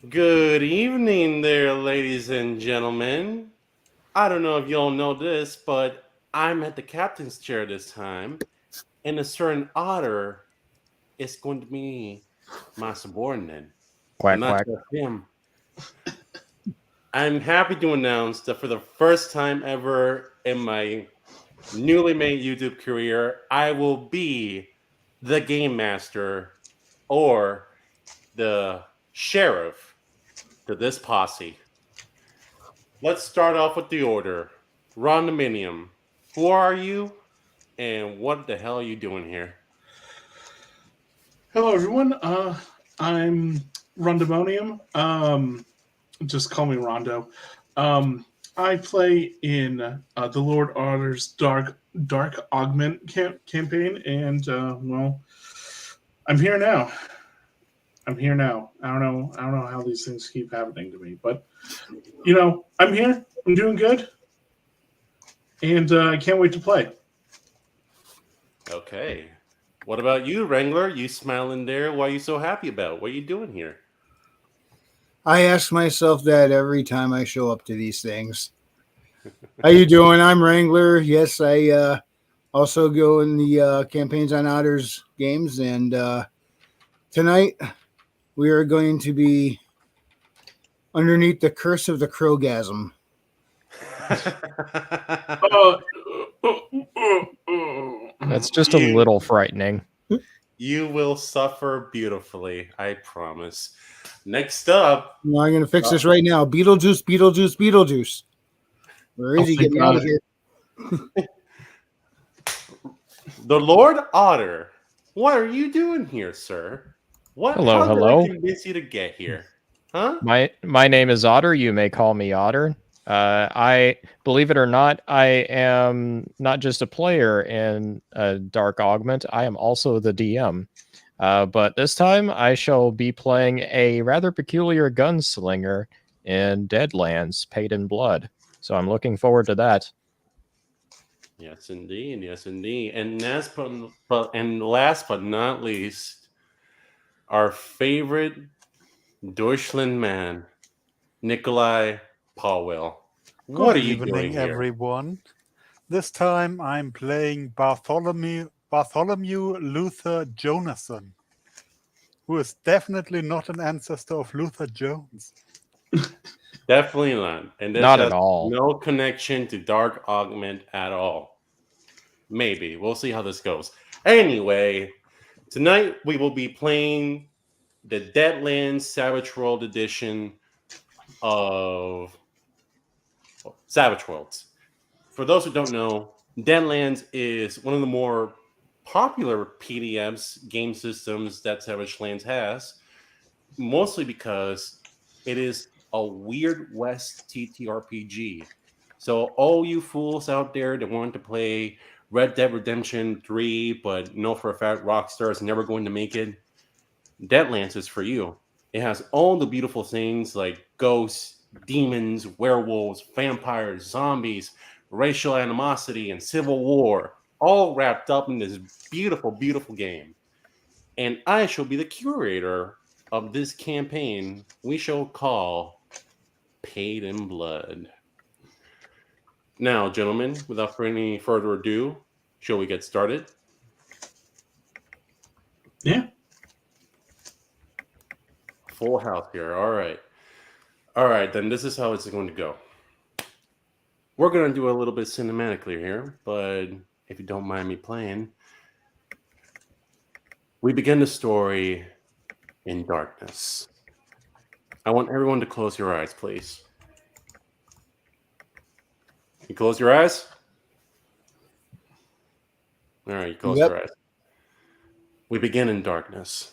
Good evening there, ladies and gentlemen. I don't know if y'all know this, but I'm at the captain's chair this time, and a certain otter is going to be my subordinate, but Quack not quack. just him. I'm happy to announce that for the first time ever in my newly made YouTube career, I will be the game master or the sheriff to this posse. Let's start off with the order. Rondominium, who are you and what the hell are you doing here? Hello, everyone. I'm Rondemonium. Just call me Rondo. I play in the Lord Otter's Dark Augment campaign, and I'm here now. I'm here now. I don't know. I don't know how these things keep happening to me, but I'm here. I'm doing good, and I can't wait to play. Okay. What about you, Wrangler? You smiling there? What are you so happy about? What are you doing here? I ask myself that every time I show up to these things. How you doing? I'm Wrangler. Yes, I also go in the campaigns on Otters games, and tonight we are going to be underneath the curse of the Crowgasm. Uh, That's just a little frightening. You will suffer beautifully, I promise. Next up, No, I'm going to fix this right now. Beetlejuice, Beetlejuice, Beetlejuice. Where is he? thank Get me out God. of here. the Lord Otter. What are you doing here, sir? Hello, How did hello. I convince you to get here? Huh? My name is Otter. You may call me Otter. I believe it or not, I am not just a player in Dark Augment. I am also the DM. But this time, I shall be playing a rather peculiar gunslinger in Deadlands, Paid in Blood. So I'm looking forward to that. Yes, indeed. Yes, indeed. And last but not least, our favorite Deutschland man, Nikolai Powell. Good What are you doing evening, here? everyone. This time I'm playing Bartholomew Luther Jonasson, who is definitely not an ancestor of Luther Jones. Definitely not. And this Not has at all. no connection to Dark Augment at all. Maybe. We'll see how this goes. Anyway, tonight we will be playing the Deadlands Savage World edition of Savage Worlds. For those who don't know, Deadlands is one of the more popular PDFs game systems that Savage Lands has, mostly because it is a Weird West TTRPG. So all you fools out there that want to play Red Dead Redemption 3, but know for a fact Rockstar is never going to make it, Deadlands is for you. It has all the beautiful things like ghosts, demons, werewolves, vampires, zombies, racial animosity, and civil war, all wrapped up in this beautiful, beautiful game. And I shall be the curator of this campaign we shall call Paid in Blood. Now, gentlemen, without any further ado, shall we get started? Yeah. Full house here. All right. All right, then this is how it's going to go. We're going to do a little bit cinematically here, but if you don't mind me playing, we begin the story in darkness. I want everyone to close your eyes, please. You close your eyes? All right, you close Yep. your eyes. We begin in darkness.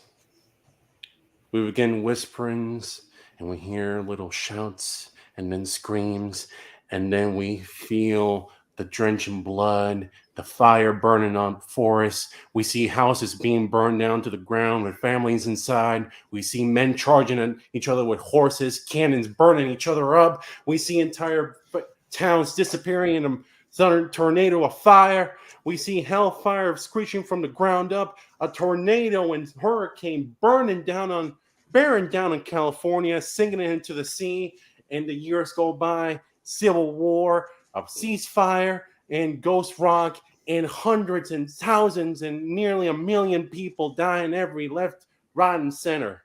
We begin whisperings, and we hear little shouts, and then screams, and then we feel the drenching blood, the fire burning on forests. We see houses being burned down to the ground with families inside. We see men charging at each other with horses, cannons burning each other up. We see entire towns disappearing in a sudden tornado of fire. We see hellfire screeching from the ground up, a tornado and hurricane burning down on bearing down in California, sinking it into the sea, and the years go by, civil war, a ceasefire, and Ghost Rock, and hundreds and thousands and nearly 1 million people dying every left, right, and center.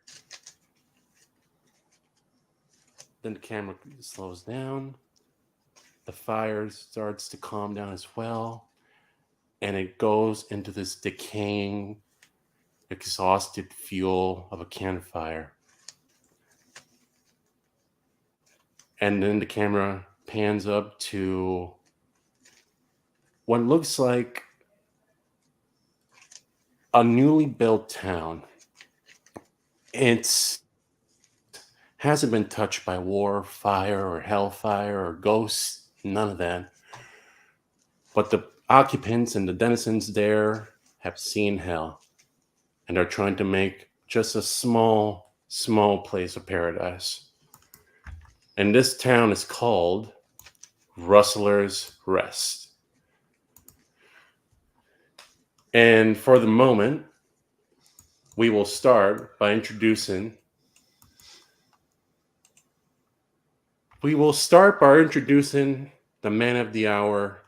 Then the camera slows down. The fire starts to calm down as well. And it goes into this decaying, exhausted fuel of a campfire. And then the camera pans up to what looks like a newly built town. It hasn't been touched by war, fire, or hellfire, or ghosts, none of that. But the occupants and the denizens there have seen hell, and are trying to make just a small place of paradise. And this town is called Rustler's Rest. And for the moment, we will start by introducing the man of the hour,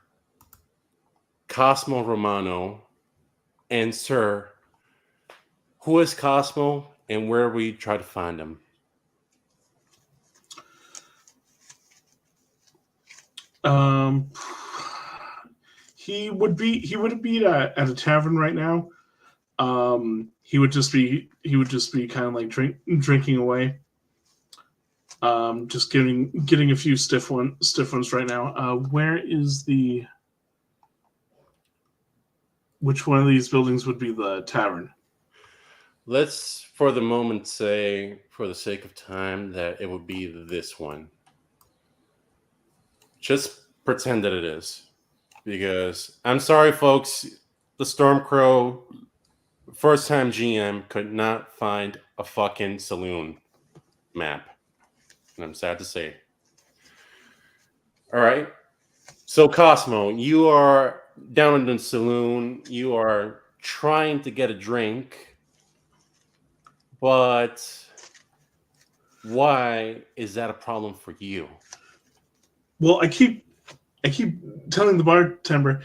Cosmo Romano. And sir, who is Cosmo and where we try to find him? He would be at a tavern right now. He would just be kind of like drinking away. Just getting a few stiff ones right now. Where is the? Which one of these buildings would be the tavern? Let's, for the moment, say, for the sake of time, that it would be this one. Just pretend that it is. Because, I'm sorry, folks, the Stormcrow first-time GM could not find a fucking saloon map. And I'm sad to say. All right. So, Cosmo, you are down in the saloon. You are trying to get a drink. But why is that a problem for you? Well, I keep telling the bartender,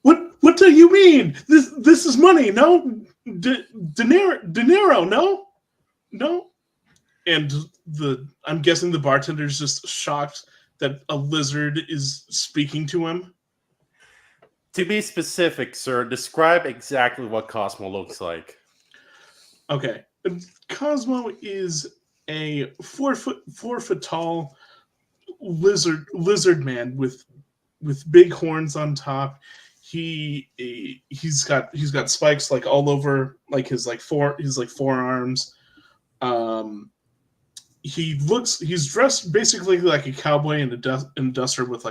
what do you mean? This is money, no? Dinero, no? And I'm guessing the bartender's just shocked that a lizard is speaking to him. To be specific, sir, describe exactly what Cosmo looks like. Okay, Cosmo is a 4 foot tall lizard man with big horns on top. He's got spikes like all over like his forearms. He's dressed basically like a cowboy in a duster with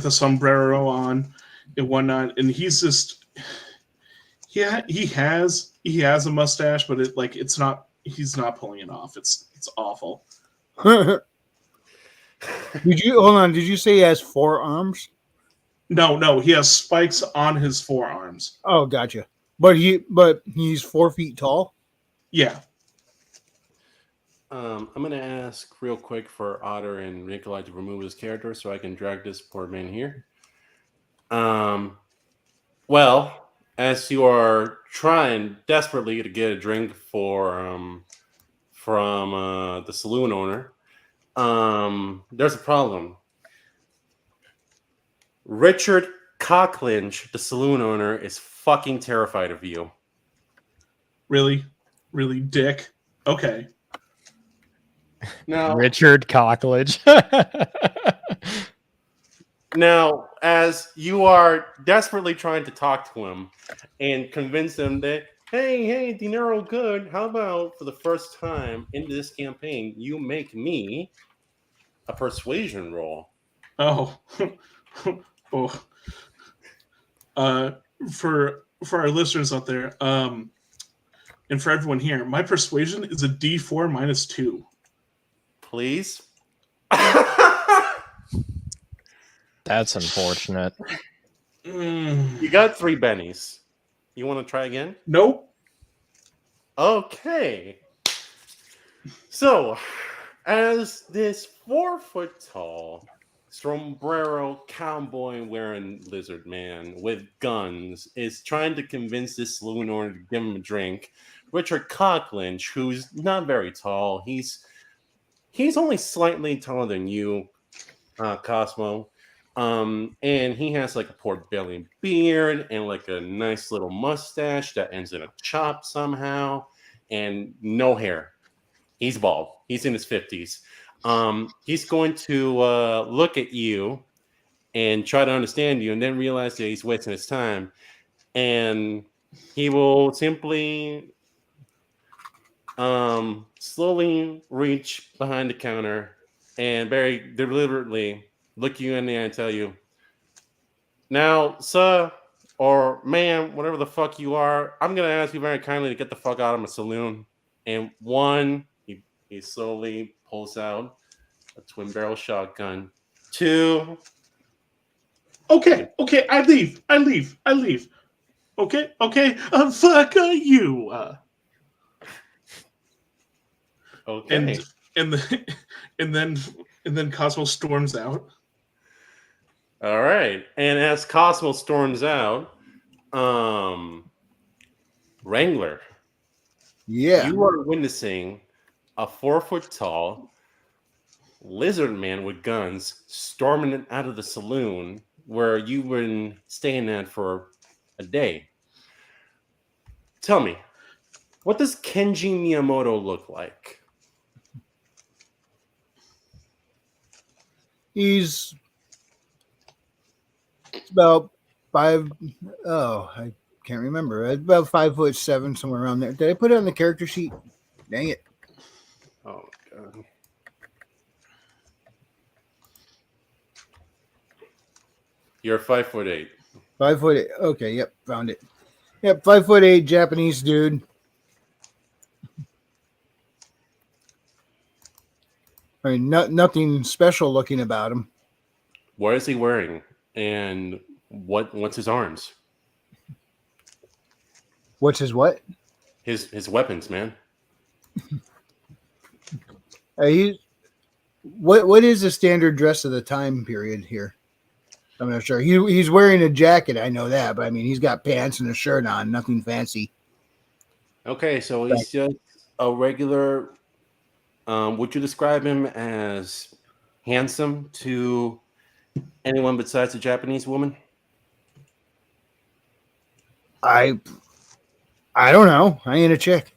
a sombrero on and whatnot, and he's just he has a mustache, but he's not pulling it off. It's awful. Hold on? Did you say he has 4 arms? No, he has spikes on his forearms. Oh, gotcha. But he's 4 feet tall. Yeah. I'm going to ask real quick for Otter and Nikolai to remove his character so I can drag this poor man here. Well, as you are trying desperately to get a drink from the saloon owner, there's a problem. Richard Cocklinch, the saloon owner, is fucking terrified of you. Really, dick. Okay. Now, Richard Cockledge. Now, as you are desperately trying to talk to him and convince him that, hey, dinero good, how about for the first time in this campaign, you make me a persuasion roll? Oh. For our listeners out there, and for everyone here, my persuasion is a D4 minus 2. Please? That's unfortunate. You You got 3 bennies. You want to try again? Nope. Okay. So, as this 4-foot tall, sombrero cowboy wearing lizard man with guns is trying to convince this saloon owner to give him a drink, Richard Cocklinch, who's not very tall, he's only slightly taller than you, Cosmo. And he has like a pork belly beard and like a nice little mustache that ends in a chop somehow, and no hair. He's bald. He's in his 50s. He's going to look at you and try to understand you, and then realize that he's wasting his time. And he will simply slowly reach behind the counter and very deliberately look you in the eye and tell you, "Now, sir, or ma'am, whatever the fuck you are, I'm going to ask you very kindly to get the fuck out of my saloon." And he slowly pulls out a twin barrel shotgun. 2. Okay, I leave. Okay, fuck you. Okay. And then Cosmo storms out. All right. And as Cosmo storms out, Wrangler, Yeah. you are witnessing a 4-foot tall lizard man with guns storming out of the saloon where you've been staying at for a day. Tell me, what does Kenji Miyamoto look like? He's about 5. Oh, I can't remember. About 5'7", somewhere around there. Did I put it on the character sheet? Dang it. Oh, God. You're 5'8". 5'8". Okay, yep, found it. Yep, 5'8", Japanese dude. I mean, nothing special looking about him. What is he wearing? And what's his arms? What's his what? His weapons, man. What is the standard dress of the time period here? I'm not sure. He's wearing a jacket, I know that, but I mean he's got pants and a shirt on, nothing fancy. Okay, so he's just a regular. Would you describe him as handsome to anyone besides a Japanese woman? I don't know. I ain't a chick.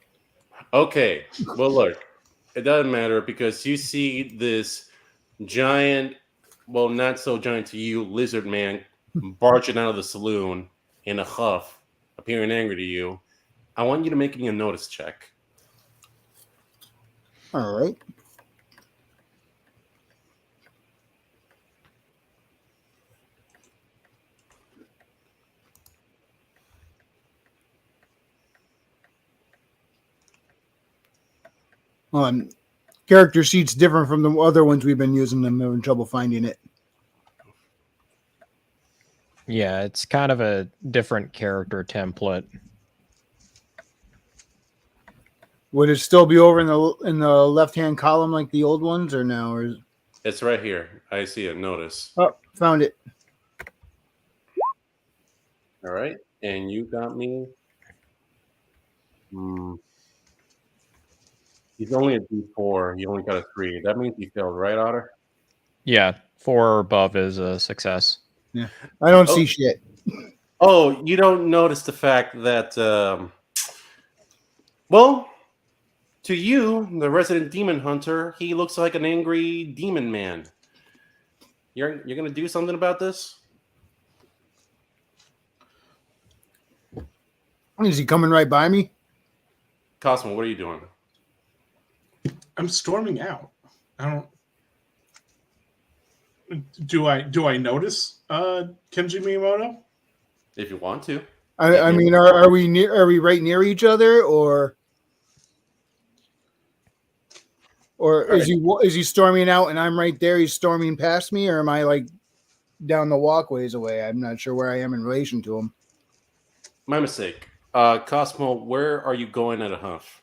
Okay, well, look, it doesn't matter because you see this giant, well, not so giant to you, lizard man barging out of the saloon in a huff, appearing angry to you. I want you to make me a notice check. All right. Character sheet's different from the other ones we've been using. I'm having trouble finding it. Yeah, it's kind of a different character template. Would it still be over in the left-hand column like the old ones, or no? Or It's right here. I see it. Notice. oh, found it. All right, and you got me. He's only a D4. You only got a 3. That means he failed, right, Otter? Yeah, 4 or above is a success. Yeah, I don't see shit. Oh, you don't notice the fact that, well, to you, the resident demon hunter, he looks like an angry demon man. You're gonna do something about this? Is he coming right by me? Cosmo, what are you doing? I'm storming out. I don't. Do I notice Kenji Miyamoto? If you want to. I mean, are we near? Are we right near each other, or is he storming out and I'm right there? He's storming past me, or am I like down the walkways away. I'm not sure where I am in relation to him. My mistake. Cosmo, where are you going at a huff?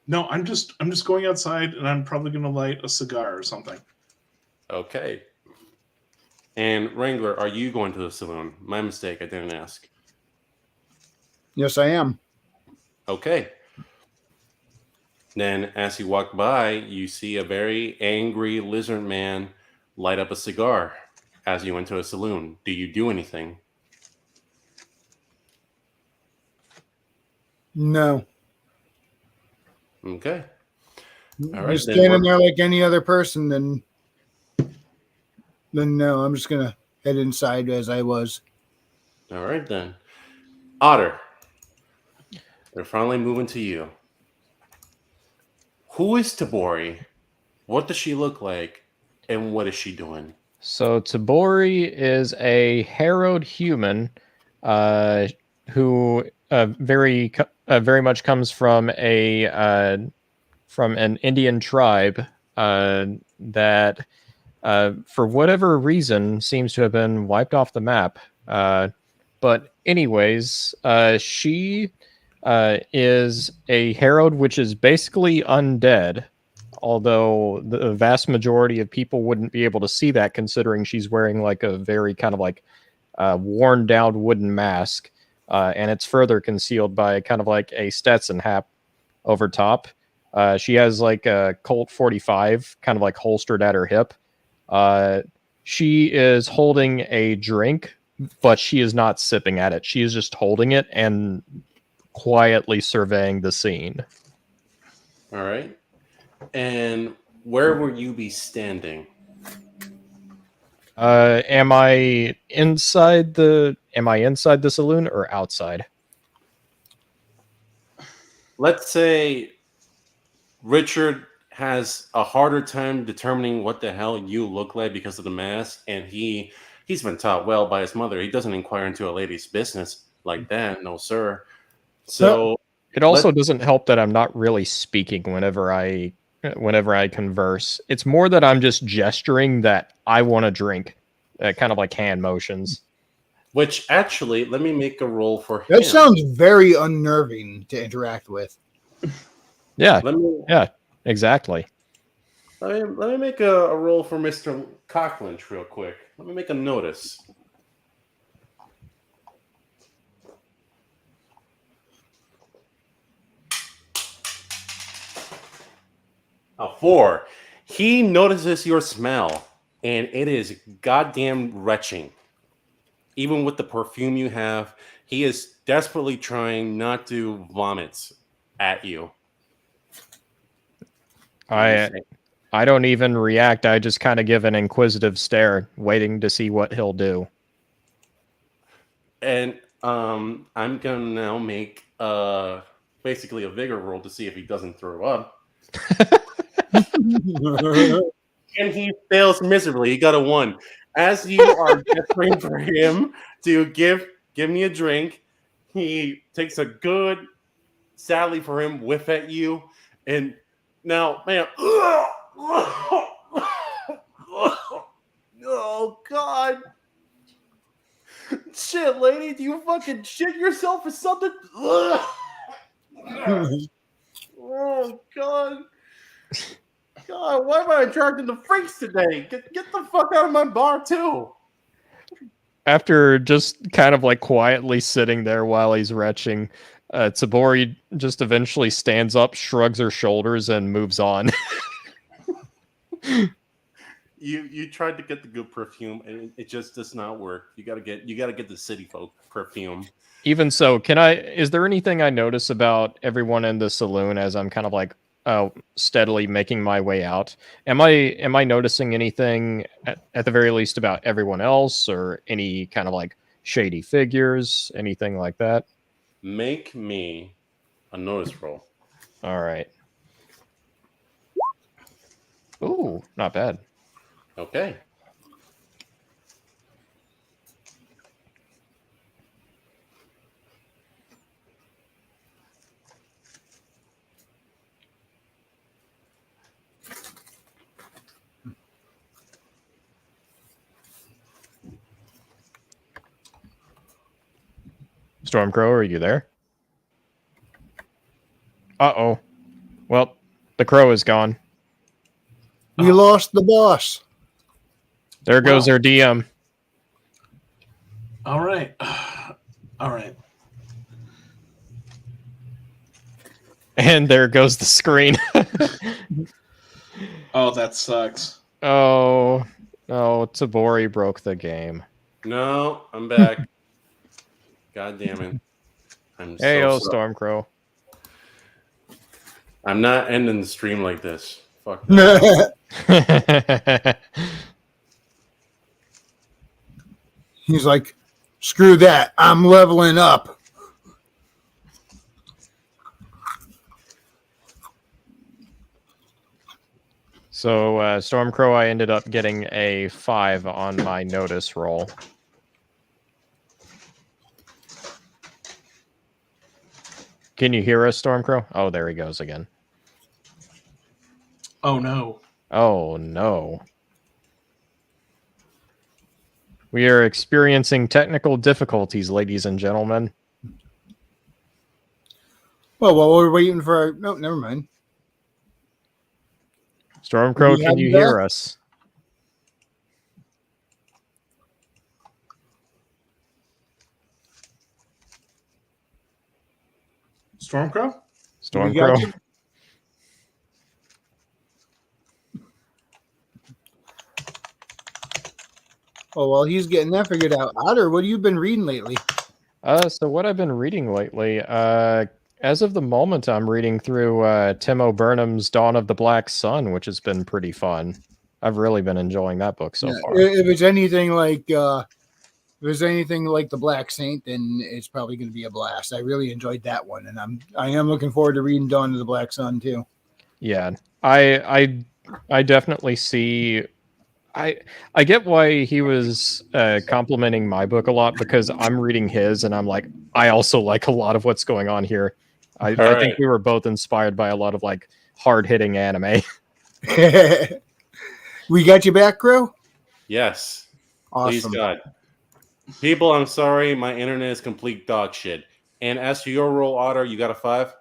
No, I'm just going outside, and I'm probably going to light a cigar or something. Okay. And Wrangler, are you going to the saloon? My mistake. I didn't ask. Yes, I am. Okay. Then, as you walk by, you see a very angry lizard man light up a cigar as you enter a saloon. Do you do anything? No. Okay. All right, Just then standing there like any other person, then no, I'm just gonna head inside as I was. All right, then. Otter, they're finally moving to you. Who is Tabori? What does she look like? And what is she doing? So Tabori is a harrowed human who very much comes from an Indian tribe that for whatever reason seems to have been wiped off the map. But anyways, she is a harrowed, which is basically undead. Although the vast majority of people wouldn't be able to see that, considering she's wearing like a very kind of like worn down wooden mask, and it's further concealed by kind of like a Stetson hat over top. She has like a Colt 45 kind of like holstered at her hip. She is holding a drink, but she is not sipping at it. She is just holding it and quietly surveying the scene. All right. And where will you be standing? Am I inside the saloon or outside? Let's say Richard has a harder time determining what the hell you look like because of the mask, and he's been taught well by his mother. He doesn't inquire into a lady's business like that, no sir. So It also doesn't help that I'm not really speaking whenever I converse. It's more that I'm just gesturing that I want a drink, kind of like hand motions. which actually, let me make a roll for him. That sounds very unnerving to interact with. Yeah, Let me yeah, exactly. let me make a roll for Mr. Cocklinch real quick. Let me make a notice. A 4. He notices your smell, and it is goddamn retching. Even with the perfume you have, he is desperately trying not to vomit at you. I don't even react. I just kind of give an inquisitive stare, waiting to see what he'll do. And I'm gonna now make basically a vigor roll to see if he doesn't throw up. And he fails miserably. He got a 1. As you are gesturing for him to give me a drink, he takes a good, sadly for him, whiff at you. And now, man, oh God, shit, lady, do you fucking shit yourself or something? Oh God. God, why am I attracting the freaks today? Get the fuck out of my bar too. After just kind of like quietly sitting there while he's retching, Tabori just eventually stands up, shrugs her shoulders, and moves on. You tried to get the good perfume and it just does not work. You gotta get the city folk perfume. Even so, is there anything I notice about everyone in the saloon as I'm kind of like steadily making my way out? Am I noticing anything at the very least about everyone else, or any kind of like shady figures, anything like that? Make me a notice roll. All right. Ooh, not bad. Okay. Stormcrow, are you there? Uh-oh. Well, the crow is gone. We lost the boss. There goes Well. our DM. All right. All right. And there goes the screen. Oh, that sucks. Oh, Tabori broke the game. No, I'm back. God damn it. I'm Hey, so sorry. Stormcrow. I'm not ending the stream like this. Fuck that. He's like, screw that. I'm leveling up. So, Stormcrow, I ended up getting a 5 on my notice roll. Can you hear us, Stormcrow? Oh, there he goes again. Oh, no. Oh, no. We are experiencing technical difficulties, ladies and gentlemen. Well, while we're waiting for our... No, never mind. Stormcrow, We can have you that? hear us? Stormcrow? We got Stormcrow? you. Oh, well, he's getting that figured out. Otter, what have you been reading lately? So what I've been reading lately, as of the moment, I'm reading through Tim O'Burnham's Dawn of the Black Sun, which has been pretty fun. I've really been enjoying that book so far. If it's anything like the Black Saint, then it's probably going to be a blast. I really enjoyed that one, and I am looking forward to reading Dawn of the Black Sun too. Yeah, I definitely see. I get why he was complimenting my book a lot, because I'm reading his and I'm like, I also like a lot of what's going on here. I think we were both inspired by a lot of like hard hitting anime. We got you back, Crow? Yes. Awesome. Please God. People, I'm sorry. My internet is complete dog shit. And as for your roll, Otter, you got a 5?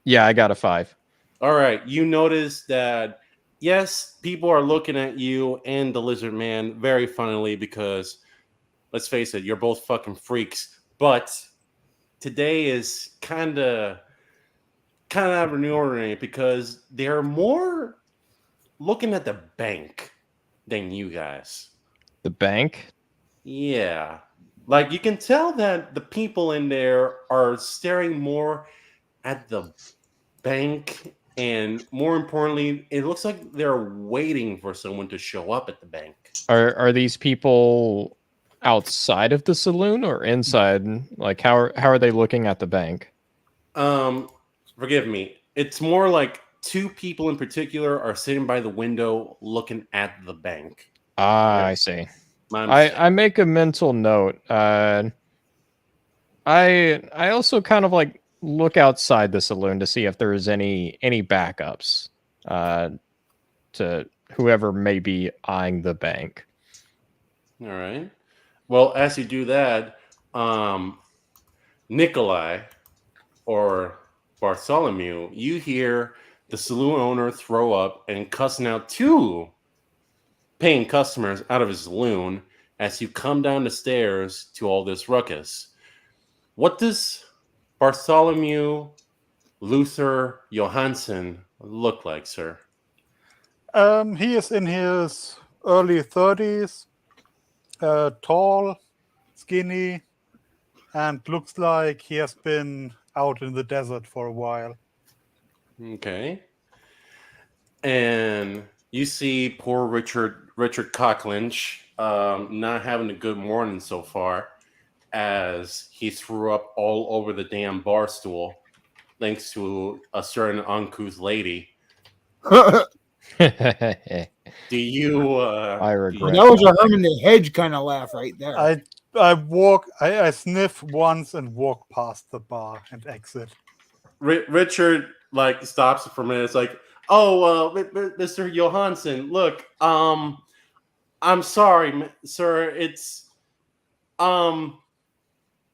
Yeah, I got a 5. All right. You notice that, yes, people are looking at you and the Lizard Man very funnily because, let's face it, you're both fucking freaks. But today is kind of out of the ordinary because they're more looking at the bank than you guys. The bank? Yeah. Like, you can tell that the people in there are staring more at the bank, and more importantly, it looks like they're waiting for someone to show up at the bank. Are these people outside of the saloon or inside? Like, how are they looking at the bank? Forgive me. It's more like 2 people in particular are sitting by the window looking at the bank. Ah, I see. I I make a mental note. I also kind of like look outside the saloon to see if there's any backups to whoever may be eyeing the bank. All right. Well, as you do that, Nikolai or Bartholomew, you hear the saloon owner throw up and cussing out 2 paying customers out of his saloon as you come down the stairs to all this ruckus. What does Bartholomew Luther Johansson look like, sir? He is in his early 30s, tall, skinny, and looks like he has been out in the desert for a while. Okay. And you see poor Richard Cocklinch not having a good morning so far, as he threw up all over the damn bar stool thanks to a certain uncouth lady. I Do you regret That was a Herman the Hedge kind of laugh right there. I sniff once and walk past the bar and exit. Richard like stops for a minute. It's like, oh, Mr. Johansson, look, I'm sorry, sir. It's I'm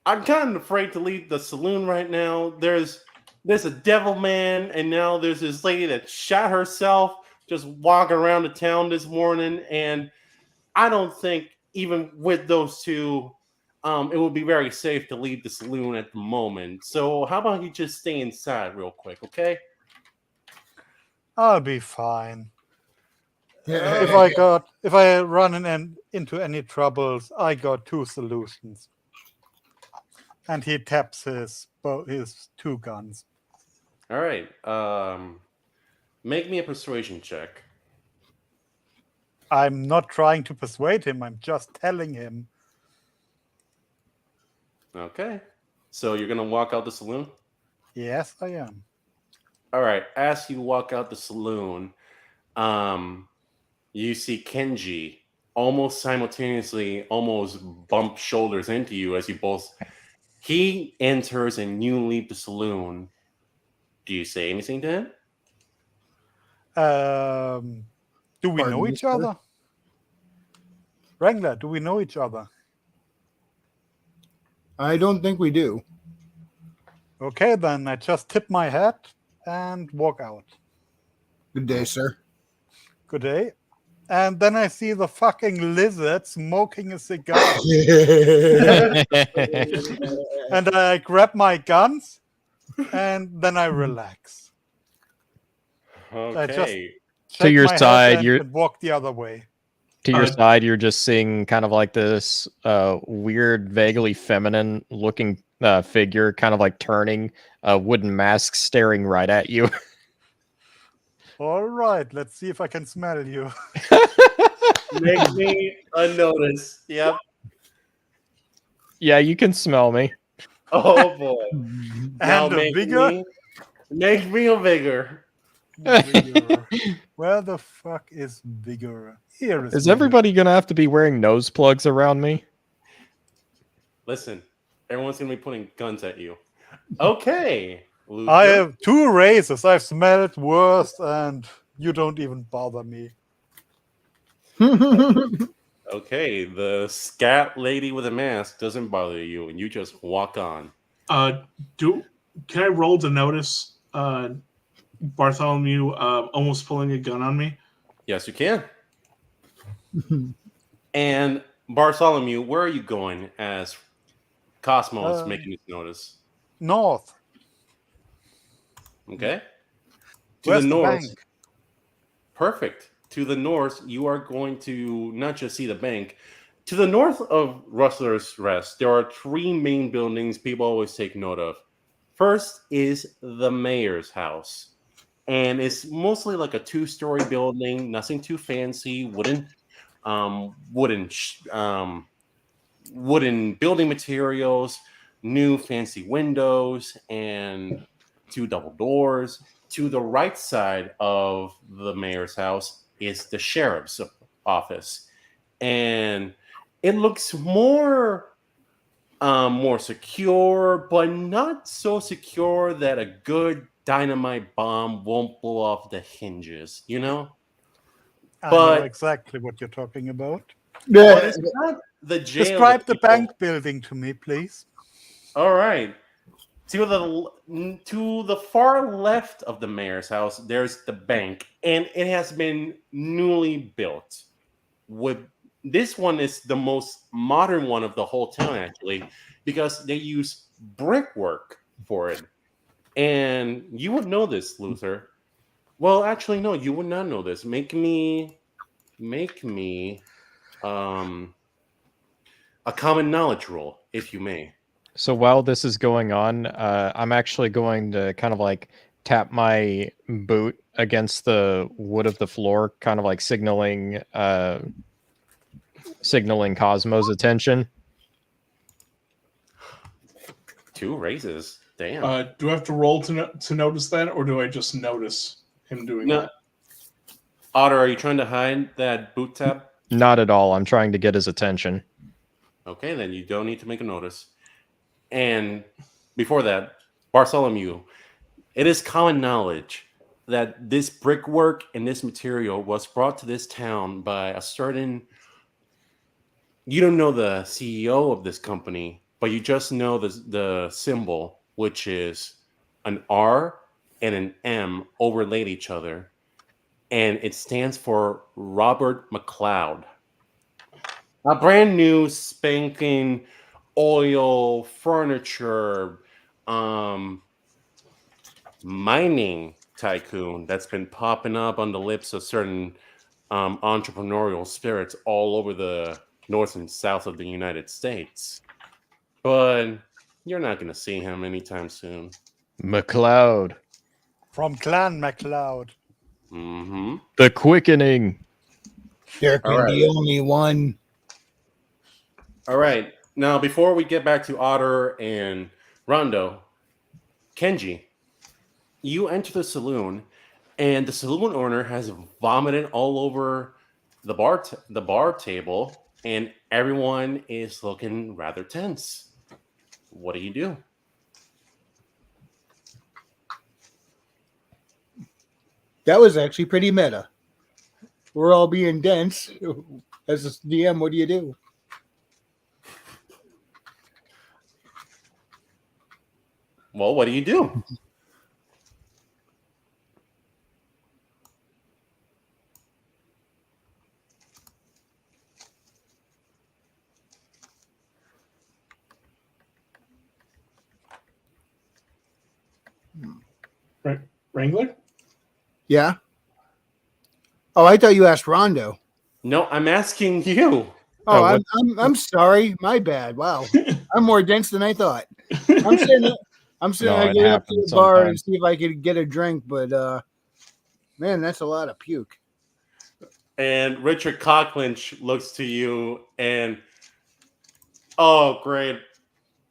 I'm kind of afraid to leave the saloon right now. There's a devil man, and now there's this lady that shot herself just walking around the town this morning, and I don't think even with those two, it would be very safe to leave the saloon at the moment. So how about you just stay inside real quick, okay? I'll be fine. Yeah. If I run into any troubles, I got two solutions. And he taps his 2 guns. All right. Make me a persuasion check. I'm not trying to persuade him. I'm just telling him. Okay. So you're gonna walk out the saloon? Yes, I am. All right. As you walk out the saloon, you see Kenji almost simultaneously almost bump shoulders into you as you both. He enters and you leave the saloon. Do you say anything to him? Do we know each other? Wrangler, do we know each other? I don't think we do. Okay, then I just tip my hat and walk out. Good day, sir. Good day. And then I see the fucking lizard smoking a cigar. And I grab my guns and then I relax. Okay. To your side, you're and walk the other way. to your side. You're just seeing kind of like this weird, vaguely feminine looking figure, kind of like turning a wooden mask, staring right at you. All right, let's see if I can smell you. Make me a notice. Yep. Yeah, you can smell me. Oh boy. Now And a make vigor? me a vigor. Vigor. Where the fuck is vigor? Here is. Is vigor. everybody gonna have to be wearing nose plugs around me? Listen, everyone's gonna be pointing guns at you. Okay. Luther. I have 2 razors. I've smelled worse, and you don't even bother me. Okay, the scat lady with a mask doesn't bother you, and you just walk on. Can I roll to notice Bartholomew almost pulling a gun on me? Yes, you can. And Bartholomew, where are you going as Cosmo is making this notice? North. Okay. To Where's the the north. bank? Perfect. To the north, you are going to not just see the bank. To the north of Rustler's Rest, there are 3 main buildings people always take note of. First is the mayor's house. And it's mostly like a 2-story building, nothing too fancy, wooden building materials, new fancy windows, and 2 double doors. To the right side of the mayor's house is the sheriff's office, and it looks more secure, but not so secure that a good dynamite bomb won't blow off the hinges. You know, I But- know exactly what you're talking about. but it's not the jail. Describe that the people- bank building to me, please. All right. To the far left of the mayor's house, there's the bank, and it has been newly built. This one is the most modern one of the whole town, actually, because they use brickwork for it. And you would know this, Luther. Well, actually, no, you would not know this. Make me a common knowledge roll, if you may. So while this is going on, I'm actually going to kind of like tap my boot against the wood of the floor, kind of like signaling Cosmo's attention. 2 raises. Damn. Do I have to roll to notice that, or do I just notice him doing No. that? Otter, are you trying to hide that boot tap? Not at all. I'm trying to get his attention. Okay, then you don't need to make a notice. And before that, Bartholomew, it is common knowledge that this brickwork and this material was brought to this town by a certain. You don't know the CEO of this company, but you just know the symbol, which is an R and an M overlaid each other, and it stands for Robert McLeod. A brand new spanking oil furniture mining tycoon that's been popping up on the lips of certain entrepreneurial spirits all over the north and south of the United States. But you're not going to see him anytime soon. McLeod. From Clan MacLeod. Mm-hmm. The quickening. There can All be only one. All right. Now, before we get back to Otter and Rondo, Kenji, you enter the saloon, and the saloon owner has vomited all over the bar table, and everyone is looking rather tense. What do you do? That was actually pretty meta. We're all being dense. As a DM, what do you do? Well, what do you do? Wrangler? Yeah. Oh, I thought you asked Rondo. No, I'm asking you. Oh, what- I'm sorry. My bad. Wow. I'm more dense than I thought. I'm saying No, I it get up to happens the bar and sometimes. see if I could get a drink, but man, that's a lot of puke. And Richard Cocklinch looks to you and, oh, great.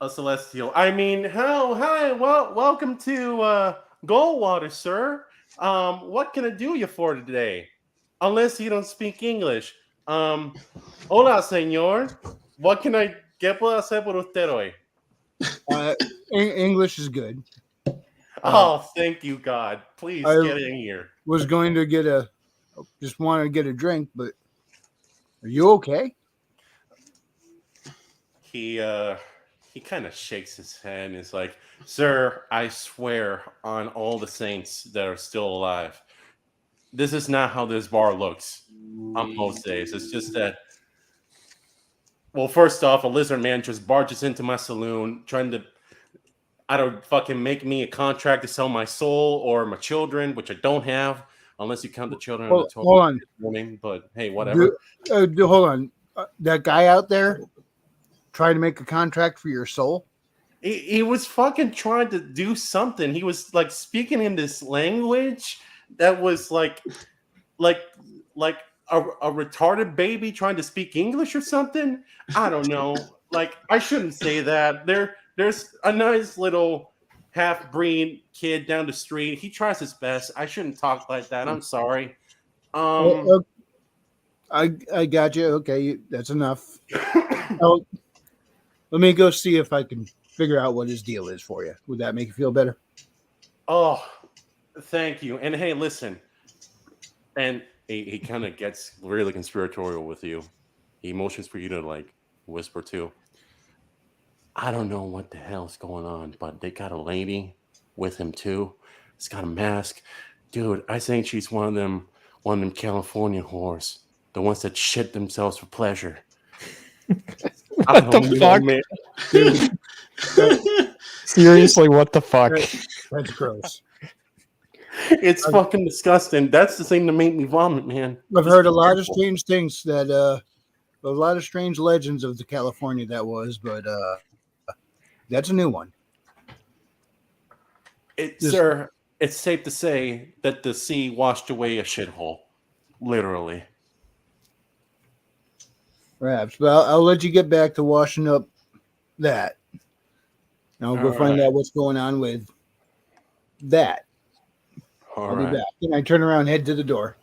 A celestial. I mean, hello, hi, welcome to Goldwater, sir. What can I do you for today? Unless you don't speak English. Hola, señor. What can I get puedo hacer por usted hoy? English is good. Oh, thank you, God. Please I- get in here. Was going to just want to get a drink, but are you okay? He kind of shakes his head and is like, "Sir, I swear on all the saints that are still alive, this is not how this bar looks on most days. It's just that, well, first off, a lizard man just barges into my saloon trying to, I don't fucking make me a contract to sell my soul or my children, which I don't have, unless you count the children of the Hold on. morning. But hey, whatever. Hold on. That guy out there trying to make a contract for your soul? He was fucking trying to do something. He was like speaking in this language that was like a retarded baby trying to speak English or something. I don't know. Like, I shouldn't say that. There's a nice little half-breed kid down the street. He tries his best. I shouldn't talk like that. I'm sorry. I got you. Okay, that's enough. Let me go see if I can figure out what his deal is for you. Would that make you feel better? Oh, thank you. And hey, listen. And he kind of gets really conspiratorial with you. He motions for you to like whisper too. I don't know what the hell's going on, but they got a lady with him too. It's got a mask. Dude, I think she's one of them California whores. The ones that shit themselves for pleasure. What the fuck? Man. Seriously, what the fuck? That's gross. It's fucking disgusting. That's the thing that made me vomit, man. I've heard a lot of strange things that a lot of strange legends of the California that was, but that's a new one. Sir, it's safe to say that the sea washed away a shithole. Literally. Perhaps, but I'll let you get back to washing up that. And I'll go find out what's going on with that. I'll be back. And I turn around and head to the door.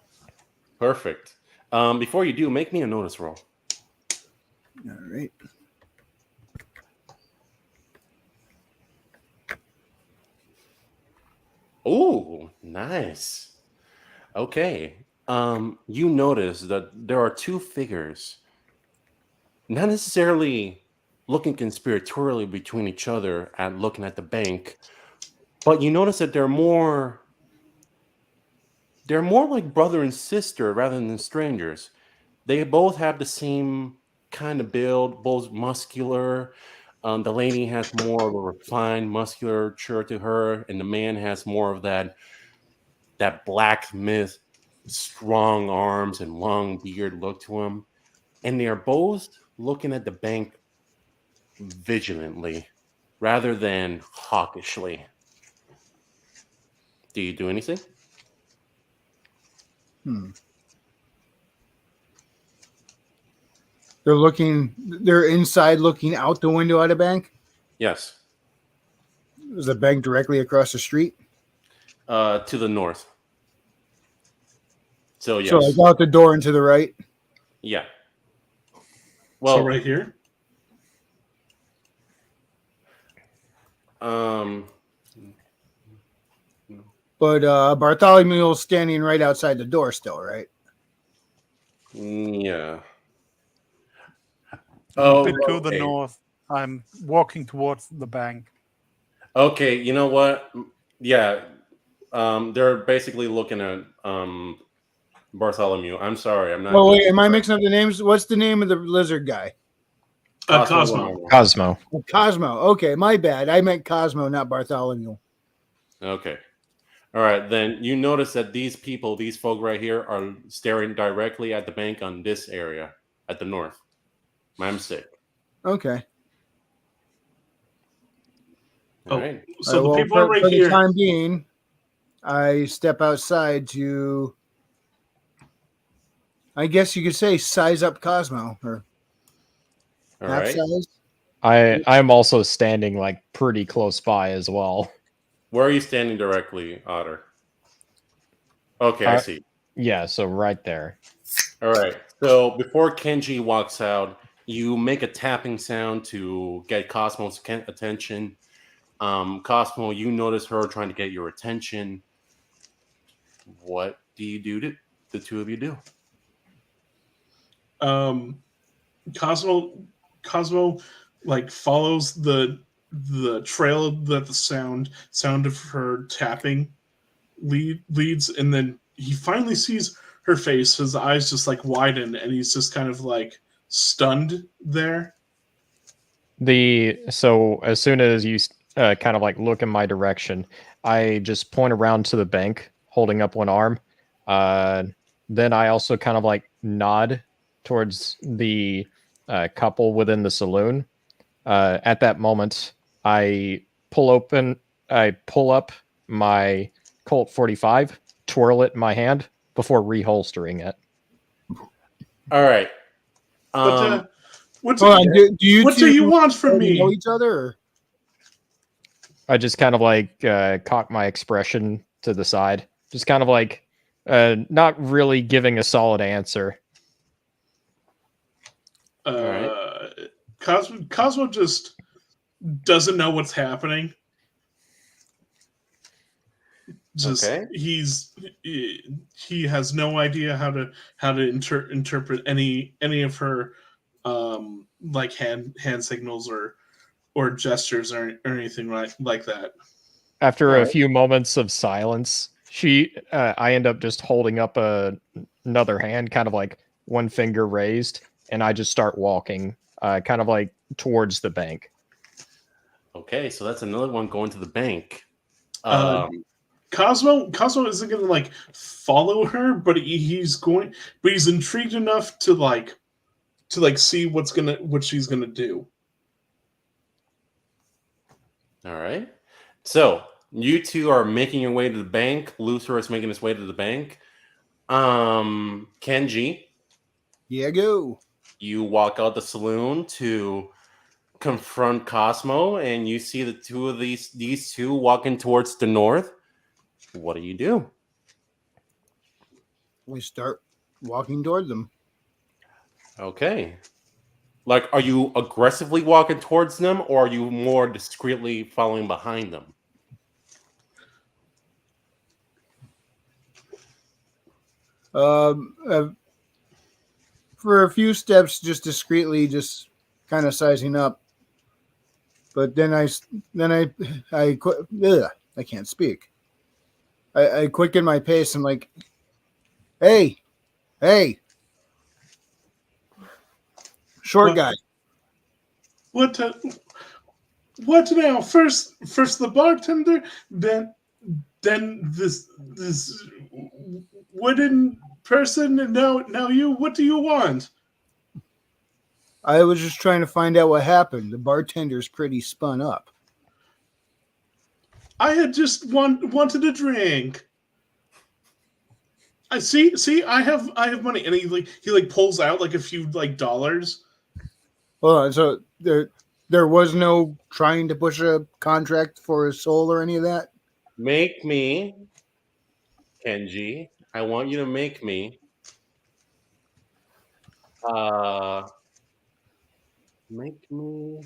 Perfect. Before you do, make me a notice roll. All right. Ooh, nice. Okay. You notice that there are two figures, not necessarily looking conspiratorially between each other and looking at the bank. But you notice that they're more like brother and sister rather than strangers. They both have the same kind of build, both muscular. The lady has more of a refined musculature to her, and the man has more of that blacksmith, strong arms and long beard look to him. And they are both looking at the bank vigilantly rather than hawkishly. Do you do anything? They're inside looking out the window at a bank. Yes. Is the bank directly across the street? To the north. So yes. So like out the door and to the right. Yeah. Well, So right here. But Bartholomew's standing right outside the door still, right? Yeah. A bit to the okay. north. I'm walking towards the bank. Okay, you know what? Yeah. They're basically looking at Bartholomew. I'm sorry, I'm not. Well, wait, am I mixing up the names? What's the name of the lizard guy? Cosmo. Cosmo. Cosmo. Okay, my bad. I meant Cosmo, not Bartholomew. Okay. All right, then you notice that these folk right here, are staring directly at the bank on this area at the north. My mistake. Okay. All right. So the people for, are right for here. the time being, I step outside to, I guess you could say, size up Cosmo or All half right. size. I'm also standing like pretty close by as well. Where are you standing directly, Otter? Okay, I see. Yeah, so right there. All right. So before Kenji walks out, you make a tapping sound to get Cosmo's attention. Cosmo, you notice her trying to get your attention. What do you do to the two of you do? Cosmo like follows the trail that the sound of her tapping leads, and then he finally sees her face. His eyes just like widen, and he's just kind of like stunned there. So as soon as you kind of like look in my direction, I just point around to the bank, holding up one arm. Then I also kind of like nod towards the couple within the saloon. At that moment, I pull up my Colt 45, twirl it in my hand before reholstering it. All right. What Do you want from me? Know each other? Or? I just kind of like cock my expression to the side, just kind of like not really giving a solid answer. Cosmo just doesn't know what's happening. Just Okay. he has no idea how to interpret any of her like hand signals or gestures or anything like that. After a few moments of silence, I end up just holding up another hand, kind of like one finger raised, and I just start walking, kind of like towards the bank. Okay, so that's another one going to the bank. Cosmo isn't gonna like follow her, but he's intrigued enough to see what she's gonna do. All right. So you two are making your way to the bank. Luther is making his way to the bank. Kenji, Yeah, go. you walk out the saloon to confront Cosmo, and you see the two of these two walking towards the north. What do? We start walking toward them. Okay. Like, are you aggressively walking towards them, or are you more discreetly following behind them? For a few steps, just discreetly, just kind of sizing up But then I can't speak. I quicken my pace. I'm like, hey, short What? guy. What? What now? First the bartender, then this wooden person, and now you. What do you want? I was just trying to find out what happened. The bartender's pretty spun up. I had just wanted a drink. I see. I have money, and he pulls out like a few dollars. Hold on. So there was no trying to push a contract for his soul or any of that. Make me, Kenji. I want you to make me. Make me.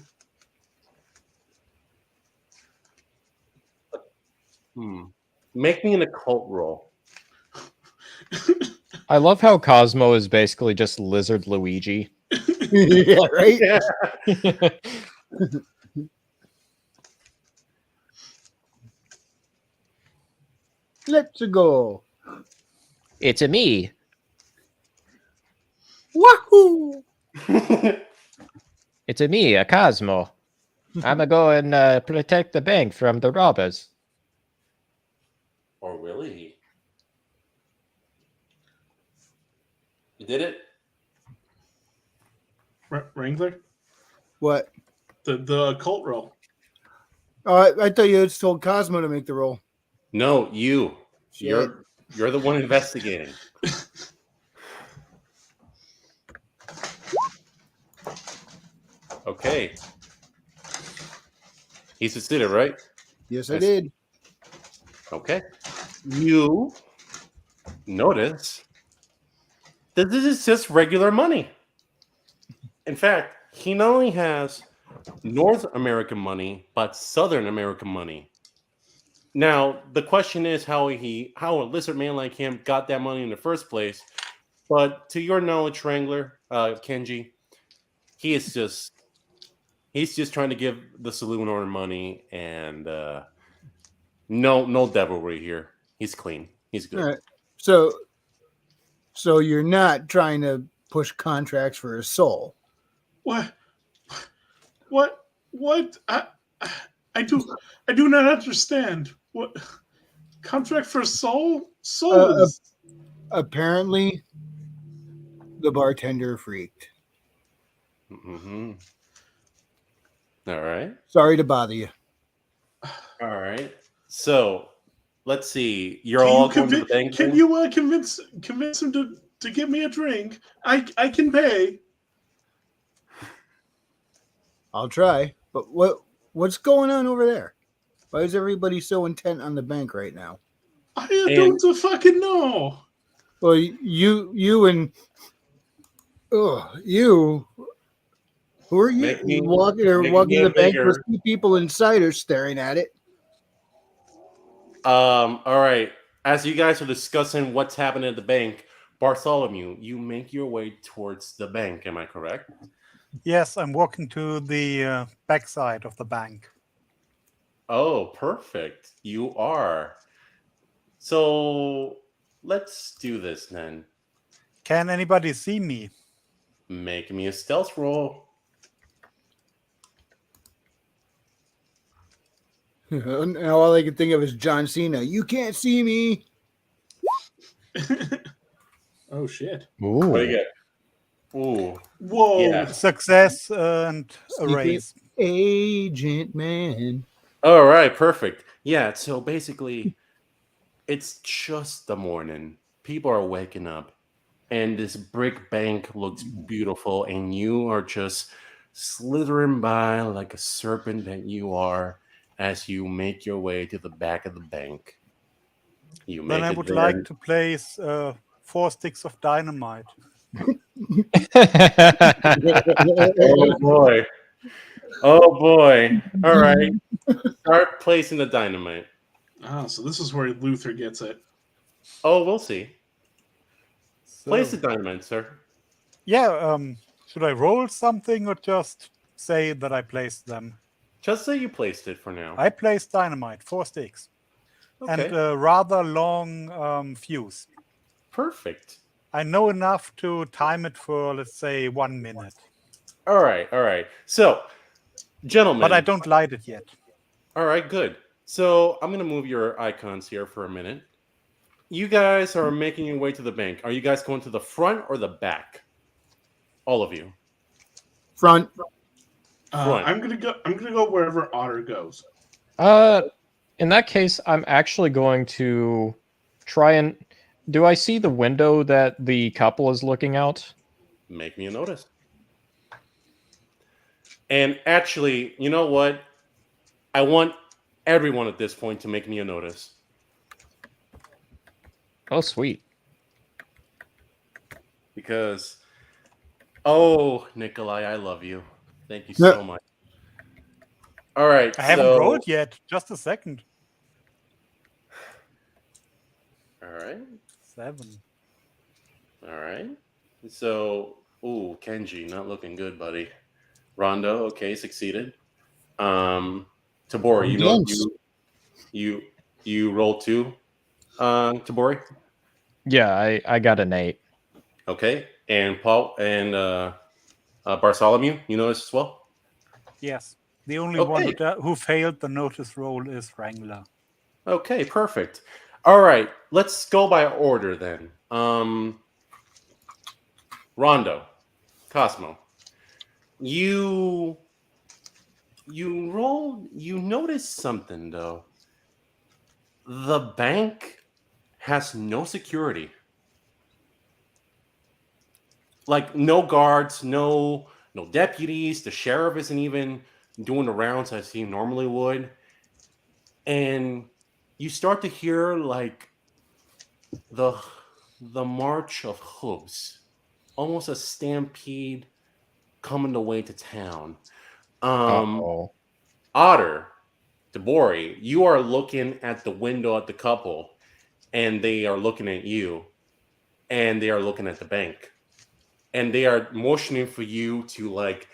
Make me an occult roll. I love how Cosmo is basically just Lizard Luigi. Yeah, right. Yeah. Let's go. It's a me. Wahoo! It's a me, a Cosmo. I'ma go and protect the bank from the robbers. Or will he? You did it? Wrangler, What? the occult roll. Oh, I thought you had told Cosmo to make the roll. No, you. Shit. You're the one investigating. Okay. He succeeded, right? Yes, I did. Okay. You notice that this is just regular money. In fact, he not only has North American money, but Southern American money. Now, the question is how a lizard man like him got that money in the first place. But to your knowledge, Wrangler, Kenji, he's just trying to give the saloon owner money, and no devilry here. He's clean. He's good. All right. So you're not trying to push contracts for his soul. What? I do not understand. What contract for soul? Soul is Apparently, the bartender freaked. Mm-hmm. All right. Sorry to bother you. All right. So let's see. You're Can all you going to the bank. Can then? you convince him to give me a drink? I can pay. I'll try. But what's going on over there? Why is everybody so intent on the bank right now? I don't fucking know. Well, you and you. Who are you? Make me- Walking make me the bank bigger. with two people inside are staring at it. All right. As you guys are discussing what's happening at the bank, Bartholomew, you make your way towards the bank. Am I correct? Yes, I'm walking to the backside of the bank. Oh, perfect. You are. So let's do this then. Can anybody see me? Make me a stealth roll. And all I can think of is John Cena. You can't see me. Oh shit! What do Ooh. you get? Ooh. Whoa! Yeah. Success and a Secret raise. Agent man. All right, perfect. Yeah, so basically, it's just the morning. People are waking up, and this brick bank looks beautiful, and you are just slithering by like a serpent that you are as you make your way to the back of the bank. You make Then I it would there. like to place 4 sticks of dynamite. Oh boy. Oh boy. All right. Start placing the dynamite. Ah, so this is where Luther gets it. Oh, we'll see. Place the So, dynamite, sir. yeah, should I roll something or just say that I placed them? Just say you placed it for now. I placed dynamite, 4 sticks, Okay, and a rather long fuse. perfect. I know enough to time it for, let's say, 1 minute. All right. So, gentlemen. But I don't light it yet. All right, good. So I'm gonna move your icons here for a minute. You guys are making your way to the bank. Are you guys going to the front or the back? All of you. Front. Front. I'm gonna go wherever Otter goes. In that case, I'm actually going to try and. Do I see the window that the couple is looking out? Make me a notice. And actually, you know what? I want everyone at this point to make me a notice. Oh, sweet. Because, oh, Nikolai, I love you. Thank you so much. All right. I haven't rolled yet. Just a second. All right. 7. All right. So, ooh, Kenji, not looking good, buddy. Rondo, okay, succeeded. Tabori, you know you roll 2. Tabori. Yeah, I got an 8. Okay, and Paul and Bartholomew, you notice as well. Yes. The only one who failed the notice roll is Wrangler. Okay, perfect. All right, let's go by order then. Rondo, Cosmo, you notice something though. The bank has no security. Like no guards, no deputies. The sheriff isn't even doing the rounds as he normally would. And you start to hear like the march of hooves, almost a stampede coming the way to town. Uh-oh. Otter, Debori, you are looking at the window at the couple, and they are looking at you, and they are looking at the bank, and they are motioning for you to like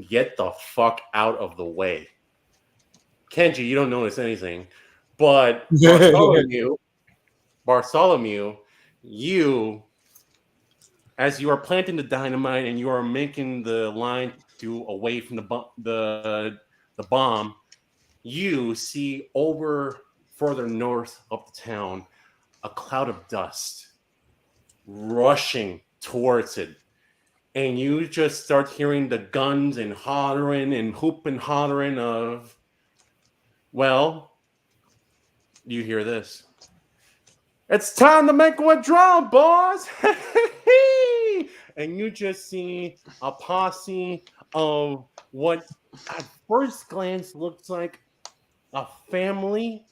get the fuck out of the way. Kenji, you don't notice anything, but Bartholomew, you, as you are planting the dynamite and you are making the line to away from the bomb, you see over further north of the town a cloud of dust rushing towards it. And you just start hearing the guns and hollering and hooping hollering of, well, you hear this. It's time to make a withdrawal, boys! And you just see a posse of what at first glance looks like a family,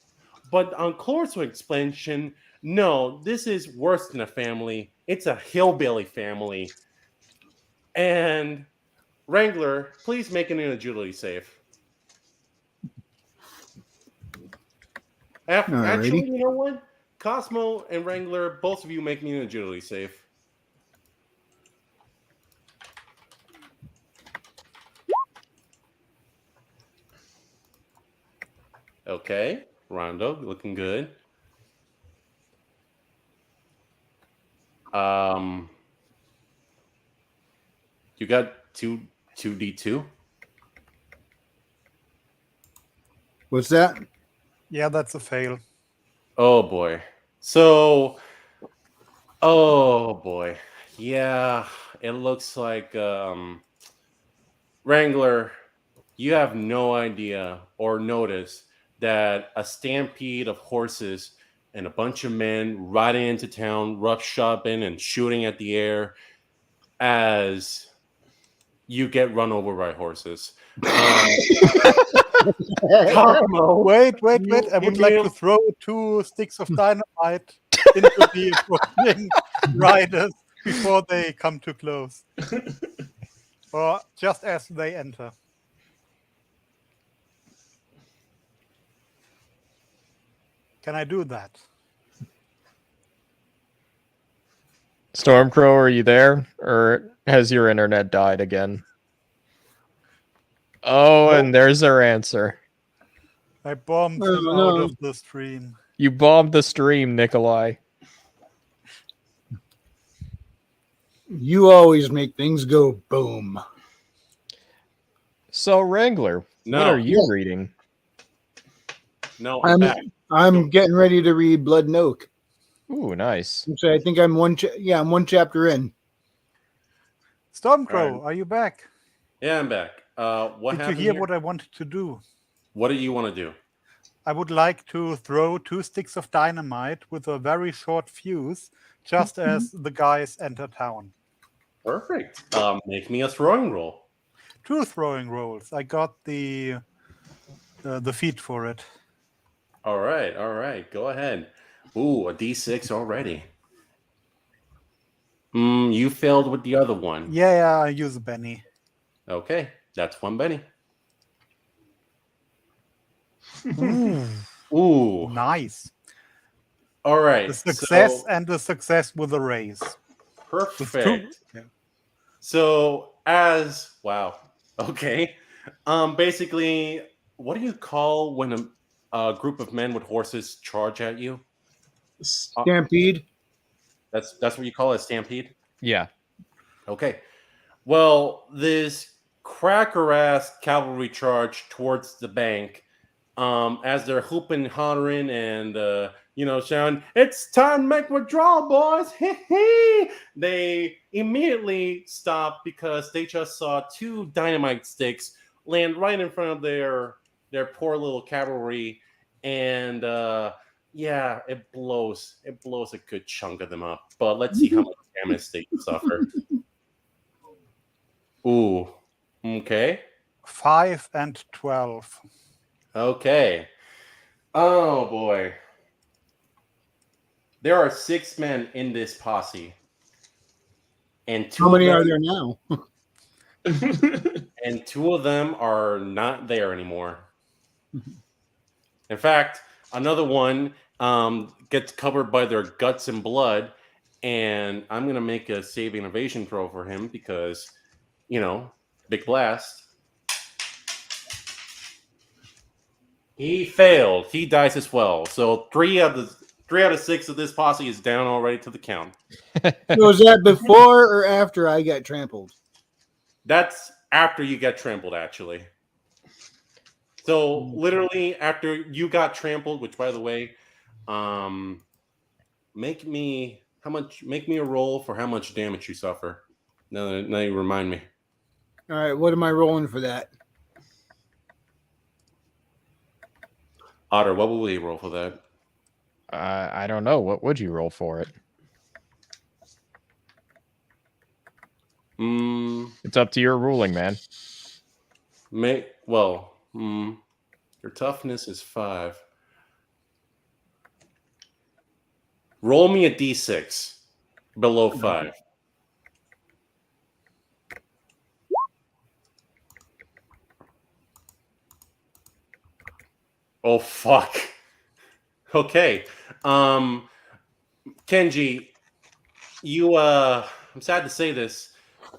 but on closer expansion, no, this is worse than a family. It's a hillbilly family. And Wrangler, please make an agility save. Actually, you know what? Cosmo and Wrangler, both of you make me an agility save. Okay, Rondo, looking good. You got 2d2. What's that? Yeah, that's a fail. Oh boy. So, oh boy. Yeah, it looks like Wrangler, you have no idea or notice that a stampede of horses and a bunch of men riding into town, roughshopping and shooting at the air as you get run over by horses. Cosmo, wait. I would like to throw 2 sticks of dynamite into the approaching riders before they come too close. Or just as they enter. Can I do that? Stormcrow, are you there? Or has your internet died again? Oh, and there's our answer. I bombed Oh, him out no. of the stream. You bombed the stream, Nikolai. You always make things go boom. So, Wrangler, what No. are you Yeah. reading? No, I'm back. I'm getting ready to read Blood and Oak. Ooh, nice. So I think I'm one chapter in. Stormcrow, Alright. are you back? Yeah, I'm back. What Did you happened hear here? what I wanted to do? What do you want to do? I would like to throw 2 sticks of dynamite with a very short fuse just as the guys enter town. Perfect. Make me a throwing roll. 2 throwing rolls. I got the feat for it. All right. Go ahead. Ooh, a D6 already. You failed with the other one. Yeah, I use a Benny. Okay, that's one Benny. Ooh, Nice. all right. The success so- and the success with a raise. perfect. Yeah. So wow. Okay. Basically, what do you call when a group of men with horses charge at you? Stampede. That's what you call a stampede? Yeah. Okay. Well, this cracker-ass cavalry charge towards the bank, as they're hooping, hollering, and shouting, "It's time to make withdrawal, boys!" They immediately stop because they just saw 2 dynamite sticks land right in front of their poor little cavalry, and it blows a good chunk of them up. But let's see how much damage they suffer. Ooh, okay. 5 and 12. Okay. Oh boy. There are 6 men in this posse. And How 2 many of are them, there now? and 2 of them are not there anymore. In fact, another one gets covered by their guts and blood, and I'm gonna make a saving evasion throw for him because, big blast. He failed. He dies as well. So 3 out of 6 of this posse is down already to the count. Was that before or after I got trampled? That's after you get trampled, actually. So literally after you got trampled, which by the way, make me a roll for how much damage you suffer. Now you remind me. All right, what am I rolling for that? Otter, what will we roll for that? I don't know. What would you roll for it? It's up to your ruling, man. Your toughness is 5. Roll me a d6 below 5. Oh fuck. Okay. Kenji, I'm sad to say this.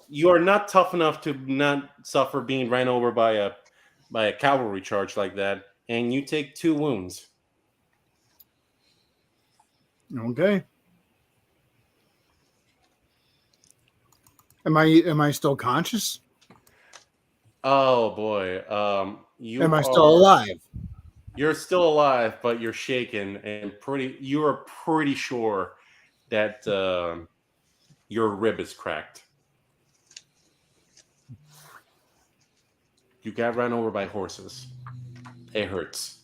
You are not tough enough to not suffer being ran over by a cavalry charge like that, and you take 2 wounds. Okay. Am I still conscious? Oh boy. Am I still alive? You're still alive, but you're shaken and you are pretty sure that your rib is cracked. You got run over by horses. It hurts.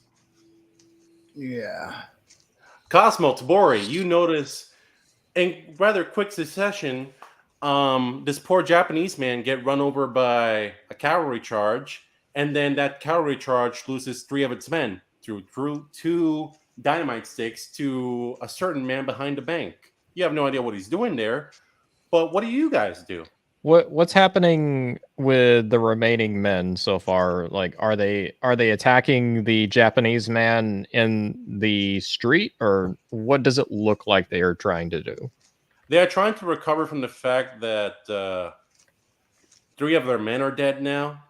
Yeah. Cosmo, Tabori, you notice in rather quick succession, this poor Japanese man get run over by a cavalry charge, and then that cavalry charge loses 3 of its men through 2 dynamite sticks to a certain man behind the bank. You have no idea what he's doing there, but what do you guys do? What's happening with the remaining men so far? Like, are they attacking the Japanese man in the street, or what does it look like they are trying to do? They are trying to recover from the fact that 3 of their men are dead now,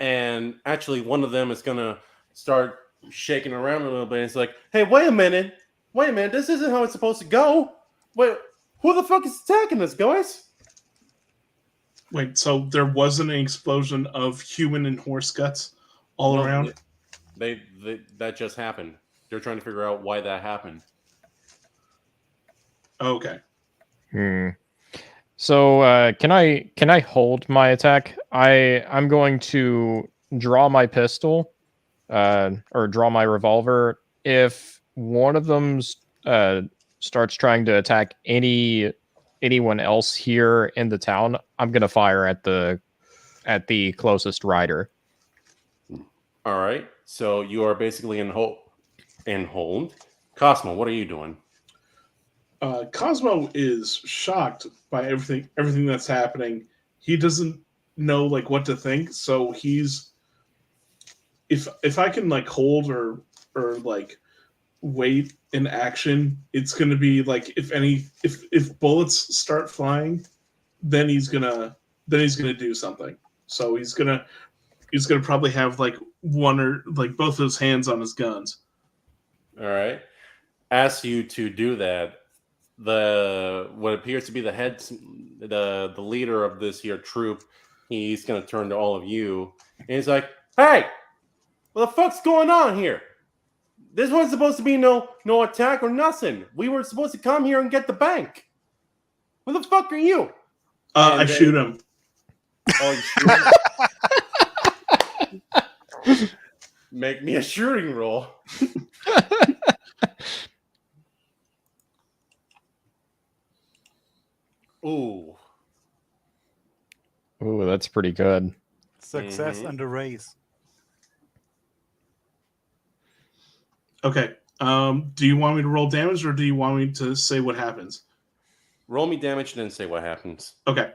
and actually one of them is gonna start shaking around a little bit. It's like, hey, wait a minute, this isn't how it's supposed to go. Wait, who the fuck is attacking us, guys? Wait, so there wasn't an explosion of human and horse guts all No, around? they that just happened. They're trying to figure out why that happened. Okay. So can I hold my attack? I'm going to draw my pistol, or draw my revolver. If one of them starts trying to attack anyone else here in the town, I'm gonna fire at the closest rider. All right, so you are basically in hold. Cosmo, what are you doing? Cosmo is shocked by everything that's happening. He doesn't know like what to think, so he's if I can like hold or like wait in action, it's gonna be like if bullets start flying, then he's gonna do something. So he's gonna probably have like one or like both of his hands on his guns. All right, ask you to do that. What appears to be the leader of this here troop, he's gonna turn to all of you, and he's like, "Hey, what the fuck's going on here? This wasn't supposed to be no attack or nothing. We were supposed to come here and get the bank. Who the fuck are you?" I shoot him. Oh, you shoot him? Make me a shooting roll. Ooh. Ooh, that's pretty good. Success and a raise. Okay. Do you want me to roll damage or do you want me to say what happens? Roll me damage and then say what happens. Okay.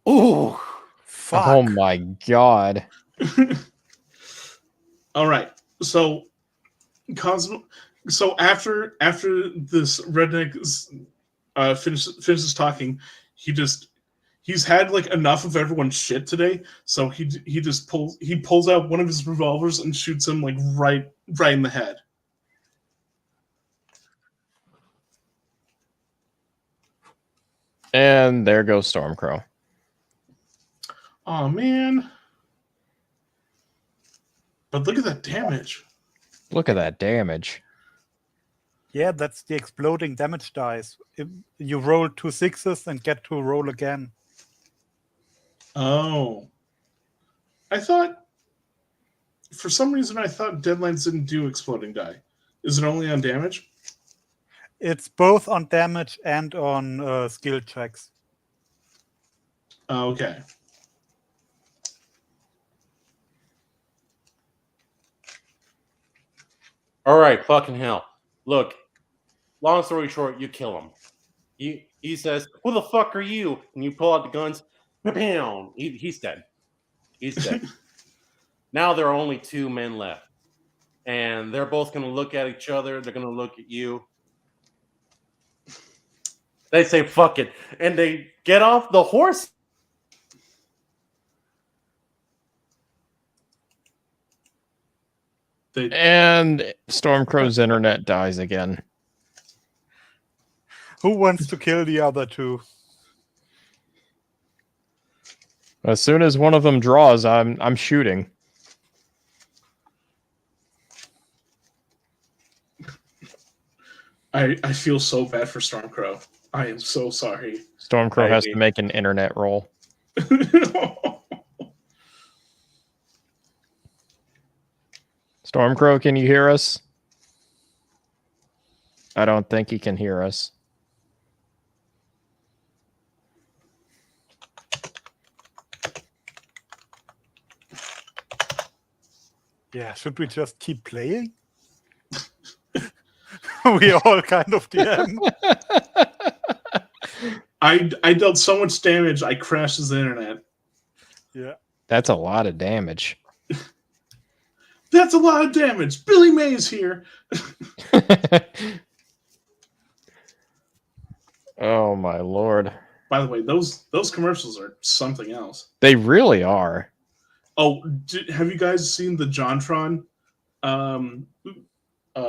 Ooh. Fuck. Oh my god. All right. So Cosmo. So after this redneck finishes talking, he's had like enough of everyone's shit today. So he pulls out one of his revolvers and shoots him like right in the head. And there goes Stormcrow. Oh man! But look at that damage. Look at that damage. Yeah, that's the exploding damage dice. You roll 2 6s and get to roll again. Oh. I thought, for some reason, I thought Deadlands didn't do exploding die. Is it only on damage? It's both on damage and on skill checks. Oh, okay. All right, fucking hell. Look, long story short, you kill him. He says, "Who the fuck are you?" And you pull out the guns. Bam! He's dead. He's dead. Now there are only 2 men left. And they're both going to look at each other. They're going to look at you. They say, "Fuck it." And they get off the horse. And Stormcrow's internet dies again. Who wants to kill the other 2? As soon as one of them draws, I'm shooting. I feel so bad for Stormcrow. I am so sorry. Stormcrow has to make an internet roll. Stormcrow, can you hear us? I don't think he can hear us. Yeah, should we just keep playing? We all kind of DM. I dealt so much damage, I crashed his internet. Yeah. That's a lot of damage. That's a lot of damage. Billy Mays here. Oh my lord. By the way, those commercials are something else. They really are. Oh, have you guys seen the JonTron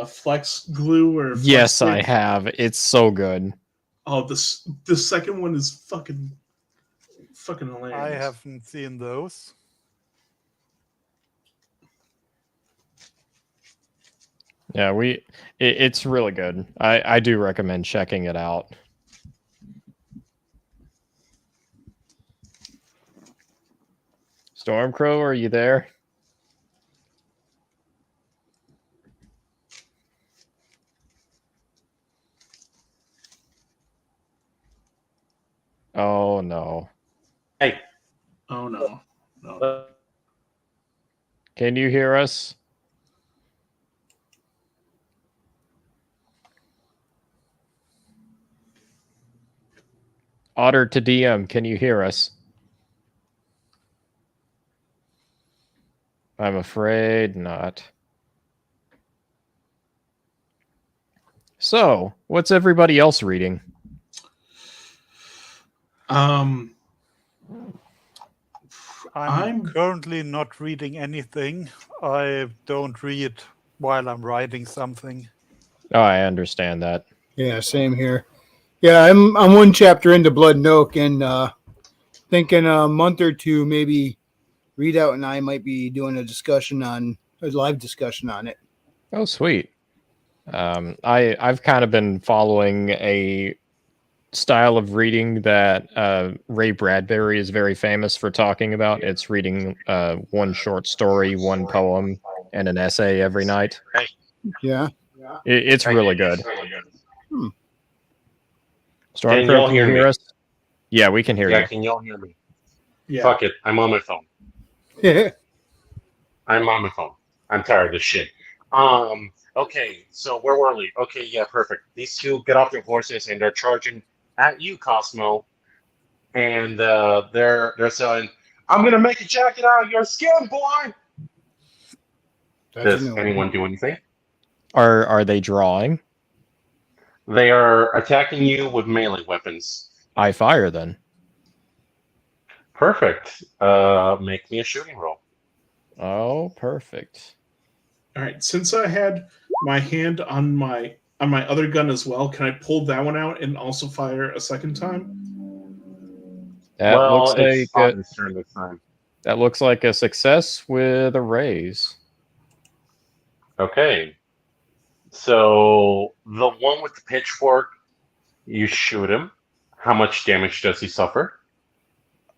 flex glue or flex Yes, I tape? have. It's so good. Oh, the second one is fucking hilarious. I haven't seen those. Yeah, it's really good. I do recommend checking it out. Stormcrow, are you there? Oh no. Hey. Oh no. No. Can you hear us? Otter to DM, can you hear us? I'm afraid not. So, what's everybody else reading? I'm I'm currently not reading anything. I don't read while I'm writing something. Oh, I understand that. Yeah, same here. Yeah, I'm one chapter into Blood and Oak, and thinking a month or two, maybe Readout and I might be doing a live discussion on it. Oh, sweet. I've kind of been following a style of reading that Ray Bradbury is very famous for talking about. It's reading one short story, one poem, and an essay every night. Yeah. It's really good. Hmm. Stormcrow, can you hear us? Yeah, we can hear you. Yeah, can y'all hear me? Yeah. Fuck it. I'm on my phone. Yeah. I'm on my phone. I'm tired of this shit. Okay, so where were we? Okay, yeah, perfect. These two get off their horses and they're charging at you, Cosmo. And they're saying, "I'm gonna make a jacket out of your skin, boy." Does anyone do anything? Are they drawing? They are attacking you with melee weapons. I fire then. Perfect. Make me a shooting roll. Oh, perfect. All right. Since I had my hand on my other gun as well, can I pull that one out and also fire a second time? That looks it's like on this turn this time. that looks like a success with a raise. Okay. So the one with the pitchfork, you shoot him. How much damage does he suffer?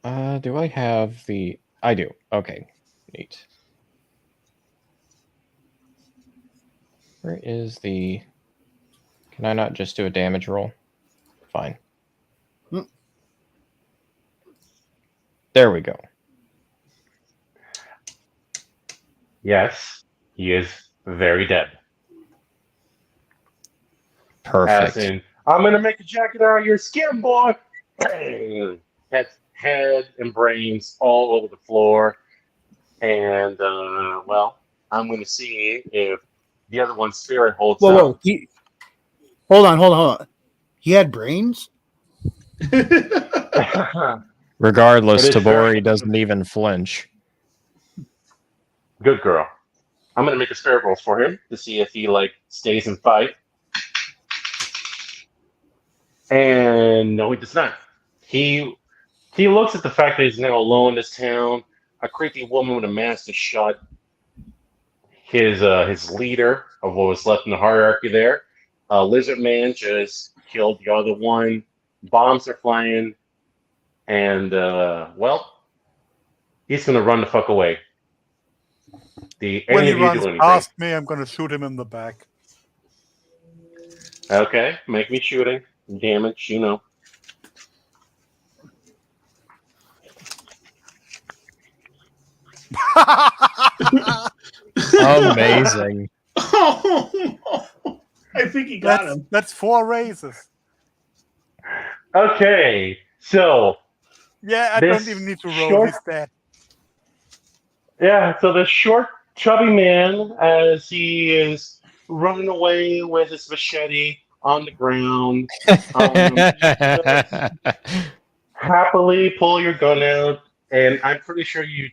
Do I have the... I do. Okay. Neat. Where is the... Can I not just do a damage roll? Fine. There we go. Yes, he is very dead. Perfect. As in, I'm gonna make a jacket out of your skin, boy. Head and brains all over the floor, and well, I'm gonna see if the other one's spirit holds Whoa! out. Hold on. He had brains? Regardless, It is Tabori very- doesn't even flinch. Good girl. I'm gonna make a spirit roll for him to see if he stays and fight. And no, he does not. He looks at the fact that he's now alone in this town. A creepy woman with a mask has shot his leader of what was left in the hierarchy there. Lizard Man just killed the other one. Bombs are flying, and well, he's gonna run the fuck away. When Any he of you runs do anything? past me, I'm going to shoot him in the back. Okay, make me shooting damage. You know. Amazing. Oh, I think he got him. That's 4 raises. Okay, so Yeah, I This don't even need to roll. short- He's dead. yeah, so the short, chubby man, as he is running away with his machete on the ground, happily pull your gun out, and I'm pretty sure you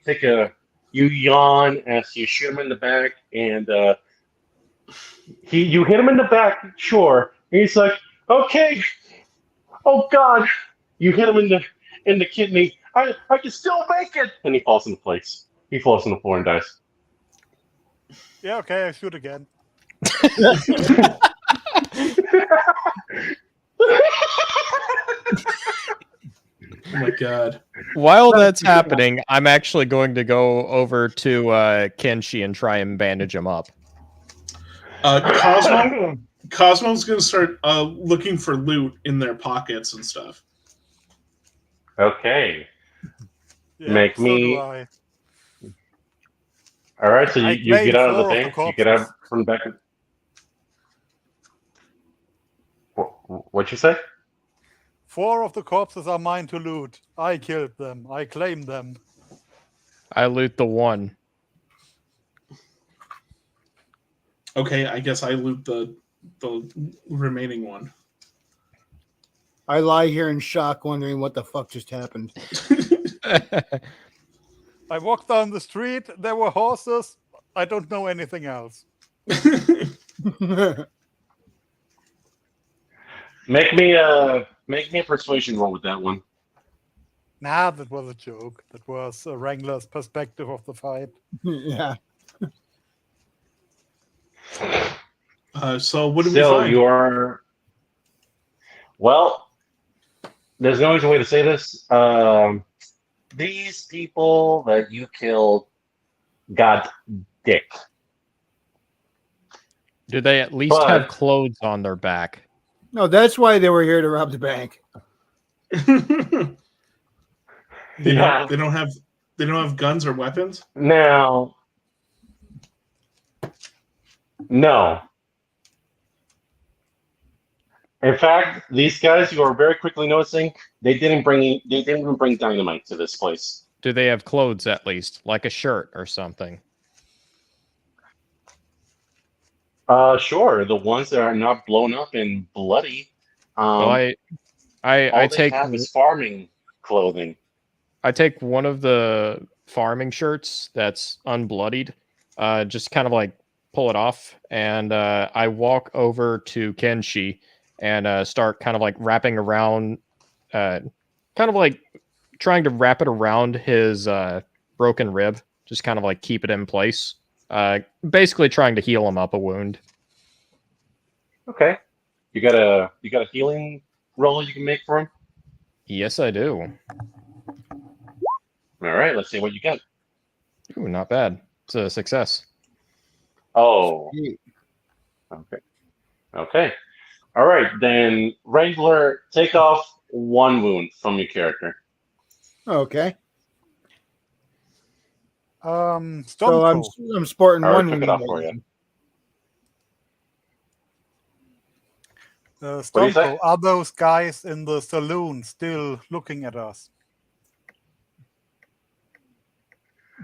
yawn as you shoot him in the back, and you hit him in the back, sure. And he's like, okay, oh God, you hit him in the kidney. I can still make it, and he falls into place. He falls on the floor and dies. Yeah, okay, I shoot again. Oh my god. While that's happening, I'm actually going to go over to Kenshi and try and bandage him up. Cosmo's gonna start looking for loot in their pockets and stuff. Okay. Yeah, Make so me- do I. All right, so I you get out of the claim bank. 4 of You the get out corpses. from the back. What'd you say? 4 of the corpses are mine to loot. I killed them. I claim them. I loot the one. Okay, I guess I loot the remaining one. I lie here in shock, wondering what the fuck just happened. I walked down the street. There were horses. I don't know anything else. Make me a persuasion roll with that one. Nah, that was a joke. That was Wrangler's perspective of the fight. Yeah. So what do we Still, find? you're. Well, there's no easy way to say this. These people that you killed got dick. Do they at least But- have clothes on their back? No, that's why they were here to rob the bank. They Yeah. don't have guns or weapons. Now, no. In fact, these guys, you are very quickly noticing, they didn't even bring dynamite to this place. Do they have clothes at least, like a shirt or something? Sure, the ones that are not blown up and bloody. Well, I all they take have is farming clothing. I take one of the farming shirts that's unbloodied, just kind of like pull it off, and I walk over to Kenshi and start kind of like wrapping around, kind of like trying to wrap it around his broken rib, just kind of like keep it in place. Basically trying to heal him up a wound. Okay, you got a healing roll you can make for him. Yes, I do. All right, let's see what you got. Ooh, not bad. It's a success. Oh, okay. All right, then Wrangler, take off 1 wound from your character. Okay. Stone So I'm sporting I already one. took it off for you. What do you Stone say? Cold, are those guys in the saloon still looking at us?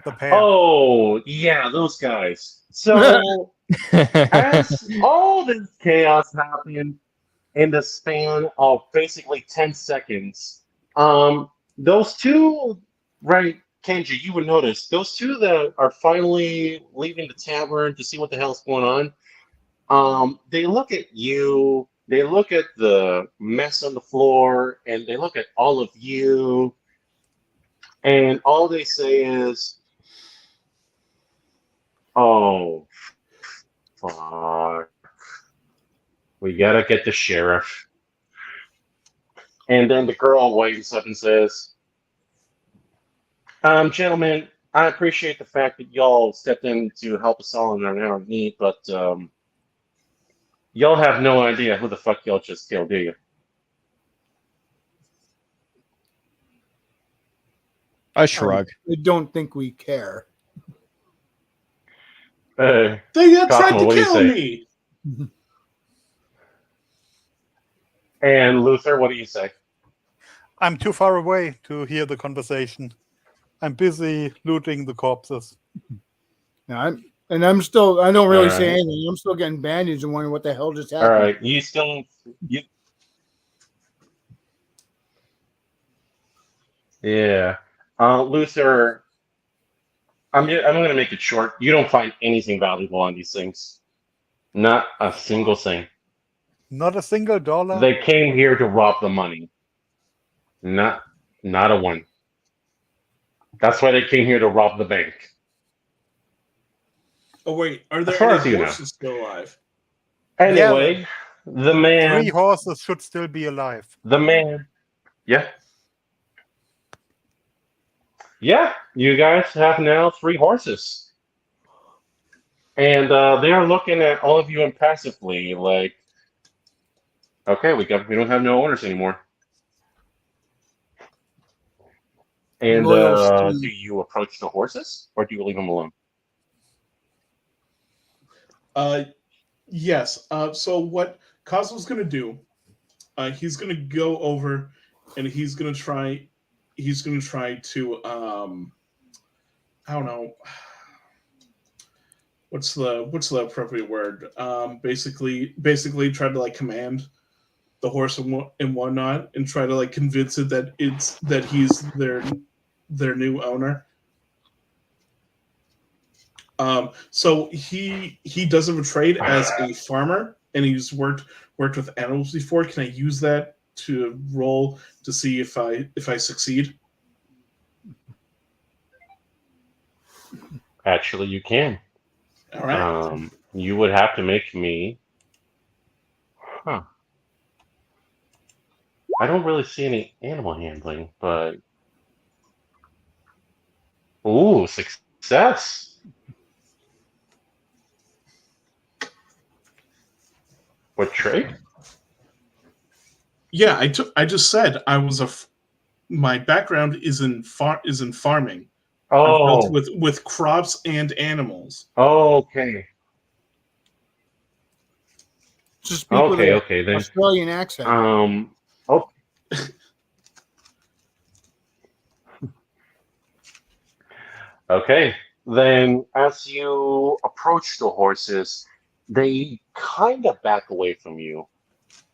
The pair. Oh, yeah, those guys. So, as all this chaos happened in the span of basically 10 seconds, those two, right, Kenji, you would notice, those two that are finally leaving the tavern to see what the hell's going on, they look at you, they look at the mess on the floor, and they look at all of you, and all they say is, oh, fuck. We gotta get the sheriff. And then the girl wakes up and says, gentlemen, I appreciate the fact that y'all stepped in to help us all in our hour of need, but y'all have no idea who the fuck y'all just killed, do you? I shrug. I don't think we care. They tried Cosmo, to what do you kill say? me. And Luther, what do you say? I'm too far away to hear the conversation. I'm busy looting the corpses. Yeah, I'm still. I don't really All say right. anything. I'm still getting bandaged and wondering what the hell just All happened. right, you Yeah. Luther, I'm going to make it short. You don't find anything valuable on these things. Not a single thing. Not a single dollar. They came here to rob the money. Not a one. That's why they came here to rob the bank. Oh wait, are there far any as you know. horses still alive? Anyway, the 3 man, horses should still be alive. yeah. Yeah, you guys have now 3 horses. And they are looking at all of you impassively, like, okay, we don't have no owners anymore. And Loyal do steed. you approach the horses, or do you leave them alone? Yes. So what Cosmo's gonna do? He's gonna go over, and he's gonna try. He's gonna try to. I don't know. What's the appropriate word? Basically, try to like command the horse and whatnot, and try to like convince it that he's their new owner. So he does have a trade as a farmer, and he's worked with animals before. Can I use that to roll to see if I succeed? Actually, you can. All right. You would have to make me. Huh. I don't really see any animal handling, but. Ooh, success! What trait? Yeah, I just said I was my background is in farming. I've built Oh, with crops and animals. okay. Just speak with an Okay, then. Australian accent. Oh. Okay, then as you approach the horses, they kind of back away from you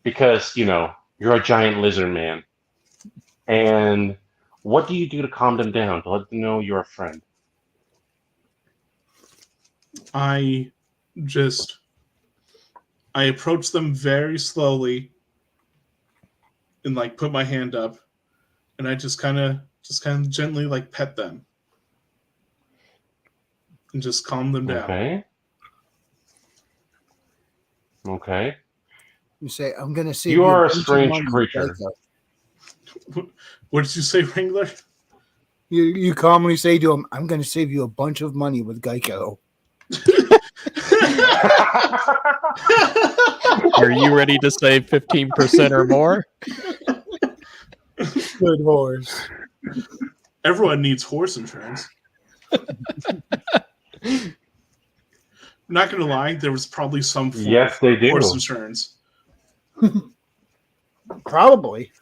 because, you're a giant lizard man. And what do you do to calm them down, to let them know you're a friend? I approach them very slowly and like put my hand up, and I just kind of gently like pet them and just calm them down. Okay. You say, I'm going to save You you are a a bunch of strange money. creature. What did you say, Wrangler? You calmly say to him, I'm going to save you a bunch of money with Geico. Are you ready to save 15% or more? Good horse. Everyone needs horse insurance. Not gonna lie, there was probably some form Yes, they of do. horse insurance. Probably.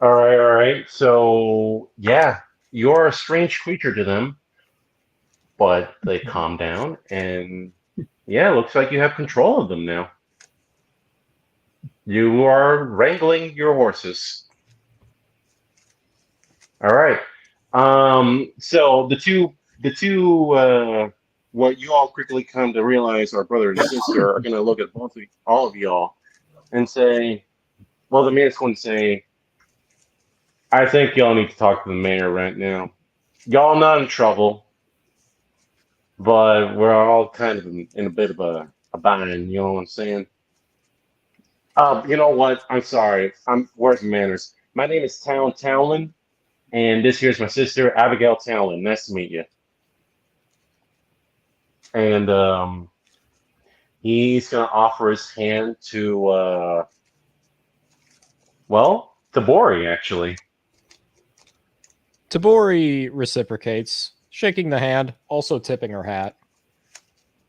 All right. So, yeah, you're a strange creature to them, but they calm down, and yeah, looks like you have control of them now. You are wrangling your horses. All right. So the two, what you all quickly come to realize are brother and sister are going to look at all of y'all, and say, well, the man's going to say, I think y'all need to talk to the mayor right now. Y'all not in trouble, but we're all kind of in a bit of a bind. You know what I'm saying? You know what? I'm sorry. Where's manners? My name is Townlin, and this here's my sister, Abigail Townlin. Nice to meet you. And he's gonna offer his hand to Tabori, actually. Tabori reciprocates, shaking the hand, also tipping her hat.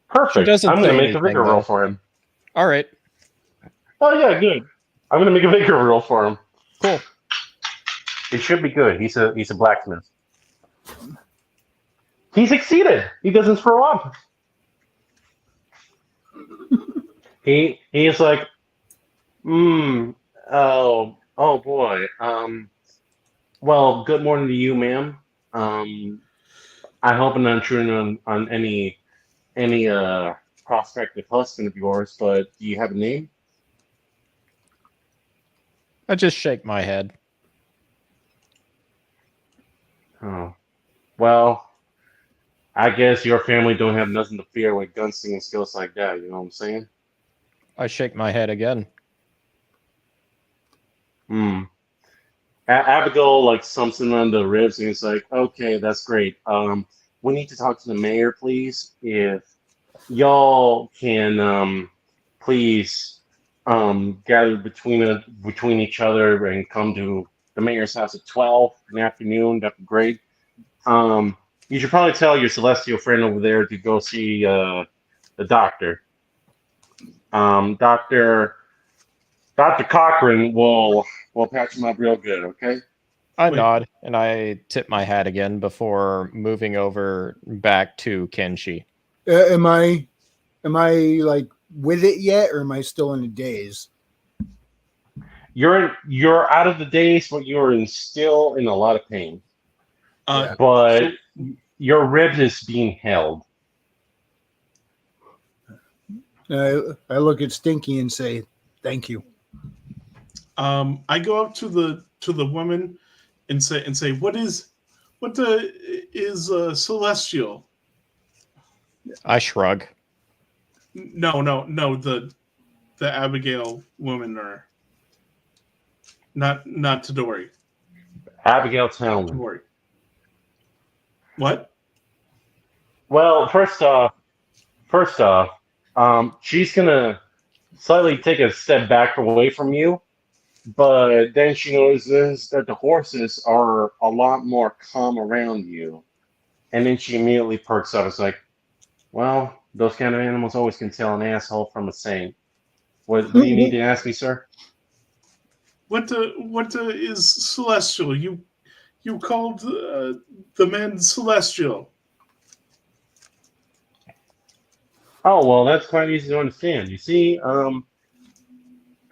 Perfect. She doesn't I'm gonna say make a anything, vigor roll though. for him. All right. Oh yeah, good. I'm gonna make a vigor roll for him. Cool. It should be good. He's a blacksmith. He succeeded. He doesn't throw up. He is like, oh boy. Well, good morning to you, ma'am. Um, I hope I'm not intruding on any prospective husband of yours, but do you have a name? I just shake my head. Oh, well, I guess your family don't have nothing to fear with gunslinging skills like that. You know what I'm saying? I shake my head again. Hmm. Abigail like something on the ribs, and he's like, "Okay, that's great. We need to talk to the mayor, please. If y'all can, please, gather between each other and come to the mayor's house at 12 in the afternoon. That'd be great. Um, you should probably tell your celestial friend over there to go see the doctor. Doctor Cochran will patch him up real good. Okay." I Wait. nod and I tip my hat again before moving over back to Kenshi. Am I like with it yet, or am I still in the daze? You're out of the daze, but you're still in a lot of pain. Uh, But so your ribs is being held. I look at Stinky and say, "Thank you." I go up to the woman and say, what is celestial? I shrug. No, the Abigail woman, or not Tadori. Abigail Townley. Tadori. What? Well, first off, she's gonna slightly take a step back away from you, but then she notices that the horses are a lot more calm around you, and then she immediately perks up. It's like, well, those kind of animals always can tell an asshole from a saint. What do you need to ask me, sir? What is celestial? You called the man celestial. Oh, well, that's quite easy to understand. You see,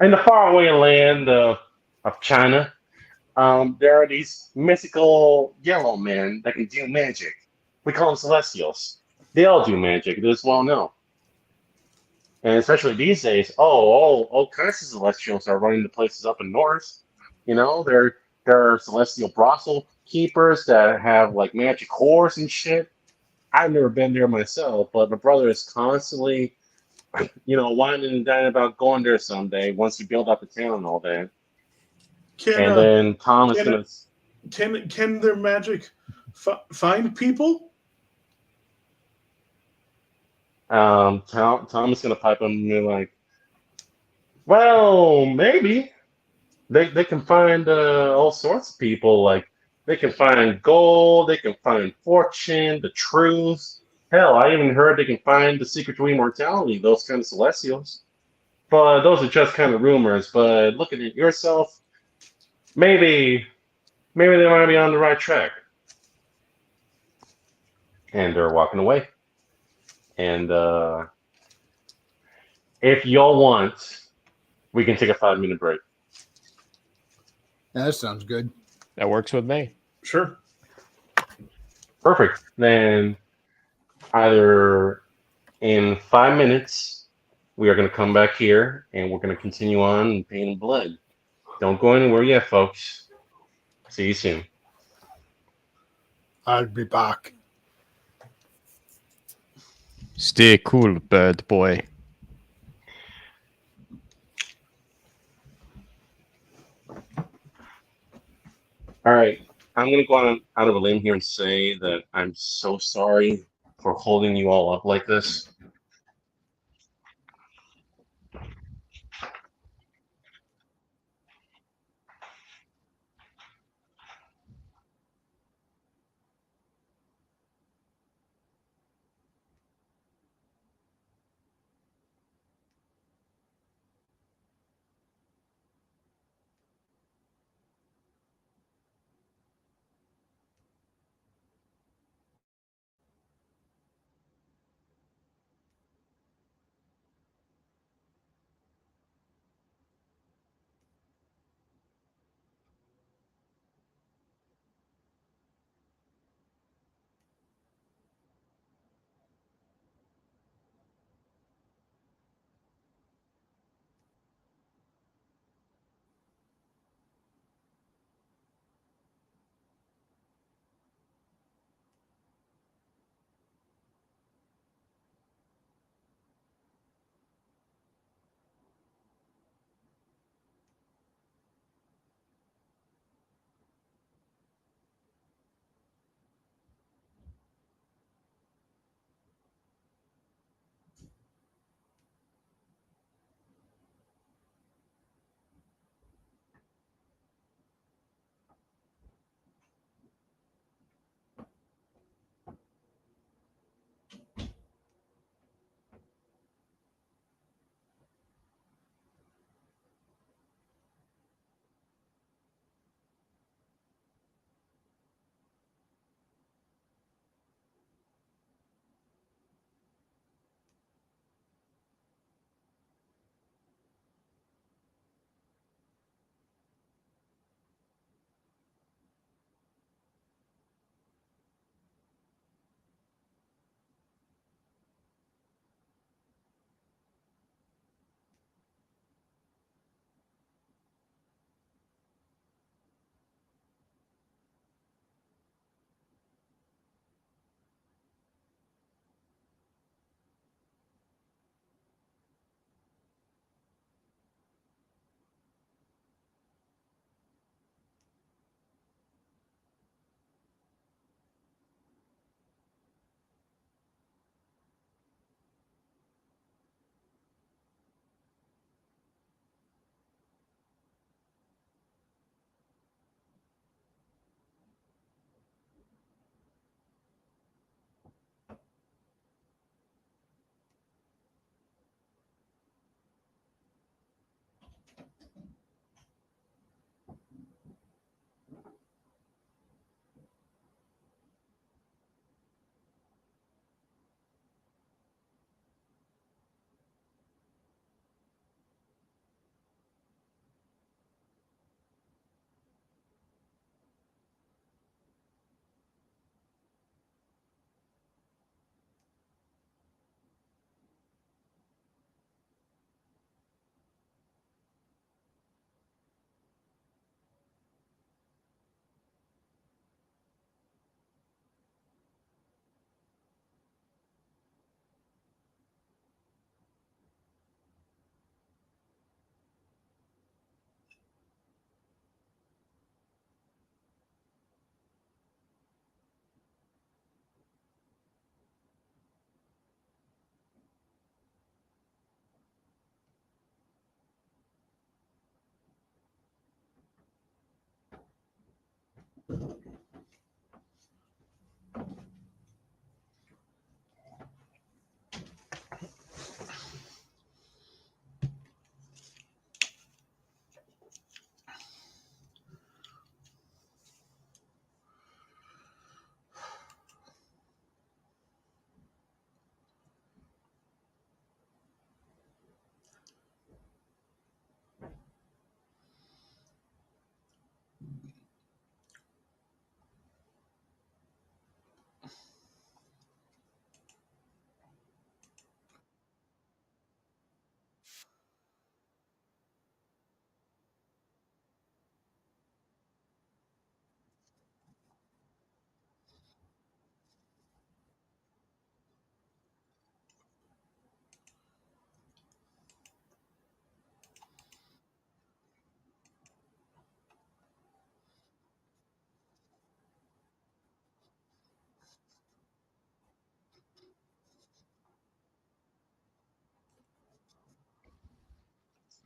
in the faraway land of China, there are these mythical yellow men that can do magic. We call them celestials. They all do magic. It is well known. And especially these days, all kinds of celestials are running the places up in north. You know, there are celestial brothel keepers that have like magic whores and shit. I've never been there myself, but my brother is constantly, whining and dining about going there someday once we build up the town and all that. Can And then Tom is can gonna, can their magic find people? Tom is gonna pipe him and be like, well, maybe they can find all sorts of people. Like they can find gold, they can find fortune, the truth. Hell, I even heard they can find the secret to immortality. Those kind of celestials. But those are just kind of rumors. But looking at yourself, maybe they might be on the right track. And they're walking away. And if y'all want, we can take a 5-minute break. That sounds good. That works with me. Sure. Perfect. Then either in 5 minutes, we are going to come back here and we're going to continue on in Pain and Blood. Don't go anywhere yet, folks. See you soon. I'll be back. Stay cool, bird boy. All right. I'm going to go on out of a limb here and say that I'm so sorry for holding you all up like this.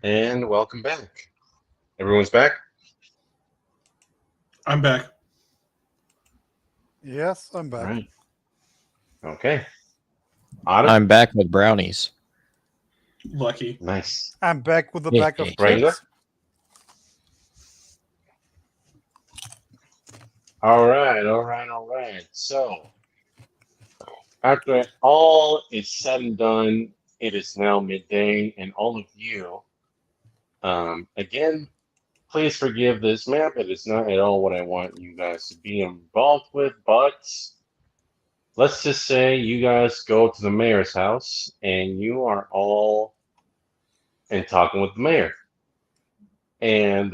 And welcome back. Everyone's back? I'm back. Yes, I'm back. Right. Okay. Otter? I'm back with brownies. Lucky. Nice. I'm back with a Yeah, bag of yeah. Wrangler? chips. All right. So, after all is said and done, it is now midday, and all of you, again, please forgive this map. It is not at all what I want you guys to be involved with, but let's just say you guys go to the mayor's house, and you are all and talking with the mayor. And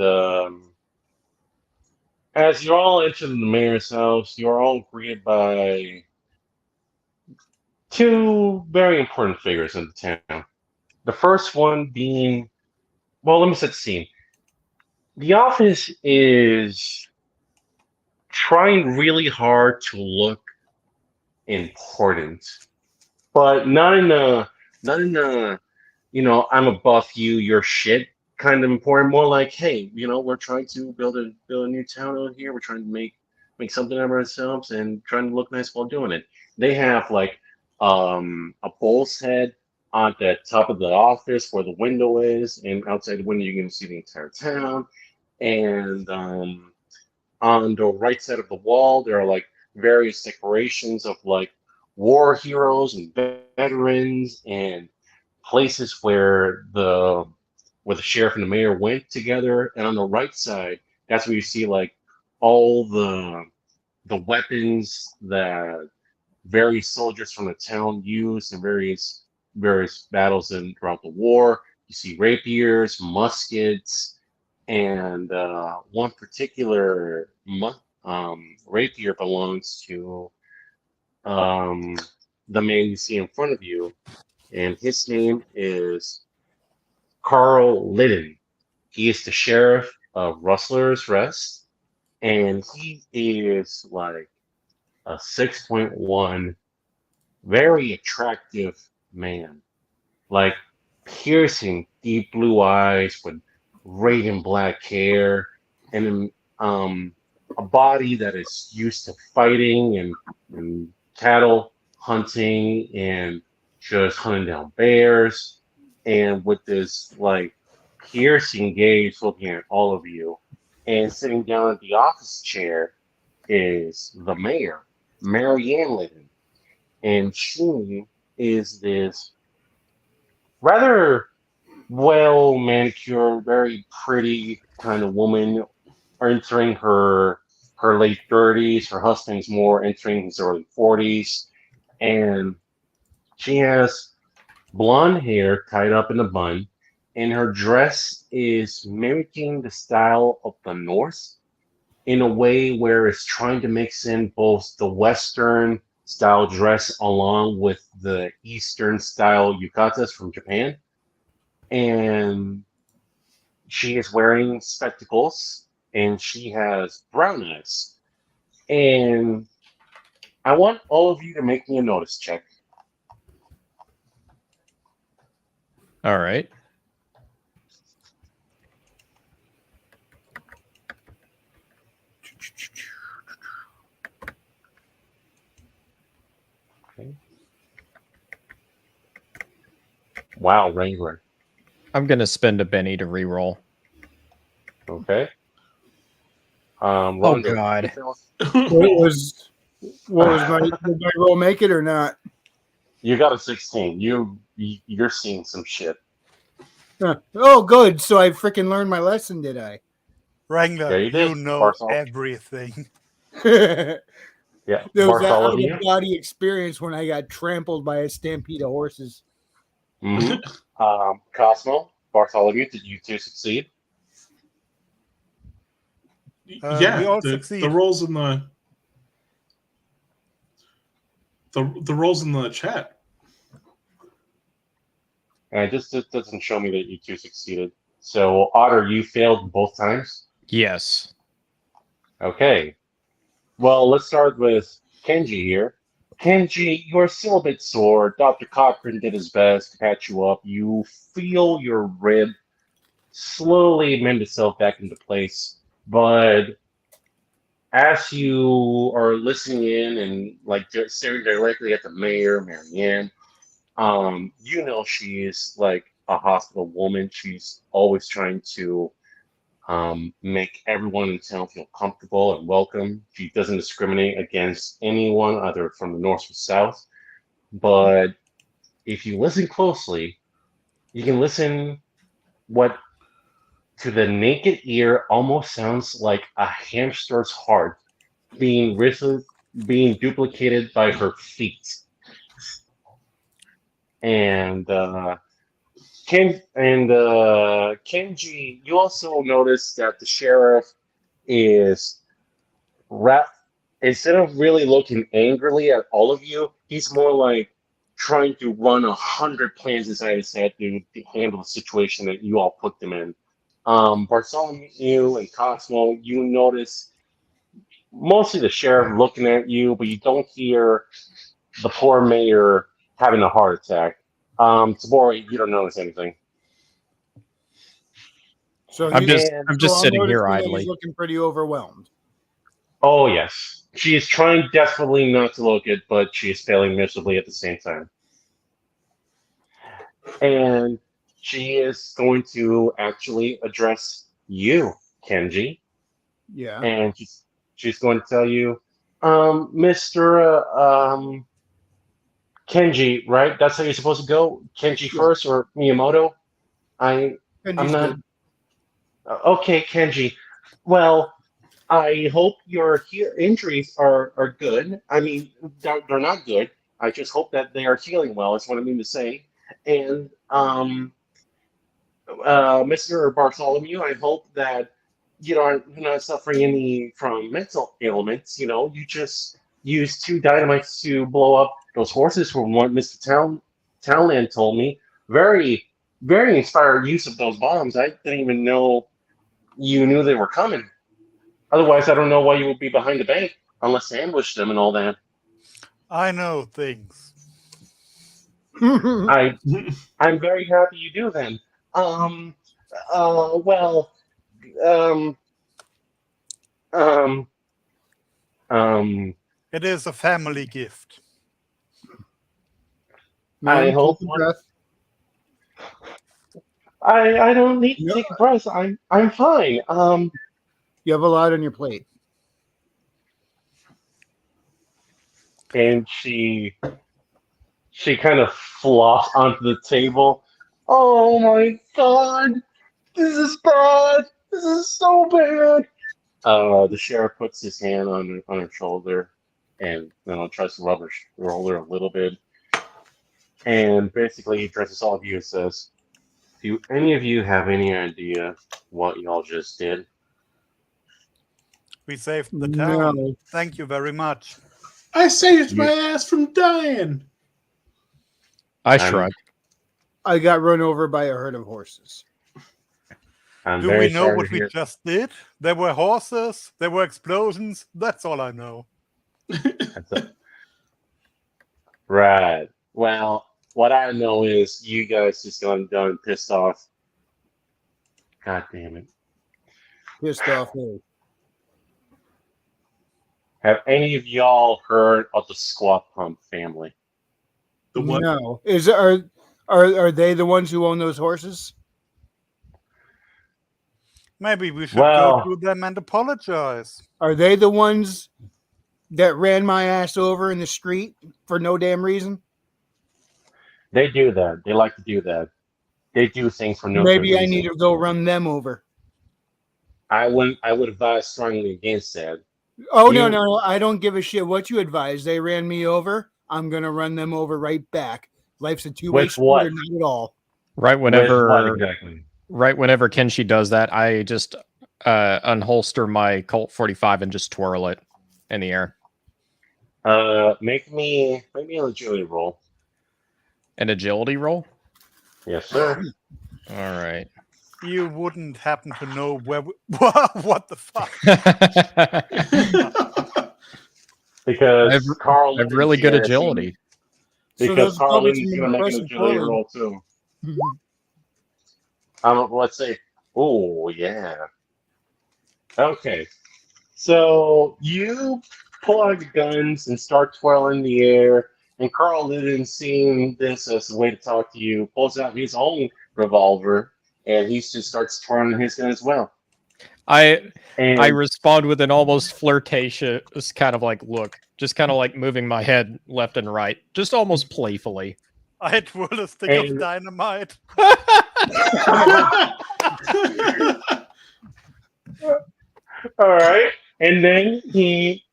as you all enter the mayor's house, you are all greeted by two very important figures in the town. The first one being, well, let me set the scene. The office is trying really hard to look important, but not in a I'm above you, you're shit kind of important. More like, hey, we're trying to build a new town out here. We're trying to make something of ourselves and trying to look nice while doing it. They have like a bull's head on the top of the office where the window is, and outside the window you can see the entire town. And on the right side of the wall there are like various decorations of like war heroes and veterans and places where the sheriff and the mayor went together. And on the right side, that's where you see like all the weapons that various soldiers from the town used in various battles and throughout the war. You see rapiers, muskets, and one particular rapier belongs to um, the man you see in front of you, and his name is Carl Liddon. He is the sheriff of Rustler's Rest, and he is like a 6'1", very attractive man, like piercing deep blue eyes with radiant black hair, and a body that is used to fighting and cattle hunting and just hunting down bears, and with this like piercing gaze looking at all of you. And sitting down at the office chair is the mayor, Marianne Liddon, and she is this rather well manicured, very pretty kind of woman, entering her late 30s. Her husband's more entering his early 40s, and she has blonde hair tied up in a bun, and her dress is mimicking the style of the North in a way where it's trying to mix in both the Western style dress along with the Eastern style yukatas from Japan. And she is wearing spectacles and she has brown eyes. And I want all of you to make me a notice check. All right. Okay. Wow, Wrangler. I'm gonna spend a Benny to reroll. Okay. Oh Rondo, God. What was my did my roll make it or not? you got a 16. You're seeing some shit. Huh. Oh, good. So I freaking learned my lesson, did I? Wrangler, Yeah, you did, you know Barthol. everything. There Yeah, was that out Bartholomew. of body experience when I got trampled by a stampede of horses. Mm-hmm. Cosmo, Bartholomew, did you two succeed? Yeah, We all the succeed. rolls in the rolls in the chat. And it doesn't show me that you two succeeded. So, Otter, you failed both times? Yes. Okay. Well, let's start with Kenji here. Kenji, you're still a bit sore. Dr. Cochran did his best to patch you up. You feel your rib slowly mend itself back into place. But as you are listening in and like staring directly at the mayor, Marianne, you know she's like a hospital woman. She's always trying to make everyone in town feel comfortable and welcome. She doesn't discriminate against anyone, either from the north or south. But if you listen closely, you can listen what to the naked ear almost sounds like a hamster's heart being duplicated by her feet. And Kenji, you also notice that the sheriff is instead of really looking angrily at all of you, he's more like trying to run 100 plans inside his head to handle the situation that you all put them in. Bartholomew and Cosmo, you notice mostly the sheriff looking at you, but you don't hear the poor mayor having a heart attack. Tabori, you don't notice anything. So I'm he's just sitting here noticing that idly. he's looking pretty overwhelmed. Oh, yes. She is trying desperately not to look it, but she is failing miserably at the same time. And she is going to actually address you, Kenji. Yeah. And she's going to tell you, Mr. Kenji, right? That's how you're supposed to go? Kenji Yeah. first or Miyamoto? I'm Kenji's not. good. Okay, Kenji. Well, I hope your injuries are good. I mean, they're not good. I just hope that they are healing well. That's what I mean to say. And Mr. Bartholomew, I hope that you're not suffering any from mental ailments. You know, you just used two dynamites to blow up those horses from what Mr. Townland told me. Very, very inspired use of those bombs. I didn't even know you knew they were coming. Otherwise, I don't know why you would be behind the bank unless they ambushed them and all that. I know things. I'm very happy you do then. Well, um, um, um, It is a family gift. I Man, hope take a one. breath. I don't need to Yeah. take a breath. I'm fine. You have a lot on your plate. And she kind of flops onto the table. Oh my god, this is bad. This is so bad. The sheriff puts his hand on her shoulder and tries to rub her shoulder a little bit. And basically, he addresses all of you and says, do any of you have any idea what y'all just did? We saved the town. No. Thank you very much. I saved my ass from dying. I shrug. I got run over by a herd of horses. I'm Do very we know sorry what to we hear. just did? There were horses, there were explosions. That's all I know. Right. Well, what I know is you guys just got done pissed off. God damn it. Pissed off. Hey. Have any of y'all heard of the Squat Pump family? The what? No. Are they the ones who own those horses? Maybe we should Well- go to them and apologize. Are they the ones that ran my ass over in the street for no damn reason? They do that. They like to do that. They do things for no good Maybe I reason. need to go run them over. I would advise strongly against that. Oh, You- no. I don't give a shit what you advise. They ran me over. I'm going to run them over right back. Life's a two-way With street what? or not at all. Right With whenever what exactly? right whenever Kenshi does that, I just unholster my Colt 45 and just twirl it in the air. Make me an agility roll. An agility roll? Yes, sir. All right. You wouldn't happen to know where what the fuck? Because I've- Carl I have really good here, agility. So Because those Carl puppets is have going to been make an pressing agility forward. roll too. Let's say, oh yeah. Okay, so you pull out your guns and start twirling in the air, and Carl Liddon, seeing this as a way to talk to you, pulls out his own revolver, and he just starts twirling his gun as well. I And respond with an almost flirtatious kind of like look, just kind of like moving my head left and right, just almost playfully. I twirl a stick And- of dynamite. all right, and then he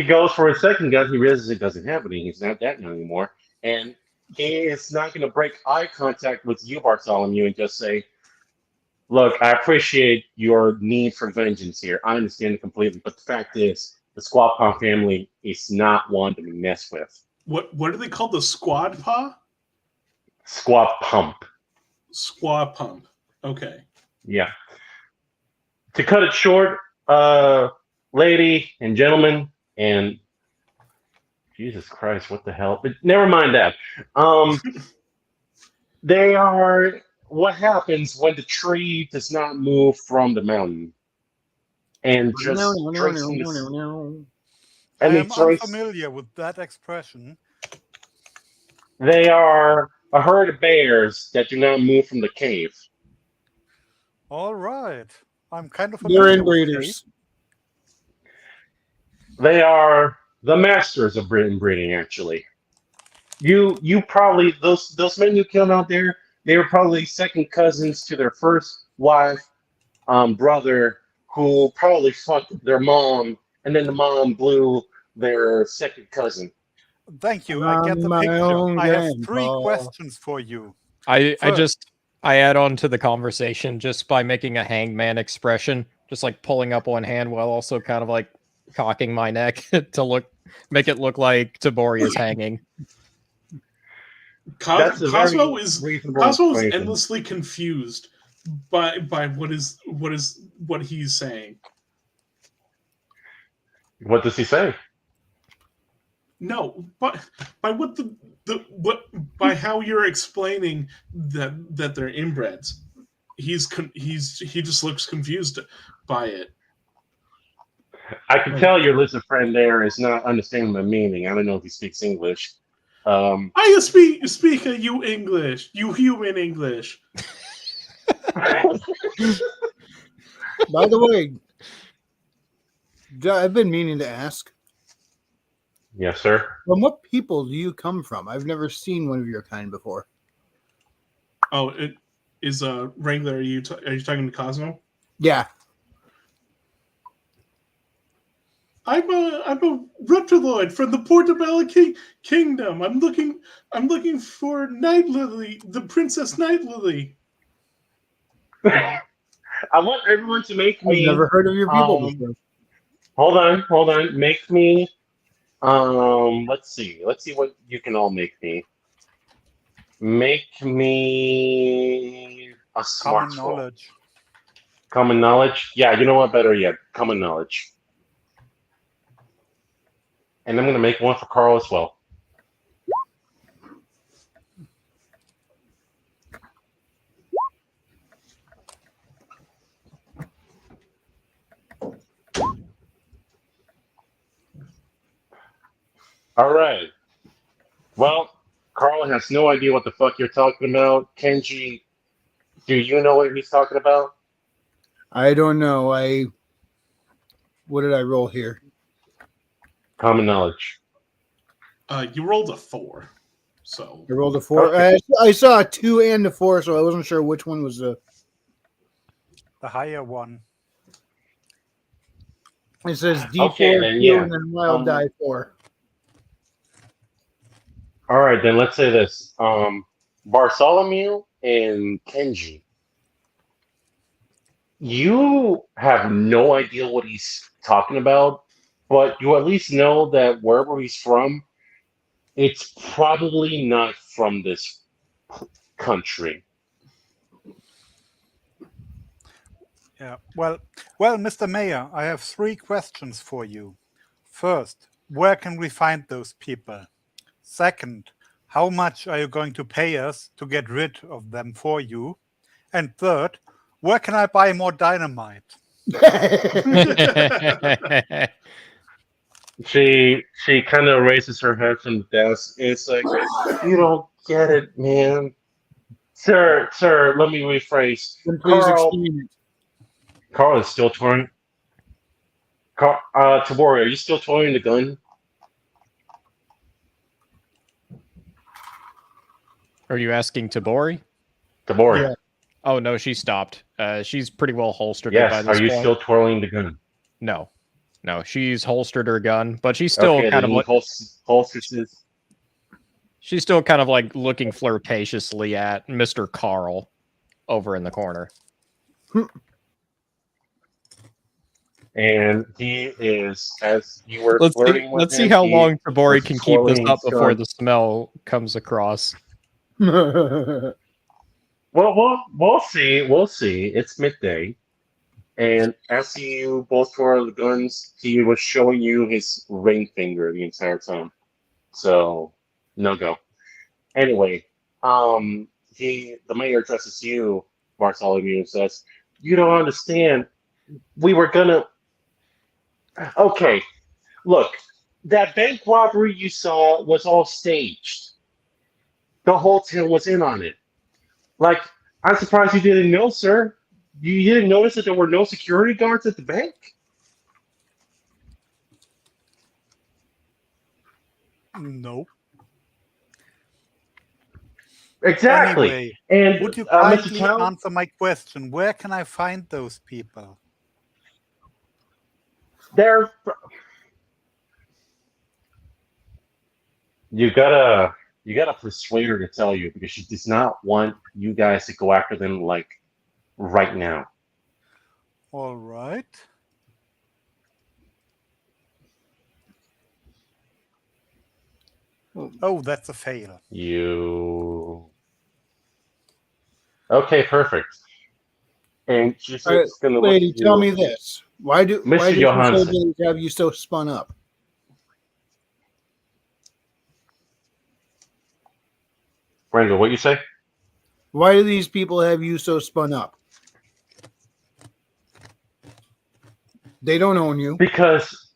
goes for a second gun. He realizes it doesn't have any. He's not that young anymore, and he is not going to break eye contact with you, Bartholomew, and just say, "Look, I appreciate your need for vengeance here. I understand it completely, but the fact is, the Squad Pump family is not one to be messed with. What are they called? The squad paw? Squad Pump, Squad pump. Okay. yeah." To cut it short, lady and gentlemen, and Jesus Christ, what the hell? But never mind that. They are what happens when the tree does not move from the mountain and just drinks from the. I And am it drinks. unfamiliar with that expression. They are a herd of bears that do not move from the cave. All right. I'm kind of They're familiar with inbreeders. They are the masters of breeding. Actually, you probably those men you killed out there. They were probably second cousins to their first wife, brother, who probably fucked their mom, and then the mom blew their second cousin. Thank you. I get the My own picture. I have three grandpa. questions for you. I First- add on to the conversation just by making a hangman expression, just like pulling up one hand while also kind of like cocking my neck to make it look like Tabori is hanging. That's a very Cosmo is reasonable Cosmo is explanation. endlessly confused by what he's saying. What does he say? No, but by what by how you're explaining that they're inbreds, he just looks confused by it. I can tell your lizard friend there is not understanding the meaning. I don't know if he speaks English. I speak you English, you human English. By the way, I've been meaning to ask, Yes, sir. from what people do you come from? I've never seen one of your kind before. Oh, it is Wrangler. Are you talking to Cosmo? Yeah. I'm a reptiloid from the Portobello Kingdom. I'm looking for Night Lily, the Princess Night Lily. I want everyone to make I've me. never heard of your people um, before. Hold on. Make me. Let's see what you can all make me. Make me a smart Common roll. knowledge. Common knowledge. Yeah, you know what? Better yet, common knowledge. And I'm gonna make one for Carl as well. All right. Well, Carl has no idea what the fuck you're talking about. Kenji, do you know what he's talking about? I don't know. What did I roll here? Common knowledge. You rolled a 4, so I rolled a 4. Okay. I saw a 2 and a 4, so I wasn't sure which one was the. The higher one. It says D4 Okay, then, 2 yeah. and then wild die 4. All right, then let's say this. Bartholomew and Kenji, you have no idea what he's talking about, but you at least know that wherever he's from, it's probably not from this country. Yeah. Well, Mr. Mayor, I have 3 questions for you. First, where can we find those people? Second, how much are you going to pay us to get rid of them for you? And third, where can I buy more dynamite? She kind of raises her head from the desk. It's like, you don't get it, man. Sir, let me rephrase. Then please Carl, explain it. Carl is still touring. Tabori, are you still touring the gun? Are you asking Tabori? Tabori. Yeah. Oh no, she stopped. She's pretty well holstered by Yes. this Are you point. still twirling the gun? No, she's holstered her gun, but she's still Okay, kind then of he holsters his. she's still kind of like looking flirtatiously at Mr. Carl over in the corner. And he is, as you were Let's flirting with see him, how he long Tabori was can keep this twirling up his before gun. the smell comes across. Well, we'll see. We'll see. It's midday. And as you both twirl the guns, he was showing you his ring finger the entire time. So, no go. Anyway, the mayor addresses you, Bartholomew, and says, "You don't understand. We were gonna. Okay, look, that bank robbery you saw was all staged. The whole town was in on it. Like, I'm surprised you didn't know, sir. You didn't notice that there were no security guards at the bank? No. Exactly. Anyway, And would you Mr. kindly Town, answer my question? Where can I find those people? they're you gotta persuade her to tell you because she does not want you guys to go after them like right now. All right. Oh, that's a fail. You okay? Perfect. And she's All right, just gonna look lady, at you, tell me this. Why do Mr. these Johansson. hillbillies have you so spun up? Randall, what you say? Why do these people have you so spun up? They don't own you. Because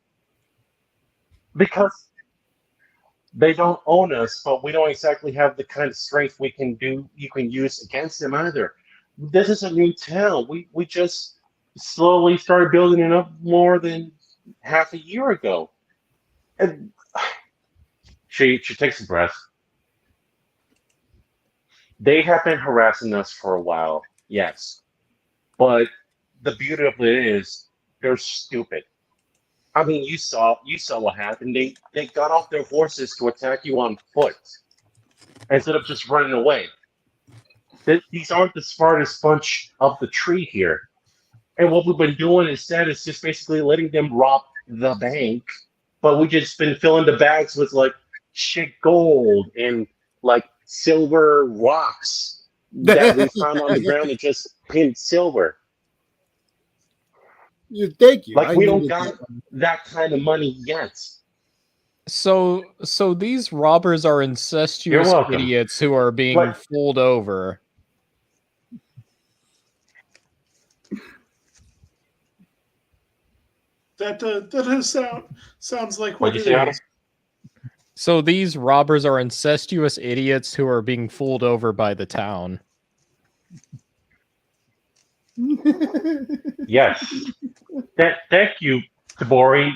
they don't own us, but we don't exactly have the kind of strength you can use against them either. This is a new town. We just slowly started building it up more than half a year ago. And she takes a breath. They have been harassing us for a while, yes. But the beauty of it is they're stupid. I mean, you saw what happened. They got off their horses to attack you on foot instead of just running away. These aren't the smartest bunch of the tree here. And what we've been doing instead is just basically letting them rob the bank, but we just been filling the bags with like shit gold and like silver rocks that we found on the ground and just pinned silver. Thank you. Like I we don't needed got that kind of money yet. So these robbers are incestuous welcome. idiots who are being What? fooled over. that sounds like What'd what you it say, Otter? is. So these robbers are incestuous idiots who are being fooled over by the town. Yes. Thank you, Tabori.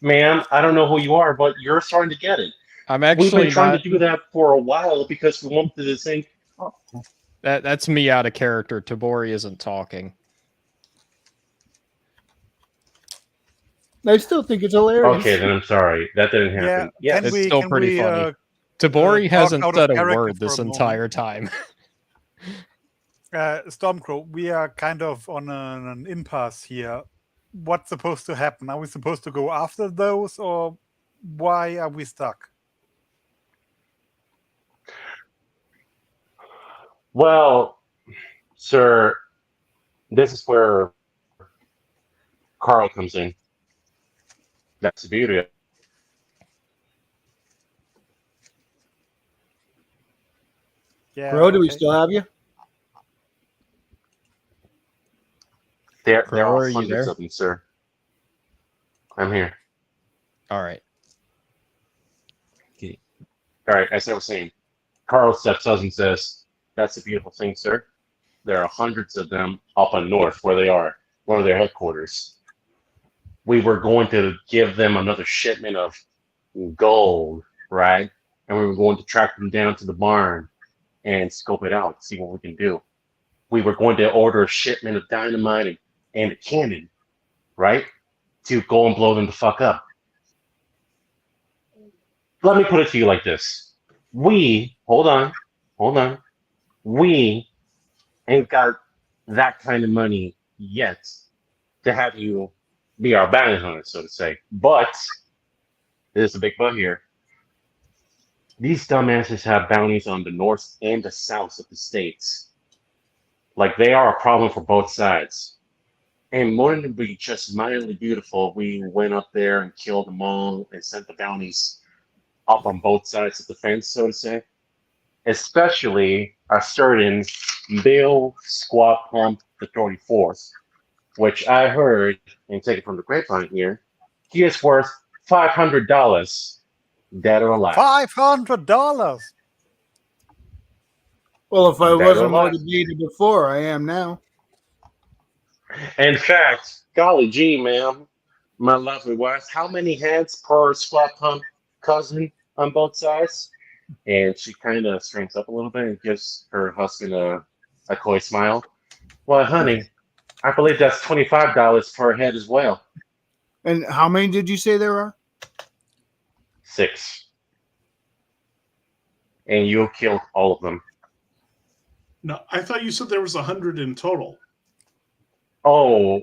Ma'am, I don't know who you are, but you're starting to get it. I'm We've been actually trying not. to do that for a while because we wanted to think. That's me out of character. Tabori isn't talking. I still think it's hilarious. Okay, then I'm sorry. That didn't Yeah, happen. Yes. It's still pretty funny. Tabori talk hasn't out of said a character word for this a moment? entire time. Stormcrow, we are kind of on an impasse here. What's supposed to happen? Are we supposed to go after those, or why are we stuck? Well, sir, this is where Carl comes in. That's the beauty of it. Yeah, Bro, do we okay. still have you? There Crow, are are you hundreds there? of them, sir. I'm here. All right. All right, as I was saying, Carl steps up and says, "That's a beautiful thing, sir. There are hundreds of them up on north where they are, one of their headquarters. We were going to give them another shipment of gold, right? And we were going to track them down to the barn and scope it out, see what we can do. We were going to order a shipment of dynamite and a cannon, right? To go and blow them the fuck up. Let me put it to you like this. Hold on. We ain't got that kind of money yet to have you be our bounty hunter, so to say. But there's a big but here. These dumbasses have bounties on the north and the south of the states. Like they are a problem for both sides. And wouldn't it be just mildly beautiful if we went up there and killed them all and sent the bounties up on both sides of the fence, so to say? Especially a certain Bill Squat Pump the 34th, which I heard, and take it from the grapevine here, he is worth $500, dead or alive. $500. Well, if I Dead or wasn't alive. motivated before, I am now. In fact, golly gee, ma'am, my lovely wife, how many heads per squat pump cousin on both sides? And she kind of strings up a little bit and gives her husband a coy smile. Well, honey, I believe that's $25 per head as well. And how many did you say there are? 6. And you'll kill all of them. No, I thought you said there was 100 in total. Oh.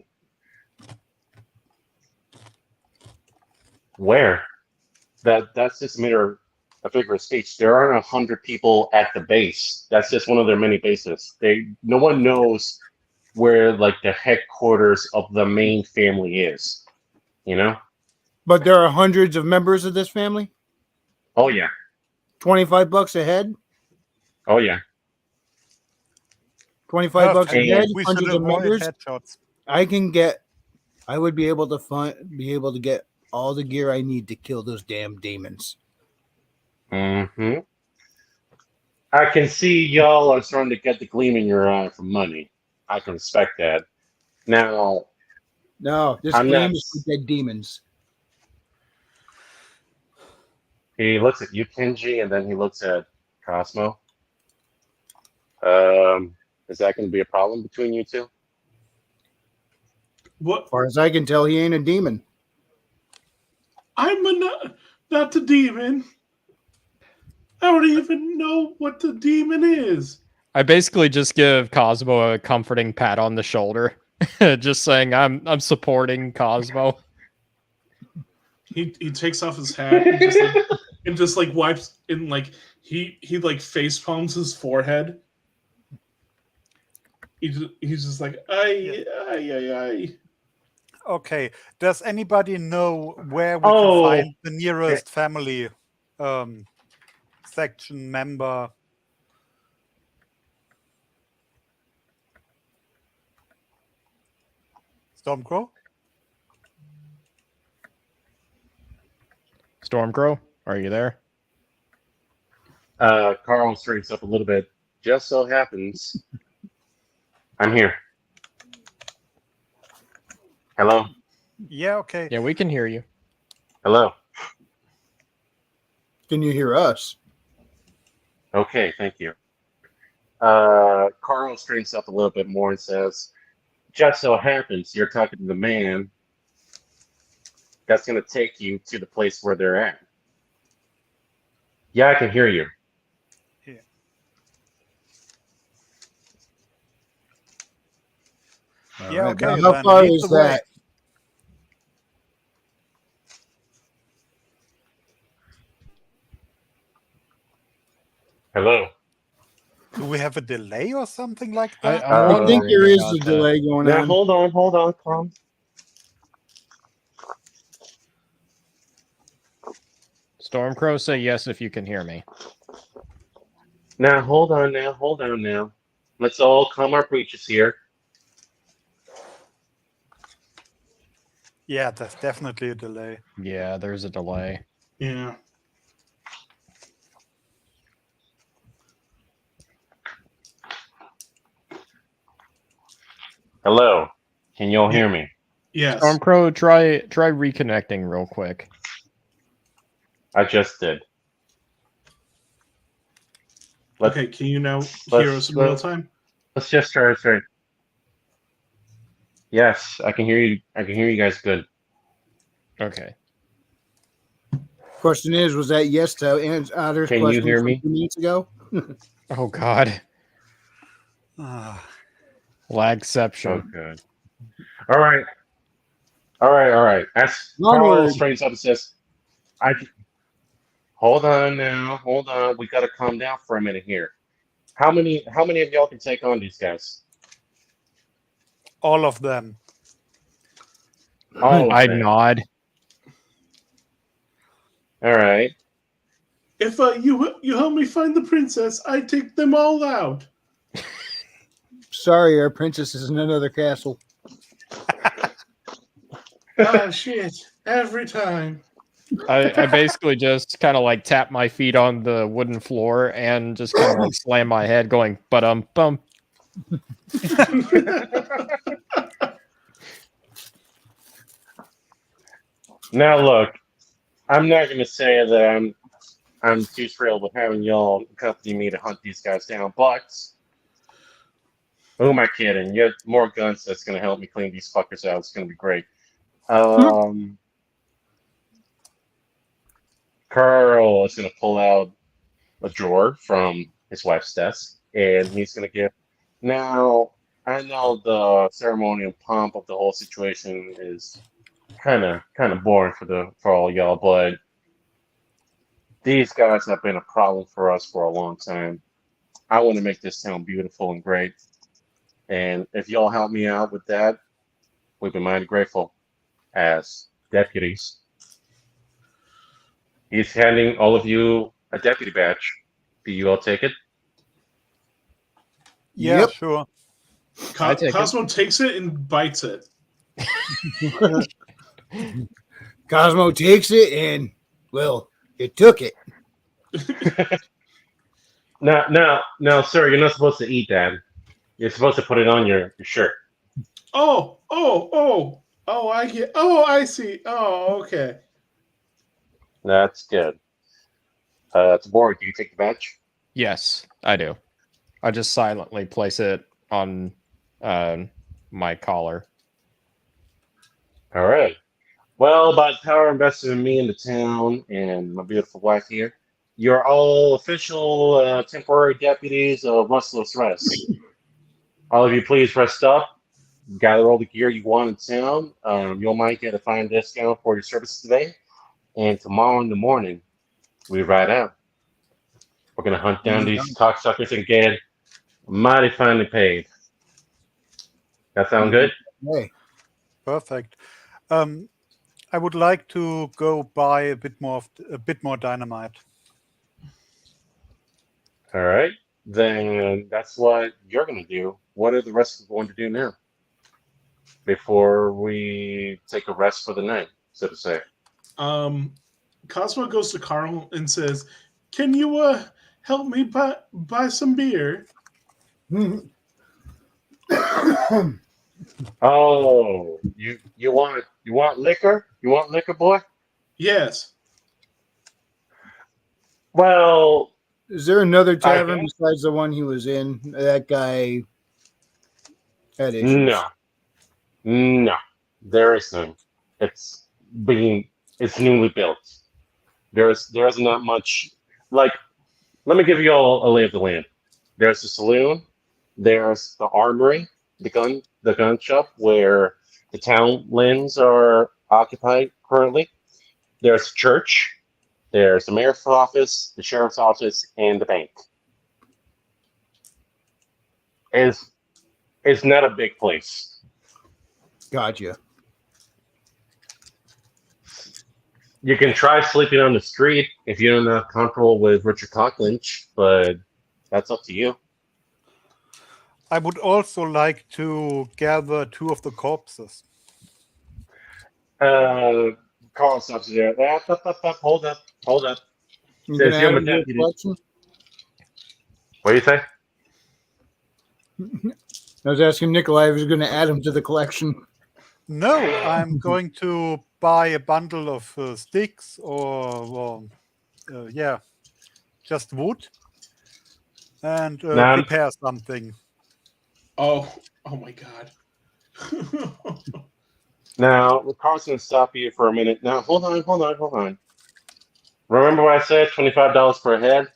Where? That's just a figure of speech. There aren't 100 people at the base. That's just one of their many bases. No one knows where like the headquarters of the main family is. You know? But there are hundreds of members of this family. Oh yeah. $25 a head. Oh yeah. $25 a Perfect. head. We should Hundreds of avoid members. headshots. I would be able to get all the gear I need to kill those damn demons. Mm-hmm. I can see y'all are starting to get the gleam in your eye for money. I can respect that. Now, No, this I'm game not. is for dead demons. He looks at you, Kenji, and then he looks at Cosmo. Is that going to be a problem between you two? What? As far as I can tell, he ain't a demon. I'm not the demon. I don't even know what the demon is. I basically just give Cosmo a comforting pat on the shoulder, just saying I'm supporting Cosmo. He takes off his hat and just like wipes and like he like face palms his forehead. He's just like ay. Okay. Does anybody know where we Oh. can find the nearest family section member? Stormcrow? Stormcrow? Are you there? Carl straightens up a little bit. Just so happens, I'm here. Hello? Yeah, okay. Yeah, we can hear you. Hello? Can you hear us? Okay, thank you. Carl straightens up a little bit more and says, just so happens you're talking to the man that's going to take you to the place where they're at. Yeah, I can hear you. All Yeah, right, okay, now how then far lead is the way. that? Hello? Do we have a delay or something like I, that? I'm I think wondering there is about a that. delay going Now, on. hold on, calm. Stormcrow, say yes if you can hear me. Now, hold on now. Let's all calm our breeches here. Yeah, there's definitely a delay. Yeah, there's a delay. Yeah. Hello? Can you all hear me? Yes. Stormcrow, try reconnecting real quick. I just did. Let's, Okay, can you now hear us in real let's, time? let's just try it straight. Yes, I can hear you. I can hear you guys good. Okay. Question is, was that yes to Otter's Can you question hear from me? 2 minutes ago? Oh God. Ah, Lagception. Oh, good. All right. As Carl Onward. straightens up and says, hold on now. Hold on. We got to calm down for a minute here. How many of y'all can take on these guys? all of them. All of I them. nod. All right. If you help me find the princess, I take them all out. Sorry, our princess is in another castle. Ah, shit. Every time. I basically just kind of like tap my feet on the wooden floor and just kind of like slam my head, going bum. Now look, I'm not going to say that I'm too thrilled with having y'all accompany me to hunt these guys down, but who am I kidding? You have more guns that's going to help me clean these fuckers out. It's going to be great. Carl is going to pull out a drawer from his wife's desk, and he's going to give. Now, I know the ceremonial pomp of the whole situation is kind of boring for all y'all, but these guys have been a problem for us for a long time. I want to make this town beautiful and great, and if y'all help me out with that, we'd be mighty grateful as deputies. He's handing all of you a deputy badge. Do you all take it? Yeah, Yep. sure. I take it. Cosmo takes it and bites it. Cosmo takes it and, well, it took it. Now, sir, you're not supposed to eat that. You're supposed to put it on your shirt. Oh, I get. Oh, I see. Oh, okay. That's good. Tabor, do you take the badge? Yes, I do. I just silently place it on my collar. All right. Well, by the power invested in me in the town and my beautiful wife here, you're all official temporary deputies of Rustless Rest. All of you, please rest up. Gather all the gear you want in town. You might get a fine discount for your services today. And tomorrow in the morning, we ride out. We're going to hunt down these cocksuckers and get mighty finely paid. That sound good? Hey, Perfect. I would like to go buy a bit more dynamite. All right. Then that's what you're going to do. What are the rest of us going to do now? Before we take a rest for the night, so to say. Cosmo goes to Carl and says, "Can you help me buy some beer?" Oh, you want liquor? You want liquor, boy? Yes. Well, Is there another I tavern guess besides the one he was in? That guy had issues. no, no, there is none. It's being it's newly built. There's not much like. Let me give you all a lay of the land. There's the saloon. There's the armory, the gun shop where the town lands are occupied currently. There's the church. There's the mayor's office, the sheriff's office, and the bank. It's it's not a big place. Gotcha. You can try sleeping on the street if you're not comfortable with Richard Cocklinch, but that's up to you. I would also like to gather 2 of the corpses. Carl stops you there. Hold up, hold up. You Says gonna you're add my him to the deputy. collection? What do you say? I was asking Nikolai if he was going to add him to the collection. No, I'm going to buy a bundle of sticks or yeah, just wood and Nah. prepare something. Oh my God. Now, Carl's going to stop you for a minute. Now, hold on. Remember what I said? $25 per head.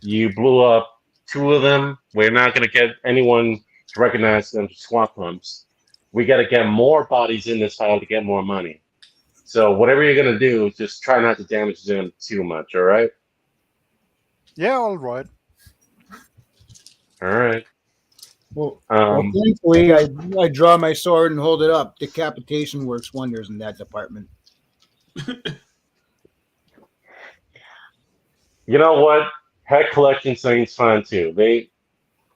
You blew up 2 of them. We're not going to get anyone to recognize them to swap pumps. We got to get more bodies in this file to get more money. So whatever you're going to do, just try not to damage them too much, all right? Yeah, all right. All right. Well, Um, thankfully, I draw my sword and hold it up. Decapitation works wonders in that department. you know what? Head collection seems fun too.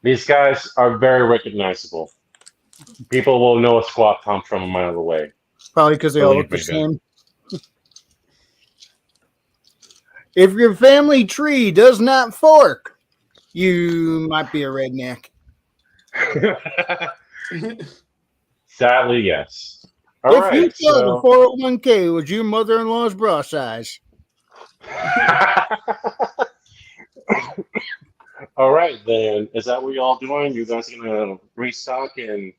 These guys are very recognizable. People will know a squat pump from a mile away. Probably because they all Believe look the me, man. same. If your family tree does not fork, you might be a redneck. Sadly, yes. All If you right, sell the so 401k, would your mother-in-law's bra size? all right, then is that what you all doing? You guys gonna restock and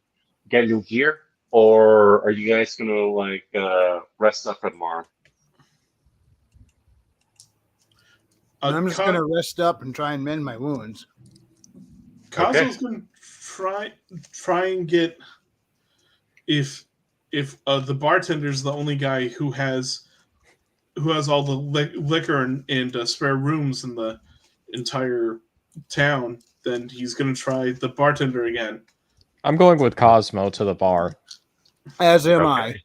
get new gear, or are you guys gonna rest up for tomorrow? I'm just gonna rest up and try and mend my wounds. Cosmo's gonna try and get if the bartender's the only guy who has all the liquor and spare rooms in the entire town, then he's gonna try the bartender again. I'm going with Cosmo to the bar. As am I. Okay.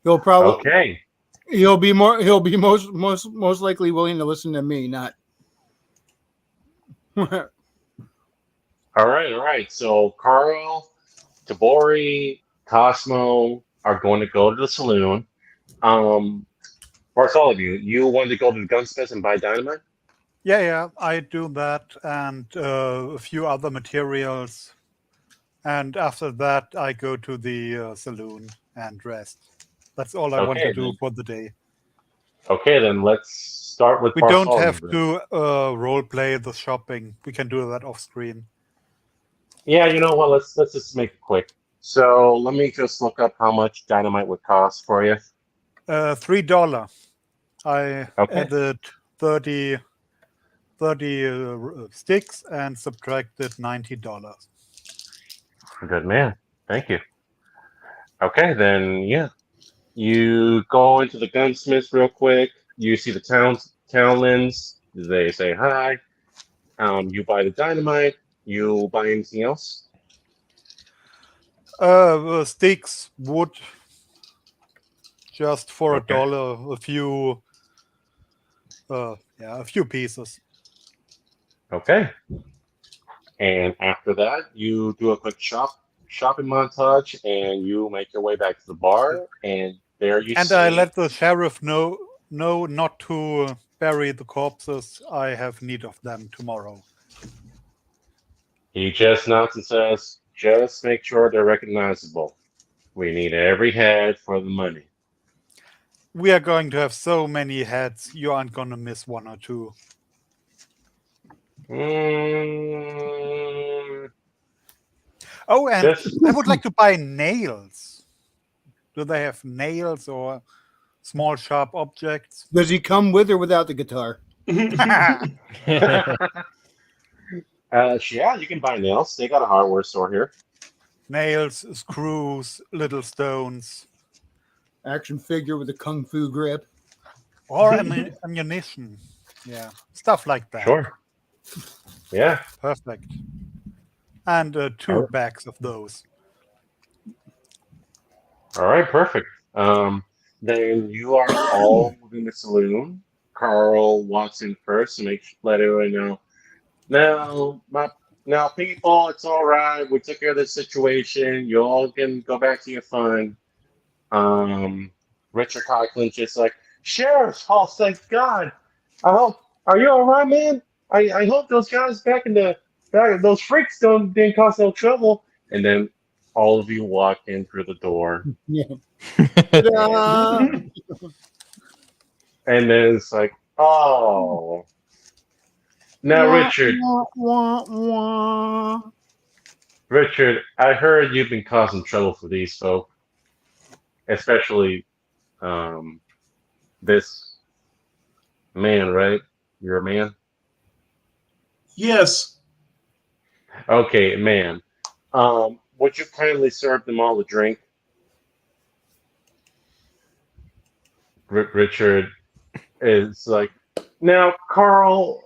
He'll probably Okay. he'll be most likely willing to listen to me, not. All right. So Carl, Tabori, Cosmo are going to go to the saloon. Where's all of you? You want to go to the gunsmith and buy dynamite? Yeah, I do that and a few other materials. And after that, I go to the saloon and rest. That's all I want to do for the day. Okay, then let's start with We don't Bartholomew, have then. to role play the shopping. We can do that off screen. Yeah, you know what? Let's just make it quick. So let me just look up how much dynamite would cost for you. $3. I Okay. added 30 sticks and subtracted $90. Good man. Thank you. Okay, then yeah. You go into the gunsmith real quick. You see the townlands. They say hi. You buy the dynamite. You buy anything else? Sticks, wood, just for Okay. $1, a few pieces. Okay. And after that, you do a quick shopping montage, and you make your way back to the bar, and there you And see. I let the sheriff know No, not to bury the corpses. I have need of them tomorrow. He just nods and says, just make sure they're recognizable. We need every head for the money. We are going to have so many heads, you aren't going to miss one or two. Mm, Oh, and just I would like to buy nails. Do they have nails or small sharp objects? Does he come with or without the guitar? yeah, you can buy nails. They got a hardware store here. Nails, screws, little stones, Action figure with a kung fu grip. or ammunition. Yeah, stuff like that. Sure. Yeah. Perfect. And 2 Alright. bags of those. All right, perfect. Then you are all within the saloon. Carl walks in first and let everyone know. Now, people, it's all right. We took care of this situation. You all can go back to your fun. Richard Coughlin just like, Sheriff, oh, thank God. Are you all right, man? I hope those guys those freaks didn't cause no trouble. And then all of you walk in through the door. Yeah. Ta-da! And then it's like, oh. Now, Richard, I heard you've been causing trouble for these folk, especially this man, right? You're a man? Yes. Okay, man. Would you kindly serve them all a drink? Richard is like, now, Carl,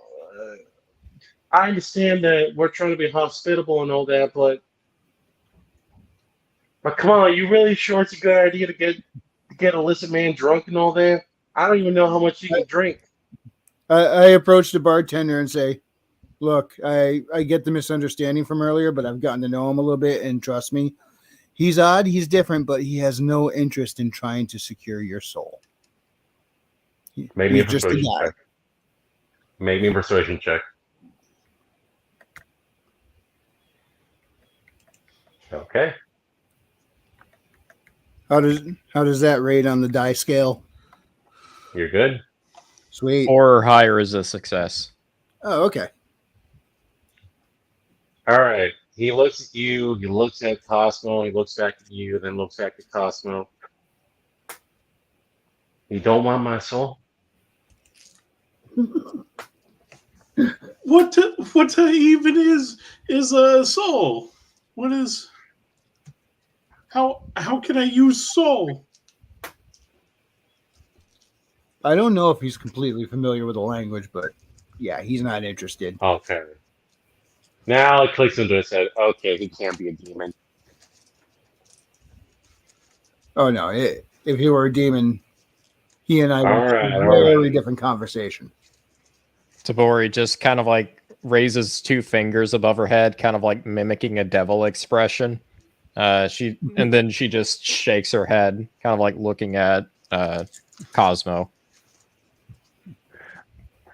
I understand that we're trying to be hospitable and all that, but come on, you really sure it's a good idea to get illicit man drunk and all that? I don't even know how much you can drink. I approach the bartender and say, look, I get the misunderstanding from earlier, but I've gotten to know him a little bit, and trust me, he's odd, he's different, but he has no interest in trying to secure your soul. Make me a He's just a persuasion guy. check. Make me a persuasion check. Okay. How does that rate on the die scale? You're good. Sweet. 4 or higher is a success. Oh, okay. All right. He looks at you. He looks at Cosmo. He looks back at you. Then looks back at Cosmo. You don't want my soul? What even is a soul? What is? How can I use soul? I don't know if he's completely familiar with the language, but yeah, he's not interested. Okay. Now it clicks into his head. Okay, he can't be a demon. Oh no, if he were a demon, he and I would have a very different conversation. Tabori just kind of like raises 2 fingers above her head, kind of like mimicking a devil expression. And then she just shakes her head, kind of like looking at Cosmo.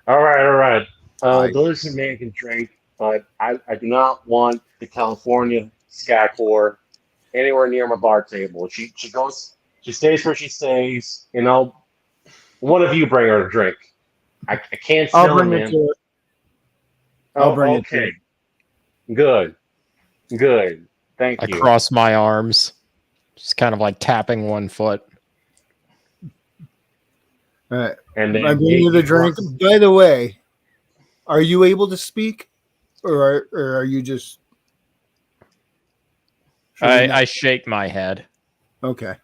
All right. Those who man can drink, but I do not want the California scat whore anywhere near my bar table. She stays where she stays, and one of you bring her a drink. I can't smell I'll bring it, it man. to her. I'll bring it to her. Good. Thank you. Across my arms, just kind of like tapping one foot. All right. And then I bring you the drink. By the way, are you able to speak, or are you just? I shake my head. Okay.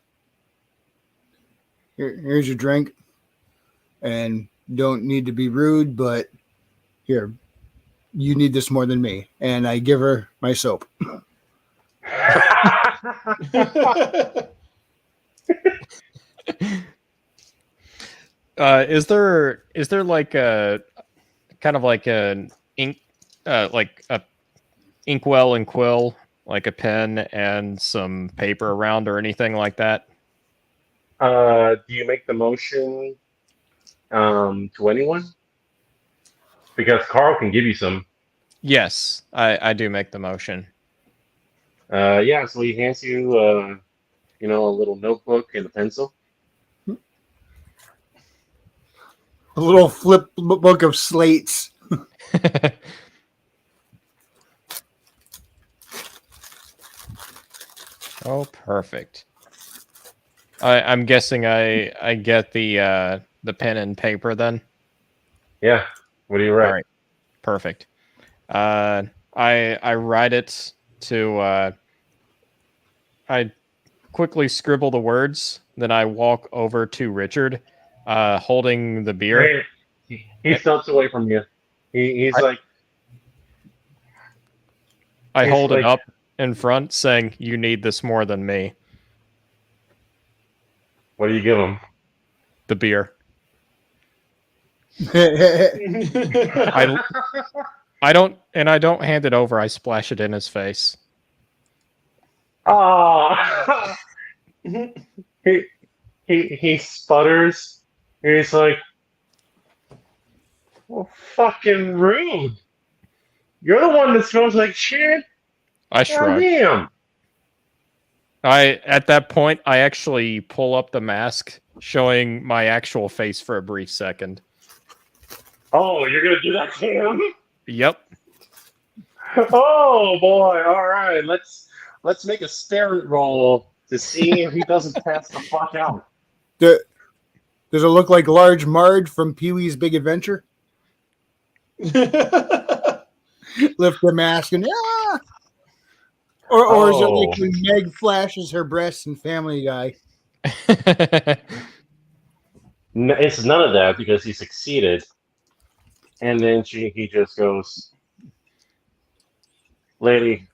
Here's your drink, and don't need to be rude, but here, you need this more than me. And I give her my soap. Is there like a kind of like an ink, like a inkwell and quill, like a pen and some paper around or anything like that? Do you make the motion to anyone? Because Carl can give you some. Yes, I do make the motion. Yeah, so he hands you, a little notebook and a pencil. A little flip book of slates. Oh, perfect. I'm guessing I get the pen and paper then. Yeah. What do you write? All right, perfect. I write it to. I quickly scribble the words, then I walk over to Richard, holding the beer. Hey, he steps away from you. He's I- like, I He's hold it like- up in front, saying, "You need this more than me." what do you give him? The beer. I I don't hand it over. I splash it in his face. Ah, he sputters. He's like, well, fucking rude. You're the one that smells like shit. I God shrug. damn. At that point, I actually pull up the mask, showing my actual face for a brief second. Oh, you're gonna do that to him? Yep. Oh boy! All right, let's make a spirit roll to see if he doesn't pass the fuck out. Does it look like Large Marge from Pee-wee's Big Adventure? Lift the mask and or is it like when Meg flashes her breasts in Family Guy? It's none of that because he succeeded, and then he just goes, "Lady."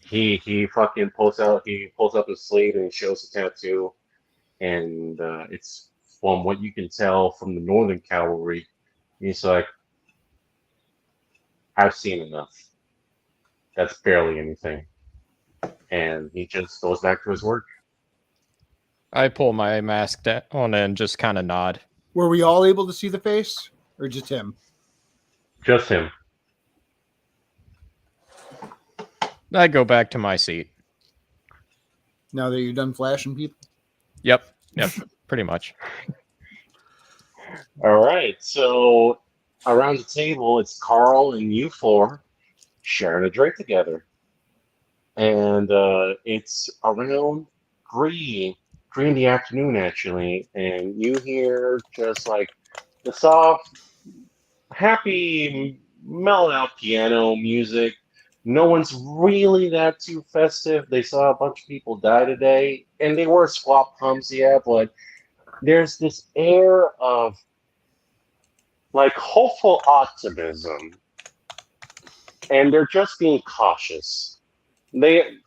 He fucking pulls up his sleeve and he shows the tattoo, and it's from what you can tell from the Northern Cavalry. He's like, I've seen enough. That's barely anything. And he just goes back to his work. I pull my mask on and just kind of nod. Were we all able to see the face, or just him? Just him. I go back to my seat. Now that you're done flashing people, Yep, pretty much. All right. So around the table, it's Carl and you four sharing a drink together. And it's around 3 in the afternoon, actually. And you hear just like the soft, happy, mellowed out piano music. No one's really that too festive. They saw a bunch of people die today, and they were swap pumps, yeah, but there's this air of like hopeful optimism, and they're just being cautious.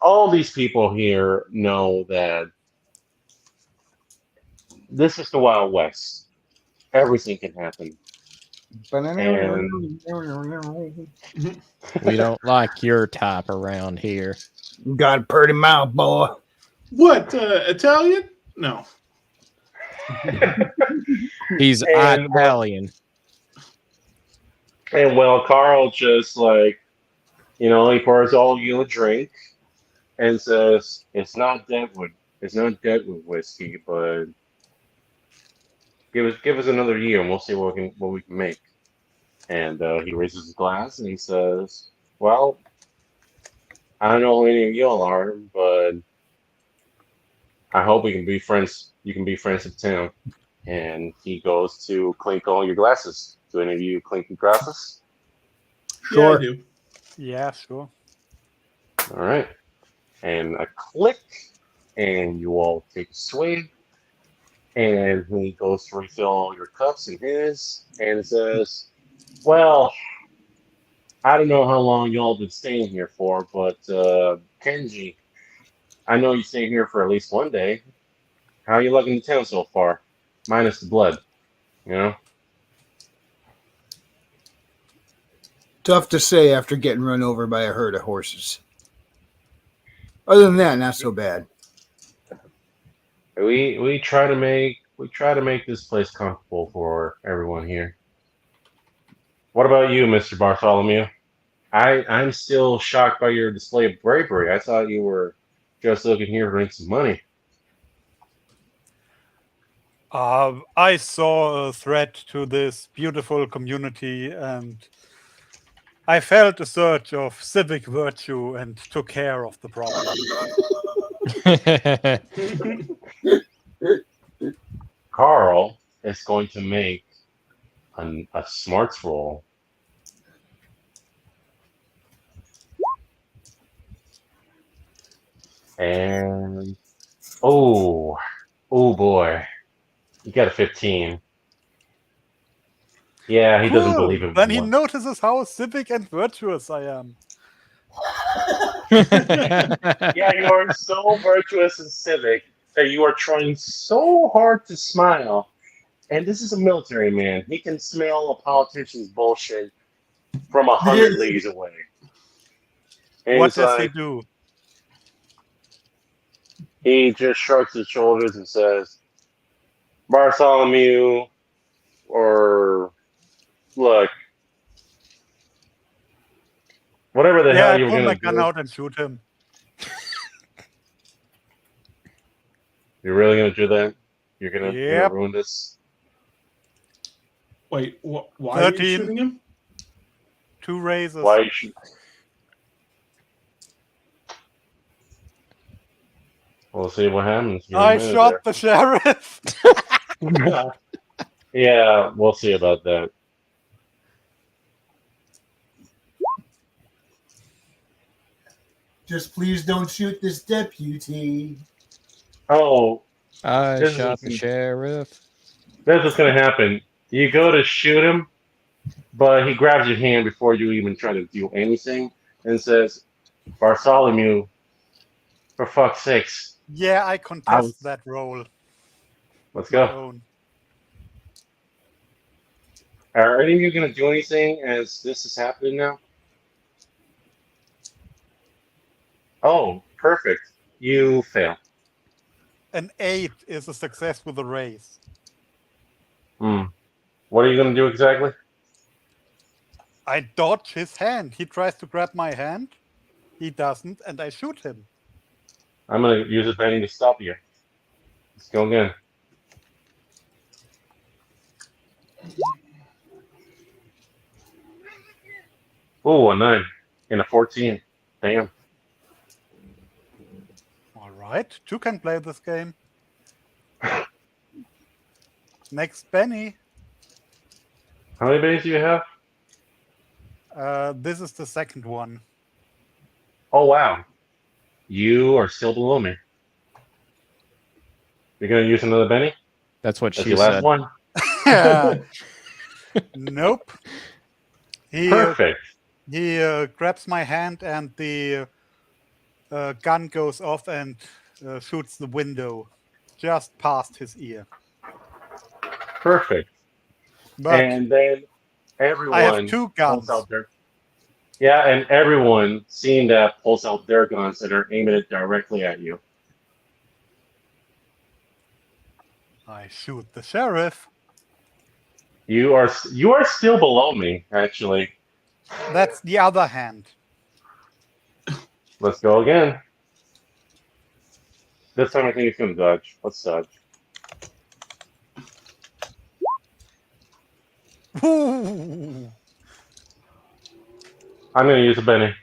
All these people here know that this is the Wild West. Everything can happen. We don't like your type around here. got a pretty mouth, boy. What, Italian? No. He's And- Italian. And well, Carl just like, he pours all you a drink and says, "It's not Deadwood. It's not Deadwood whiskey, but give us another year and we'll see what we can make." And he raises his glass and he says, "Well, I don't know who any of y'all are, but I hope we can be friends. You can be friends in town." And he goes to clink all your glasses. Do any of you clink your glasses? Yeah, I Sure. do. Yeah, sure. All right. And a click, and you all take a swig. And he goes to refill all your cups and his, and says, "Well, I don't know how long y'all been staying here for, but Kenji, I know you stayed here for at least one day. How you liking the town so far? Minus the blood, you know?" Tough to say after getting run over by a herd of horses. Other than that, not so bad. We try to make we try to make this place comfortable for everyone here. What about you, Mr. Bartholomew? I'm still shocked by your display of bravery. I thought you were just looking here to make some money. I saw a threat to this beautiful community, and I felt a surge of civic virtue and took care of the problem. Carl is going to make a smarts roll. And oh boy, you got a 15. Yeah, he doesn't Cool. believe him. Then he notices how civic and virtuous I am. Yeah, you are so virtuous and civic that you are trying so hard to smile. And this is a military man. He can smell a politician's bullshit from 100 leagues away. And What he's does he like, do? he just shrugs his shoulders and says, Bartholomew, or look, whatever the Yeah, hell I you were pull my going to gun do. out and shoot him. You're really going to do that? You're going to Yep. ruin this? Wait, why are you 13. shooting him? 2 raises. Why you should... We'll see what happens. Give me a I minute shot the sheriff. there. Yeah, we'll see about that. Just please don't shoot this deputy. Oh, I This is shot the some- sheriff. that's what's going to happen. You go to shoot him, but he grabs your hand before you even try to do anything and says, Bartholomew, for fuck's sakes, Yeah, I contest was- that role. let's My go. own. Are any of you going to do anything as this is happening now? Oh, perfect. You fail. An 8 is a success with a raise. What are you going to do exactly? I dodge his hand. He tries to grab my hand. He doesn't, and I shoot him. I'm going to use a penny to stop you. Let's go again. Oh, a 9 and a 14. Damn. All right, 2 can play this game. Next, Benny. How many bays do you have? This is the second one. Oh, wow. You are still below me. You're going to use another Benny? That's what That's she your last said. one? Nope. He Perfect. grabs my hand, and the gun goes off and shoots the window just past his ear. Perfect. But And then everyone I have 2 guns. pulls out their... Yeah, and everyone seeing that pulls out their guns and are aiming it directly at you. I shoot the sheriff. You are still below me, actually. That's the other hand. Let's go again. This time I think it's going to dodge. Let's dodge. Ooh, I'm going to use a Benny.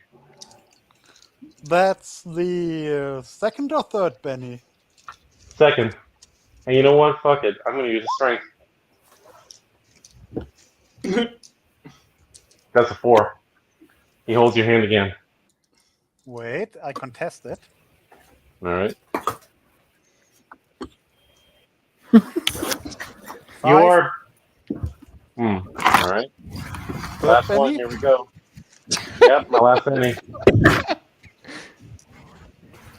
that's the second or third Benny. Second. And you know what? Fuck it. I'm going to use a strength. That's a 4. He holds your hand again. Wait, I contest it. All right. You 5. are. All right. Third Last one. Benny? Here we go. Yep, my last penny.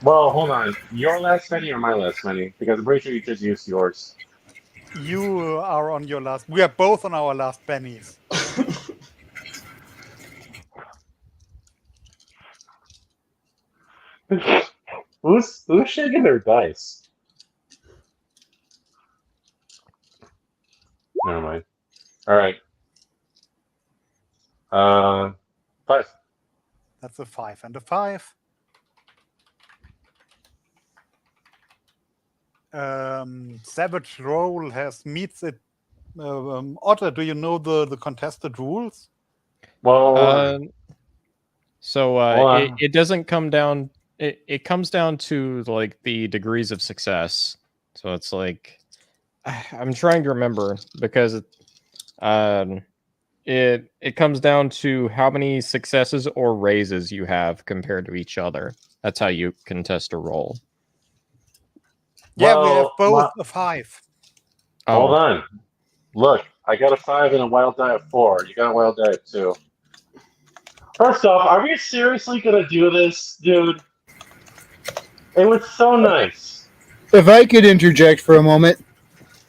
Well, hold on. Your last penny or my last penny? Because I'm pretty sure you just used yours. You are on your last. We are both on our last pennies. Who's shaking their dice? Never mind. All right. 5. That's a 5 and a 5. Savage Roll has meets it. Otter, do you know the contested rules? Well, So Hold on. it doesn't come down. It comes down to like the degrees of success. So it's like I'm trying to remember because it comes down to how many successes or raises you have compared to each other. That's how you contest a roll. Yeah, we have well, both a 5. hold Oh, on. Look, I got a 5 and a wild die of 4. You got a wild die of 2. First off, are we seriously gonna do this, dude? It was so nice. If I could interject for a moment.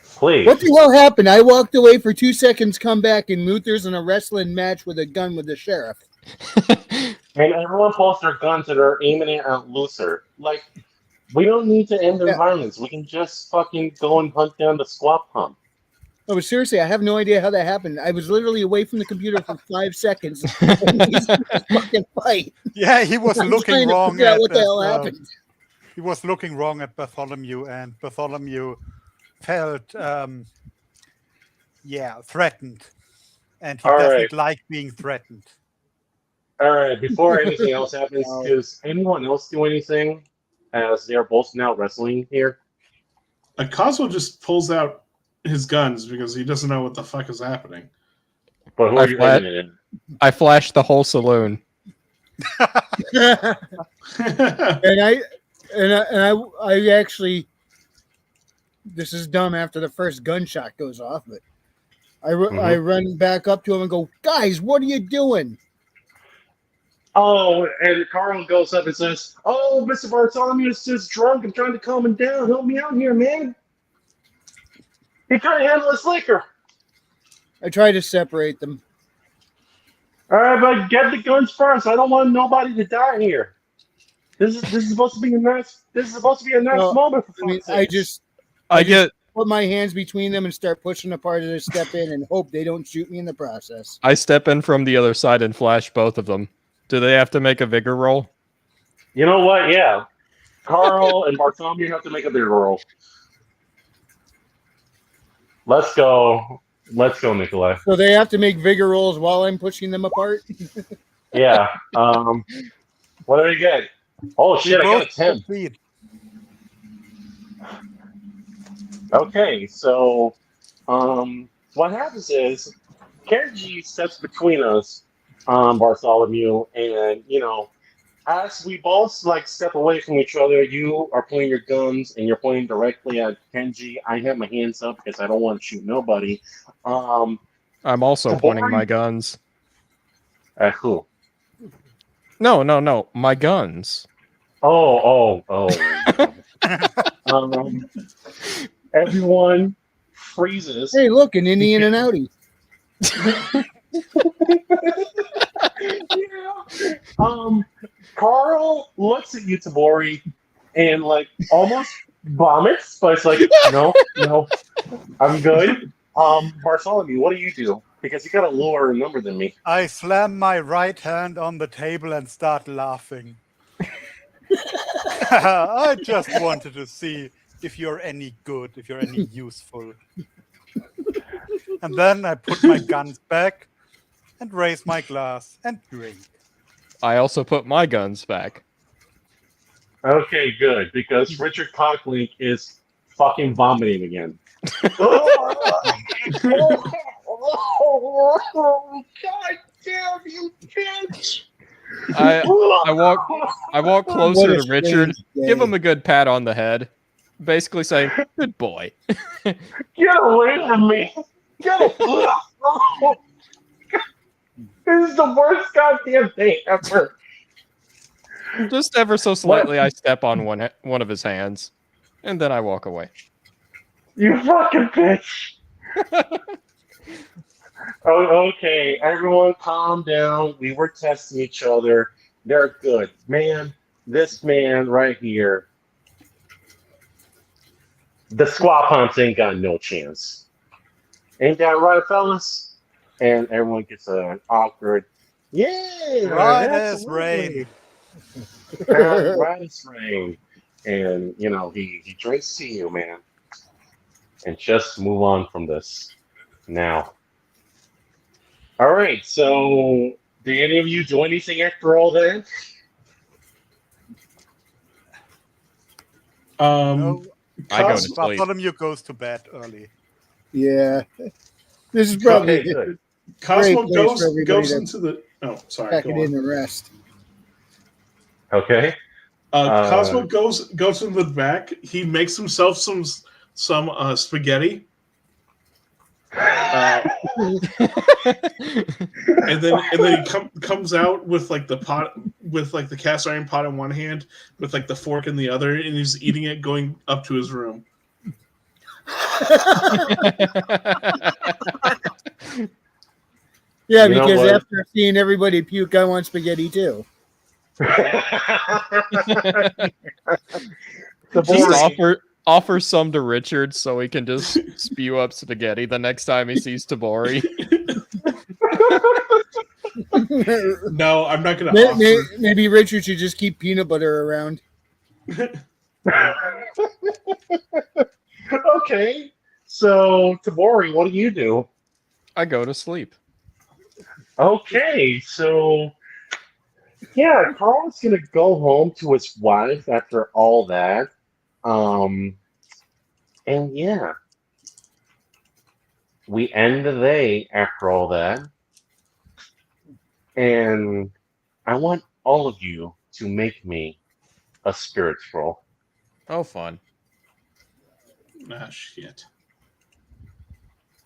Please. What the hell happened? I walked away for 2 seconds, come back, and Luther's in a wrestling match with a gun with the sheriff. And everyone pulls their guns and are aiming it at Luther. Like, we don't need to end their violence. We can just fucking go and hunt down the squat pump. No, but seriously, I have no idea how that happened. I was literally away from the computer for 5 seconds. And he's fucking fight. Yeah, he was I'm looking trying to wrong figure out at what the hell happened. he was looking wrong at Bartholomew, and Bartholomew felt threatened, and he All doesn't right. like being threatened. All right, before anything else happens, does anyone else do anything as they're both now wrestling here? Cosmo just pulls out his guns because he doesn't know what the fuck is happening. But who are you aiming it at? I flashed the whole saloon. And I actually, this is dumb after the first gunshot goes off, but I run back up to him and go, guys, what are you doing? Oh, and Carl goes up and says, "Oh, Mr. Bartholomew is just drunk. I'm trying to calm him down. Help me out here, man. He can't handle his liquor." I try to separate them. All right, but get the guns first. I don't want nobody to die here. This is supposed to be a nice. This is supposed to be a nice No, moment for I mean, fuck's I sakes. get. put my hands between them and start pushing apart as I step in and hope they don't shoot me in the process. I step in from the other side and flash both of them. Do they have to make a vigor roll? You know what? Yeah, Carl and Bartholomew have to make a bigger roll. Let's go, Nikolai. So they have to make vigor rolls while I'm pushing them apart. Yeah. What do we get? Oh We shit! I got a both 10. succeed. Okay, so what happens is Kenji steps between us, Bartholomew, and as we both like step away from each other, you are pointing your guns and you're pointing directly at Kenji. I have my hands up because I don't want to shoot nobody. I'm also pointing my guns. At who? No, my guns. Oh. Everyone freezes. Hey, look, an Indian and outie. Carl looks at you, Tabori, and like almost vomits, but it's like, no, I'm good. Bartholomew, what do you do? Because you got a lower number than me. I slam my right hand on the table and start laughing. I just wanted to see if you're any good, if you're any useful. And then I put my guns back and raise my glass and drink. I also put my guns back. Okay, good, because Richard Cocklink is fucking vomiting again. God damn you, bitch! I walk closer to Richard, give him a good pat on the head, basically saying, "Good boy." Get away from me! Get away! This is the worst goddamn thing ever. Just ever so slightly, I step on one of his hands, and then I walk away. You fucking bitch! Oh, okay, everyone calm down. We were testing each other. They're good. Man, this man right here, the squat pumps ain't got no chance. Ain't that right, fellas? And everyone gets an awkward, yeah, Right as rain. absolutely. Right as rain. And, he drinks to you, man. And just move on from this now. All right, so do any of you do anything after all that? No, I go to Cos- sleep. Bartholomew goes to bed early. Yeah, this is probably Okay, good. Cosmo Great place for everybody goes to into the. Oh, sorry. pack Go it on. in and rest. Okay. Cosmo goes into the back. He makes himself some spaghetti, and then he comes out with like the pot with like the cast iron pot in one hand, with like the fork in the other, and he's eating it going up to his room. Yeah, You know because what? after seeing everybody puke, I want spaghetti too. Just offer some to Richard so he can just spew up spaghetti the next time he sees Tabori. No, I'm not going to offer. Maybe Richard should just keep peanut butter around. Okay. So, Tabori, what do you do? I go to sleep. Okay, so yeah, Carl's gonna go home to his wife after all that. And yeah, we end the day after all that. And I want all of you to make me a spirits roll. Oh, fun. Ah, shit.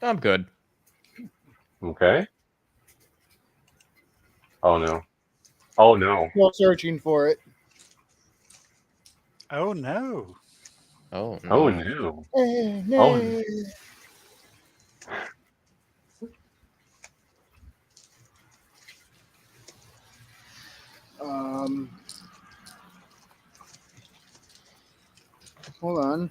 I'm good. Okay? Oh no. Oh no. While searching for it. Oh no. Oh, no. Oh no. No. Oh no. Hold on.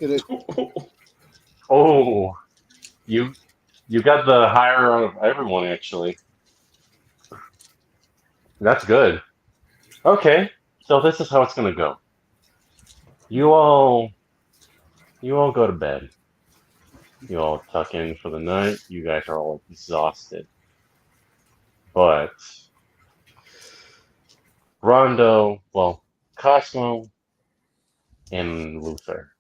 Get it. Oh, you got the higher of everyone actually. That's good. Okay, so this is how it's gonna go. You all go to bed. You all tuck in for the night. You guys are all exhausted. But Rondo, Cosmo and Luther.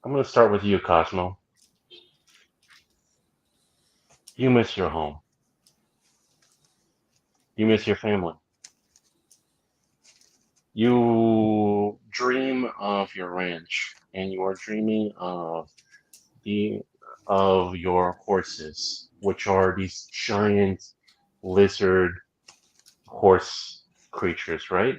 I'm gonna start with you, Cosmo. You miss your home. You miss your family. You dream of your ranch, and you are dreaming of your horses, which are these giant lizard horse creatures, right?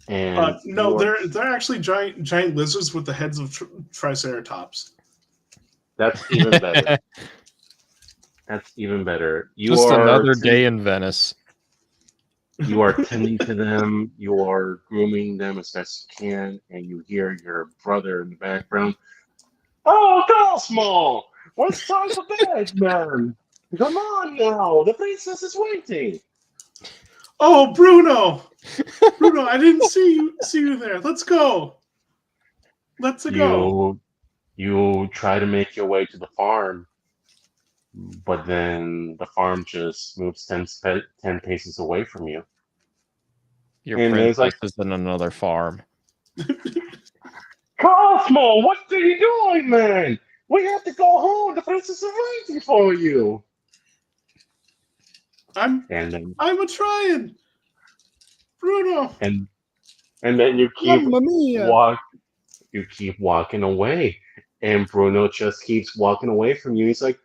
And No, they're actually giant lizards with the heads of triceratops. that's even better. That's even better. Just another day in Venice. You are tending to them. You are grooming them as best you can, and you hear your brother in the background. Oh, Cosmo! What's time for bed, man? Come on now, the princess is waiting. Oh, Bruno! Bruno, I didn't see you there. Let's go. Let's go. You try to make your way to the farm, but then the farm just moves 10 paces away from you. Your And there's princess is in another farm. Cosmo, what are you doing, man? We have to go home. The princess is waiting for you. I'm a trying. Bruno. And then you Mamma mia. keep walking away, and Bruno just keeps walking away from you. He's like,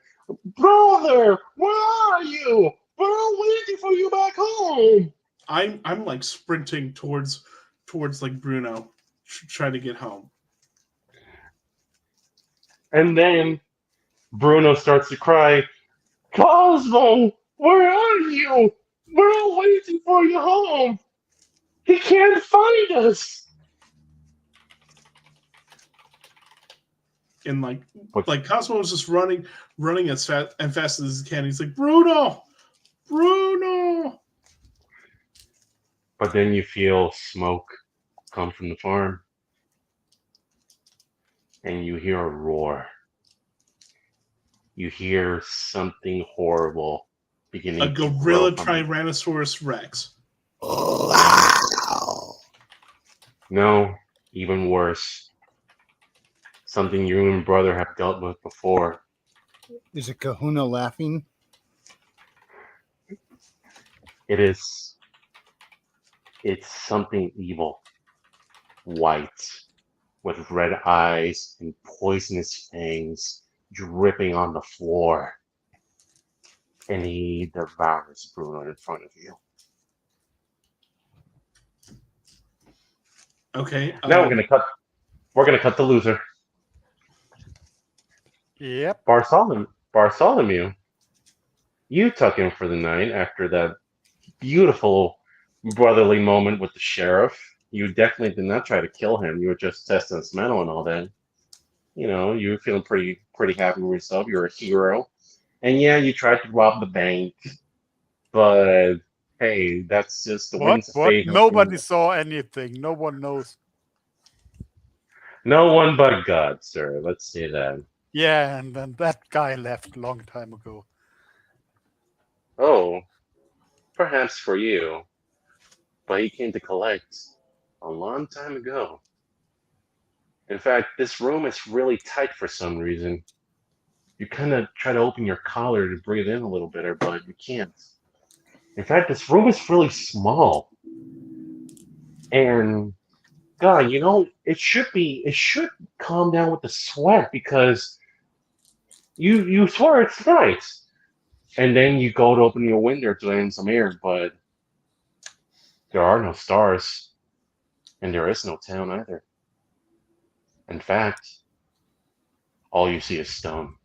"Brother, where are you? We're waiting for you back home." I'm like sprinting towards like Bruno, trying to get home. And then Bruno starts to cry, "Cosmo, where are you? We're all waiting for you home. He can't find us. And like Cosmo was just running as fast as he can. He's like, Bruno. But then you feel smoke come from the farm, and you hear a roar. You hear something horrible beginning A to gorilla grow from it. Tyrannosaurus Rex. No, even worse. Something you and brother have dealt with before. Is it Kahuna laughing? It's something evil. White, with red eyes and poisonous fangs dripping on the floor. And he devours Bruno in front of you. Okay. Now we're gonna cut the loser. Yep. Bartholomew, you tuck in for the night after that beautiful brotherly moment with the sheriff. You definitely did not try to kill him. You were just testing his mettle and all that. You know, you were feeling pretty happy with yourself. You're a hero. And yeah, you tried to rob the bank, but hey, that's just the winds of What? fate. Nobody saw anything. No one knows. No one but God, sir. Let's say that. Yeah, and then that guy left long time ago. Oh, perhaps for you, but he came to collect a long time ago. In fact, this room is really tight for some reason. You kind of try to open your collar to breathe in a little better, but you can't. In fact, this room is really small. And God, you know, it should calm down with the sweat because you swear it's nice. And then you go to open your window to let in some air, but there are no stars. And there is no town either. In fact, all you see is stone.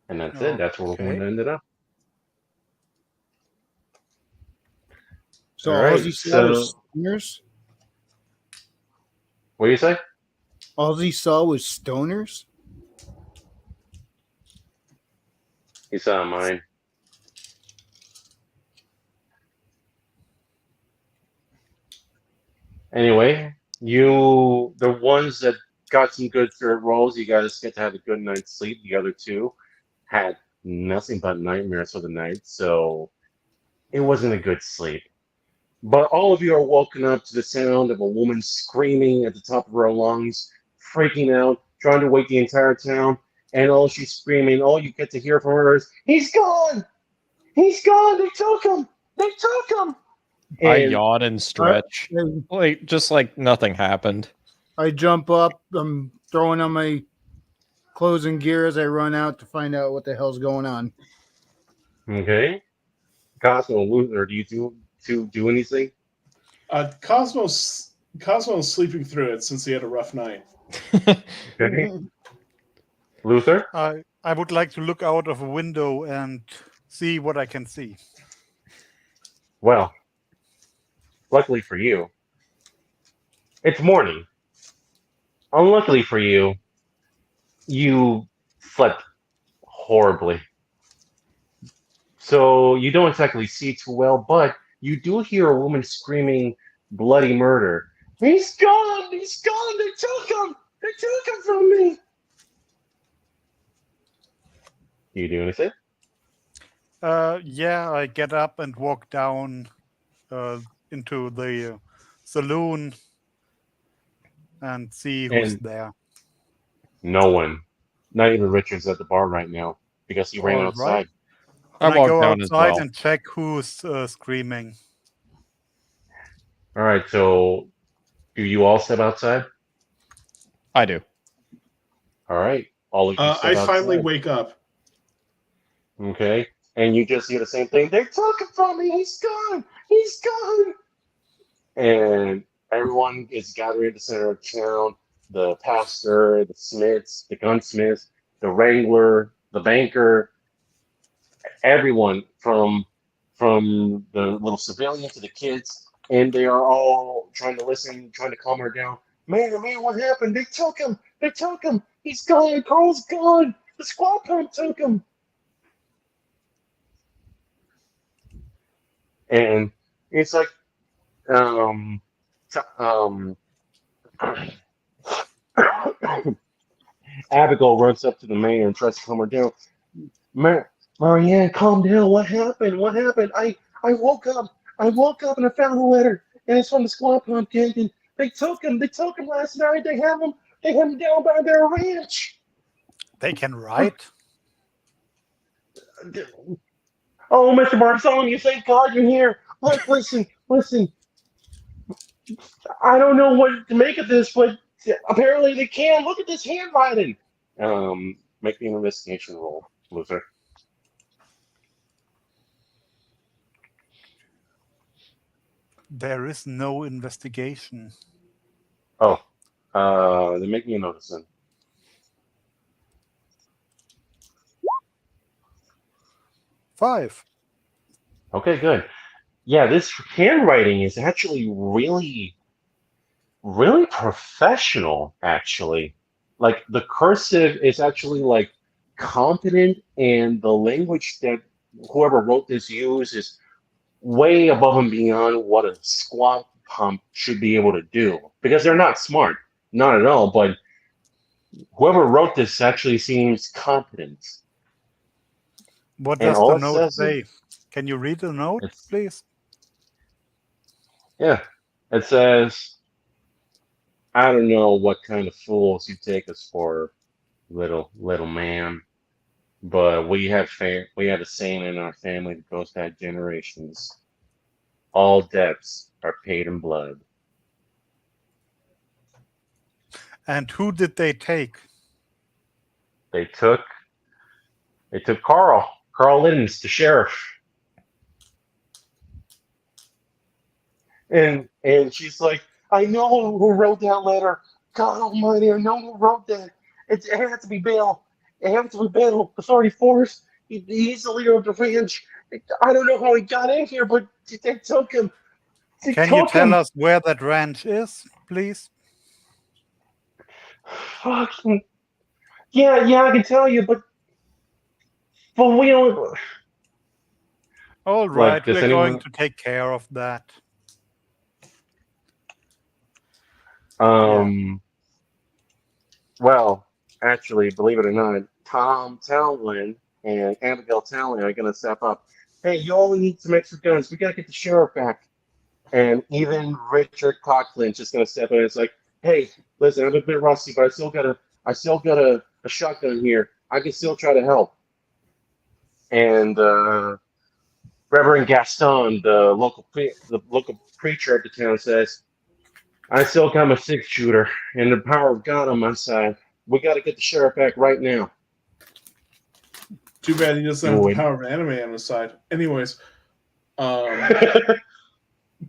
And that's it. That's where we're going to end it up. So All all right, he saw was so- stoners? What do you say? All he saw was stoners? He saw mine. Anyway, the ones that got some good third rolls, you guys get to have a good night's sleep. The other two had nothing but nightmares for the night, so it wasn't a good sleep. But all of you are woken up to the sound of a woman screaming at the top of her lungs, freaking out, trying to wake the entire town, and all she's screaming, all you get to hear from her is, "He's gone! He's gone! They took him! They took him!" I And yawn and stretch. Like just like nothing happened. I jump up. I'm throwing on my clothes and gear as I run out to find out what the hell's going on. okay, Cosmo, Luther, do you do anything? Cosmo's sleeping through it since he had a rough night. Okay, Luther. I would like to look out of a window and see what I can see. Well, luckily for you, it's morning. Unluckily for you, you slept horribly. So you don't exactly see too well, but you do hear a woman screaming bloody murder. "He's gone! He's gone! They took him! They took him from me!" Do you do anything? Yeah, I get up and walk down into the saloon and see who's And- there. No one. Not even Richard's at the bar right now because he ran All outside. right. I And I walk go down as outside well. and check who's screaming. All right, so do you all step outside? I do. All right, all of you step I outside. finally wake up. Okay, and you just hear the same thing. "They took him from me. He's gone. He's gone." And everyone is gathering at the center of town. The pastor, the smiths, the gunsmiths, the wrangler, the banker, everyone from from the little civilian to the kids, and they are all trying to listen, trying to calm her down. Man, what happened? They took him. He's gone. Carl's gone. The squad pump took him. And it's like, Abigail runs up to the mayor and tries to calm her down. Marianne, calm down. What happened? I woke up. And I found a letter, and it's from the squad pump gang. And they took him last night. They have him down by their ranch. They can write. Oh, Mr. Bartholomew, thank God you're here. Look, listen. I don't know what to make of this, but apparently they can. Look at this handwriting. Make me an investigation roll, Luther. There is no investigation. Oh, then make me a notice then. Five. Okay, good. Yeah, this handwriting is actually really, really professional, actually. Like, the cursive is actually, like, competent, and the language that whoever wrote this uses way above and beyond what a squad pump should be able to do. Because they're not smart. Not at all, but whoever wrote this actually seems competent. What And does all the it note says say? Can you read the note, It's- please? Yeah. It says, I don't know what kind of fools you take us for, little man, but we have a saying in our family that goes back generations. All debts are paid in blood. And who did they take? They took Carl Liddens, the sheriff. And she's like, I know who wrote that letter. God almighty, I know who wrote that. It had to be Bill. The 34th. He's the leader of the ranch. I don't know how he got in here, but they took him. Can you tell us where that ranch is, please? Fucking yeah, I can tell you, but we don't. All right, Like, does we're going anyone- to take care of that. Well, actually, believe it or not, Tom Townlend and Abigail Townlend are going to step up. Hey, you all need some extra guns. We got to get the sheriff back. And even Richard Coughlin's just going to step in. It's like, hey, listen, I'm a bit rusty, but I still got a shotgun here. I can still try to help. And Reverend Gaston, the local preacher of the town, says, I still got my 6-shooter and the power of God on my side. We got to get the sheriff back right now. Too bad he doesn't have the power of anime on his side. Anyways,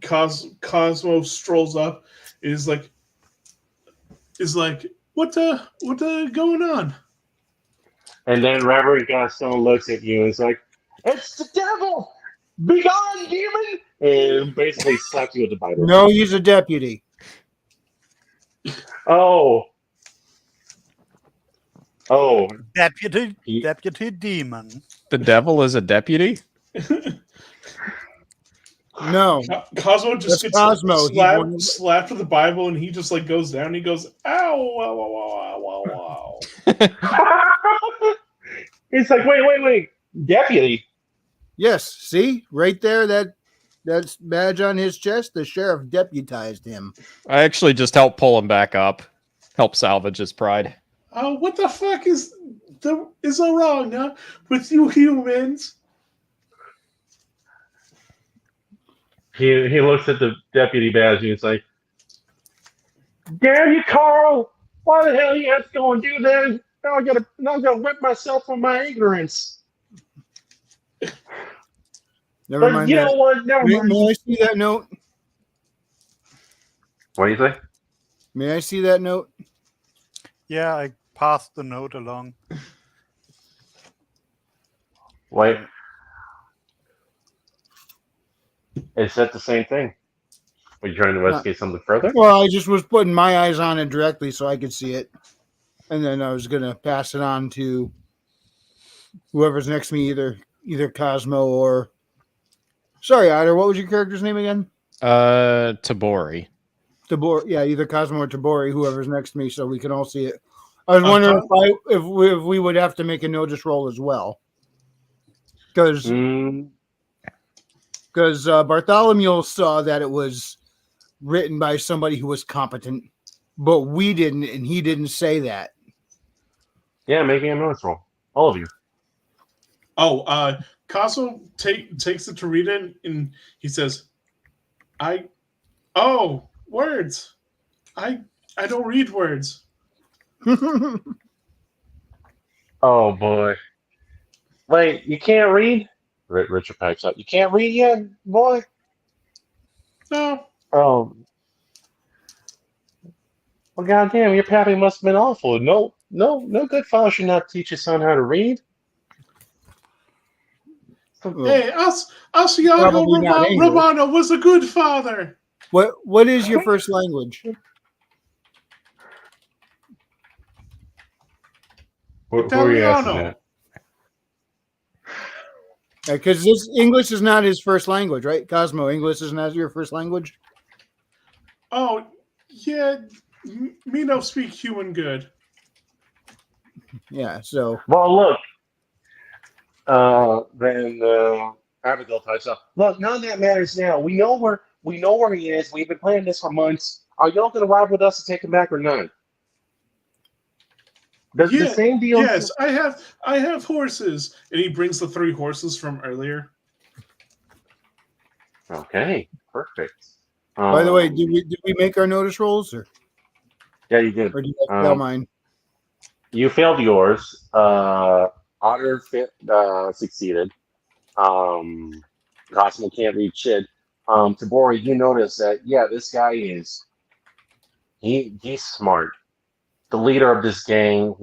Cosmo strolls up. Is like, what the going on? And then Reverend Gaston looks at you and is like, it's the devil! Be gone, demon! And basically slaps you with the Bible. No, he's a deputy. Oh. Deputy demon. The devil is a deputy? No. Cosmo just That's gets Cosmo. slapped with the Bible, and he just like goes down. And he goes, ow, wow, wow, wow, wow, wow. It's like, wait, deputy. Yes, see? Right there, that badge on his chest, the sheriff deputized him. I actually just helped pull him back up. Help salvage his pride. Oh, what the fuck is so wrong, huh? With you humans? He looks at the deputy badge and he's like, damn you, Carl! Why the hell you have to go and do that? Now I'm gonna whip myself for my ignorance. Never But mind you that. know what? Never mind. May I see that note? What do you say? May I see that note? Yeah, I passed the note along. Wait. Is that the same thing? Are you trying to investigate something further? Well, I just was putting my eyes on it directly so I could see it, and then I was gonna pass it on to whoever's next to me, either Cosmo or. Sorry, Otter. What was your character's name again? Tabori. Tabor. Yeah, either Cosmo or Tabori, whoever's next to me, so we can all see it. I was wondering Tom? if we would have to make a notice roll as well, because Mm, Bartholomew saw that it was written by somebody who was competent, but we didn't, and he didn't say that. yeah, making a notice roll. All of you. Oh, Cosmo takes it to read it, and he says, words. I don't read words." Oh boy. Wait, you can't read? Richard pipes up. You can't read yet, boy? No. Oh. Well, goddamn, your pappy must have been awful. No good father should not teach his son how to read. Hey, Asiago Probably not English. Romano was a good father. What is your first language? Who are you asking Italiano. that? Because this English is not his first language, right? Cosmo, English is not your first language. Oh, yeah. Me no speak human good. Yeah. So Well, look. Then Abigail pipes up. Look, none of that matters now. We know where he is. We've been planning this for months. Are y'all gonna ride with us to take him back or not? The same deal. Yes, I have horses, and he brings the 3 horses from earlier. Okay, perfect. by the way, did we make our notice rolls, or Yeah, you did. did you guys fail mine? You failed yours. Otter succeeded. Cosmo can't read shit. Tabori, you notice that, yeah, this guy he's smart. The leader of this gang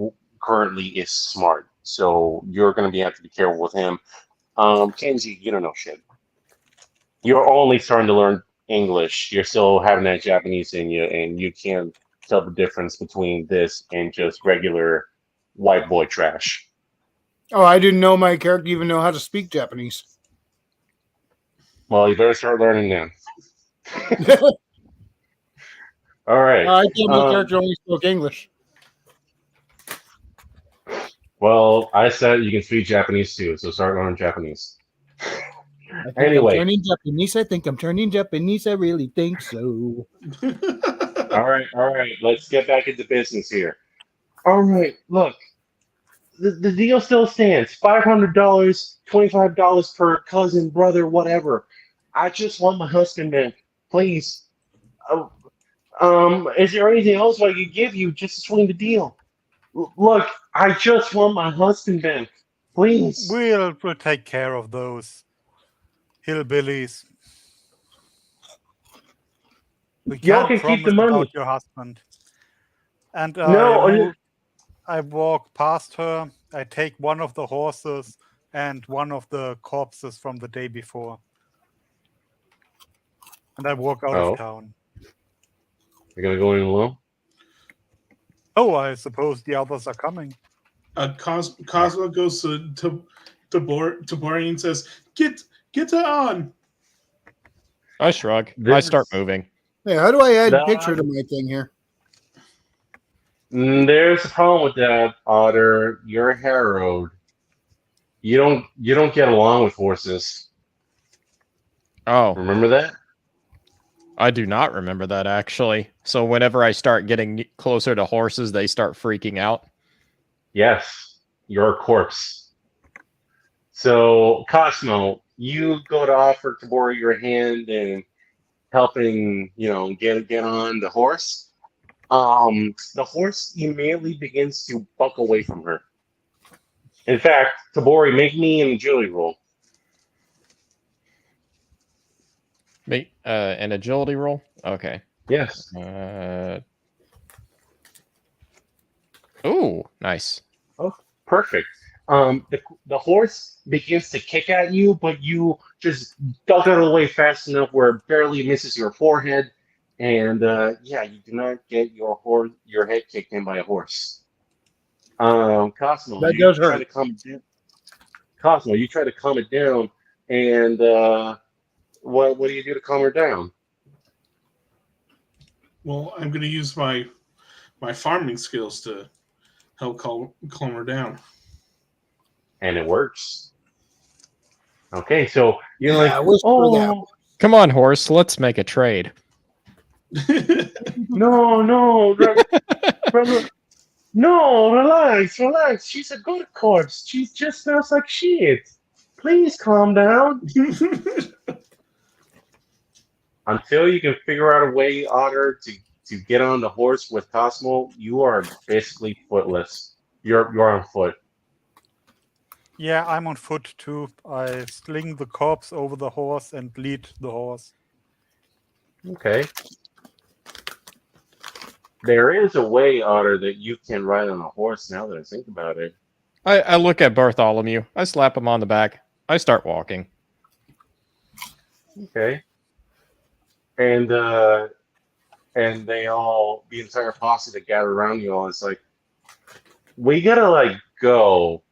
currently is smart. So you're going to have to be careful with him. Kenji, you don't know shit. You're only starting to learn English. You're still having that Japanese in you, and you can't tell the difference between this and just regular white boy trash. Oh, I didn't know my character even know how to speak Japanese. Well, you better start learning now. All right. I thought my character only spoke English. Well, I said you can speak Japanese too, so start learning Japanese. Anyway. I'm turning Japanese. I think I'm turning Japanese. I really think so. All right. Let's get back into business here. All right. Look, the deal still stands. $500, $25 per cousin, brother, whatever. I just want my husband back, please. Is there anything else I could give you just to swing the deal? Look, I just want my husband back, please. We'll take care of those hillbillies. We Y'all can't can keep promise the money. about your husband. And No, I walk past her. I take one of the horses and one of the corpses from the day before, and I walk out of town. You're gonna go in alone? Oh, I suppose the others are coming. Cosmo goes to Bori and says, "Get her on." I shrug. I start moving. Hey, how do I add a picture to my thing here? There's a problem with that, Otter. You're harrowed. You don't get along with horses. Oh, Remember that? I do not remember that, actually. So whenever I start getting closer to horses, they start freaking out. Yes, you're a corpse. So, Cosmo, you go to offer Tabori your hand and helping, get on the horse. The horse immediately begins to buck away from her. In fact, Tabori, make me an agility roll. Make an agility roll? Okay. Yes. Ooh, nice. Oh, perfect. The horse begins to kick at you, but you just duck out of the way fast enough where it barely misses your forehead, and you do not get your head kicked in by a horse. Cosmo, That you does try hurt. to calm it down. Cosmo, you try to calm it down, and what do you do to calm her down? Well, I'm going to use my farming skills to help calm her down. And it works. Okay, so you're Yeah, like, whisper that. oh, Come on, horse. Let's make a trade. no, brother, no, relax. She's a good corpse. She just smells like shit. Please calm down. Until you can figure out a way, Otter, to get on the horse with Cosmo, you are basically footless. You're on foot. Yeah, I'm on foot too. I sling the corpse over the horse and lead the horse. Okay. There is a way, Otter, that you can ride on a horse now that I think about it. I look at Bartholomew. I slap him on the back. I start walking. Okay. And the entire posse that gather around you all is like, we gotta go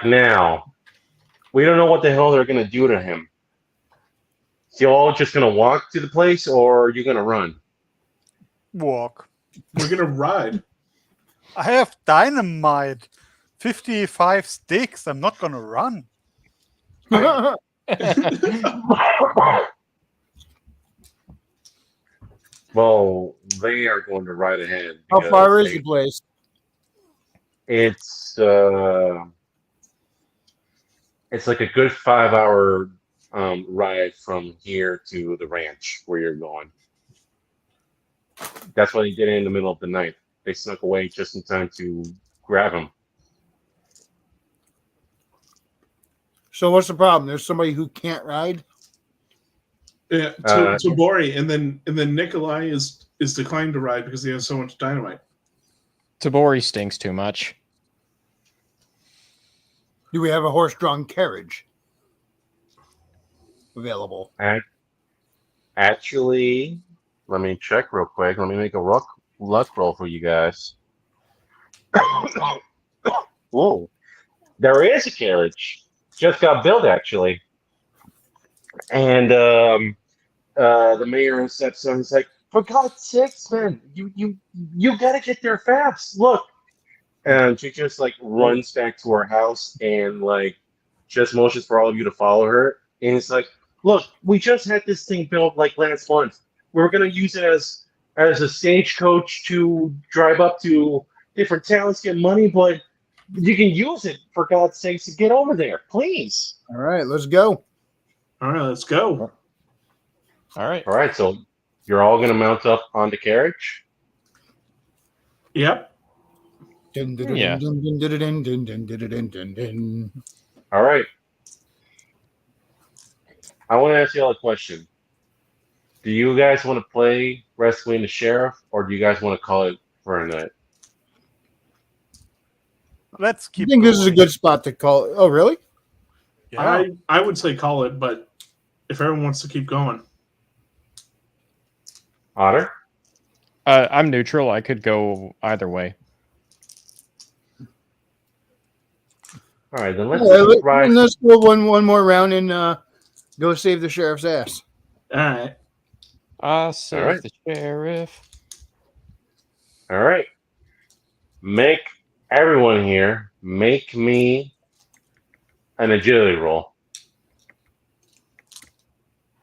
now. We don't know what the hell they're gonna do to him. So you all just gonna walk to the place, or are you gonna run? Walk. We're going to ride. I have dynamite. 55 sticks. I'm not gonna run. Well, they are going to ride ahead. How because far is the place? It's like a good 5-hour ride from here to the ranch where you're going. That's why they did it in the middle of the night. They snuck away just in time to grab him. So what's the problem? There's somebody who can't ride. Yeah, to Bori, and then Nikolai is declined to ride because he has so much dynamite. Tabori stinks too much. Do we have a horse-drawn carriage available? Actually, let me check real quick. Let me make a luck roll for you guys. Whoa. There is a carriage. Just got built, actually. And the mayor steps on. He's like, "For God's sakes, man, you gotta get there fast. Look." And she just runs back to her house and just motions for all of you to follow her. And it's like, "Look, we just had this thing built last month. We're gonna use it as a stagecoach to drive up to different towns, get money, but you can use it for God's sakes to get over there, please." All right, let's go. All right, let's go. All right. All right, so you're all gonna mount up on the carriage. Yep. Yeah. All right. I want to ask you all a question. Do you guys want to play Rescuing the Sheriff, or do you guys want to call it for a night? Let's I keep think this is a going. good spot to call it. Oh, really? Yeah. I would say call it, but if everyone wants to keep going, Otter? I'm neutral. I could go either way. All right, then let's Yeah, ride. let's go one more round and go save the sheriff's ass. all right. Save All right. the sheriff. All right. Everyone here, make me an agility roll.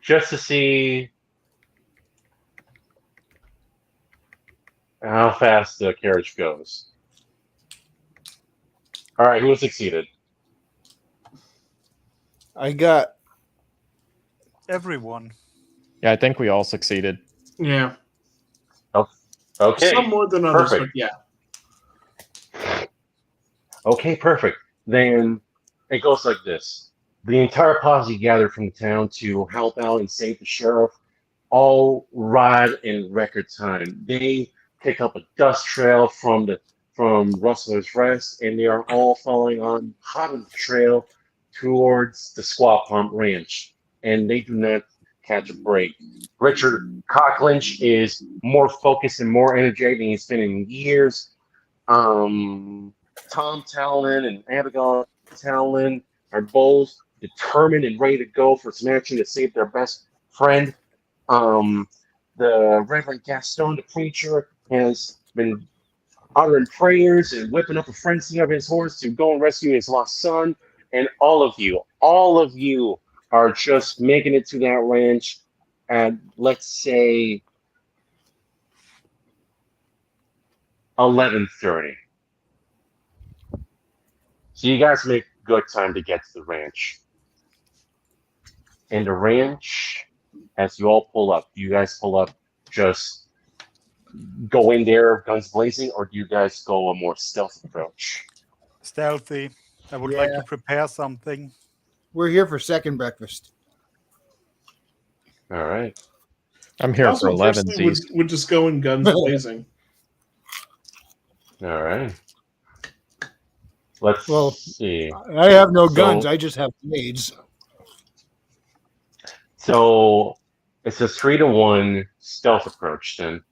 Just to see how fast the carriage goes. All right, who succeeded? I got Everyone. Yeah, I think we all succeeded. Yeah. Okay. Some more than others, perfect. but yeah. Okay, perfect. Then it goes like this. The entire posse gathered from the town to help out and save the sheriff, all ride in record time. They pick up a dust trail from from Rustler's Rest, and they are all following on hot on the trail towards the Squaw Pump Ranch, and they do not catch a break. Richard Cocklynch is more focused and more energetic than he's been in years. Tom Talon and Abigail Talon are both determined and ready to go for some action to save their best friend. The Reverend Gaston, the preacher, has been uttering prayers and whipping up a frenzy of his horse to go and rescue his lost son. And all of you are just making it to that ranch at, let's say, 11:30. So you guys make good time to get to the ranch. And the ranch, as you all pull up, do you guys pull up just go in there guns blazing, or do you guys go a more stealth approach? Stealthy. I would like Yeah. to prepare something. We're here for second breakfast. All right. I'm here for Also, personally, 11s. would just go in guns blazing. All right. Let's Well, see. I have no So- guns. I just have blades. So it's a 3-to-1 stealth approach then,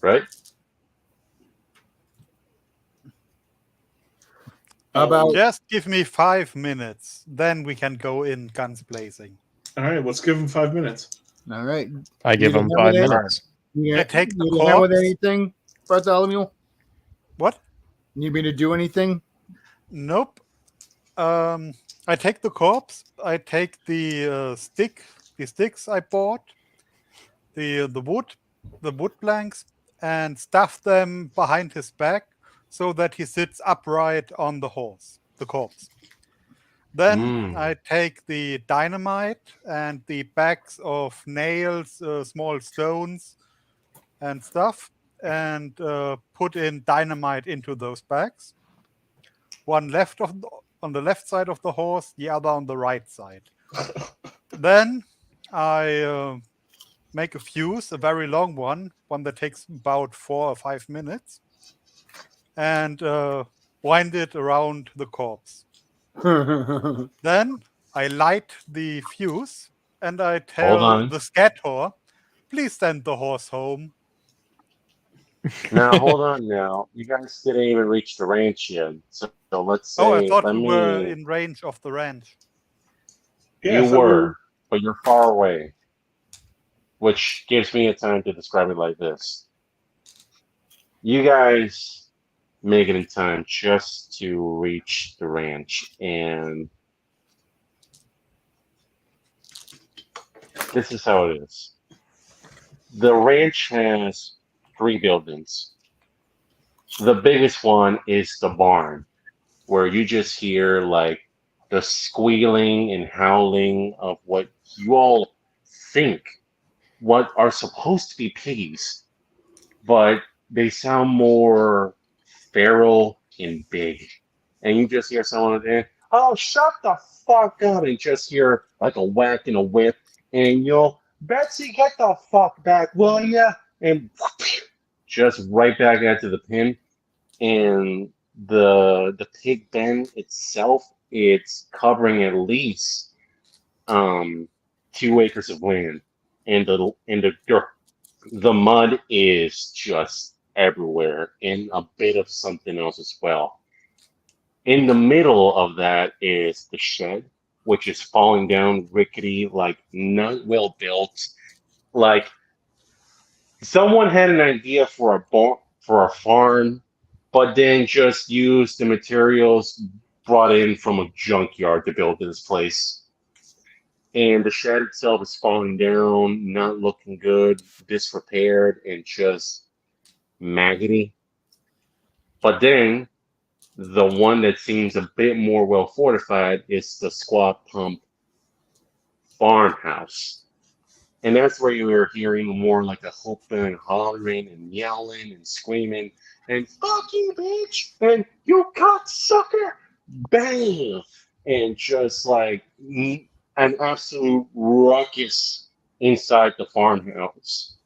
right? How about Just give me 5 minutes, then we can go in guns blazing. All right, let's give him 5 minutes. all right? I give You them can 5 have it. minutes. You I take the need to help with corpse. anything, Bartholomew? What? Need me to do anything? Nope. I take the corpse. I take the sticks I bought, the wood planks, and stuff them behind his back so that he sits upright on the corpse. Then I take the dynamite and the bags of nails, small stones, and stuff, and put in dynamite into those bags. One left on the left side of the horse, the other on the right side. Then I make a fuse, a very long one that takes about 4 or 5 minutes, and wind it around the corpse. Then I light the fuse and I Hold tell on. the scatter, please send the horse home. Now hold on. Now you guys didn't even reach the ranch yet. So let's say, I thought let we me. were in range of the ranch. Yeah, I You thought we were, but you're far away, which gives me a time to describe it like this. You guys make it in time just to reach the ranch, and this is how it is. The ranch has 3 buildings. The biggest one is the barn, where you just hear like the squealing and howling of what you all think what are supposed to be pigs, but they sound more feral and big. And you just hear someone there, oh, shut the fuck up, and just hear like a whack and a whip, and you'll, Betsy, get the fuck back, will ya? And just right back into the pin. And the pig pen itself, it's covering at least 2 acres of land, and the mud is just everywhere, and a bit of something else as well. In the middle of that is the shed, which is falling down, rickety, like not well built. Like someone had an idea for a farm, but then just used the materials brought in from a junkyard to build this place. And the shed itself is falling down, not looking good, disrepaired, and just maggoty. But then the one that seems a bit more well fortified is the Squaw Pump farmhouse. And that's where you are hearing more like a whooping and hollering and yelling and screaming and fuck you, bitch, and you cocksucker, bang, and just like an absolute ruckus inside the farmhouse.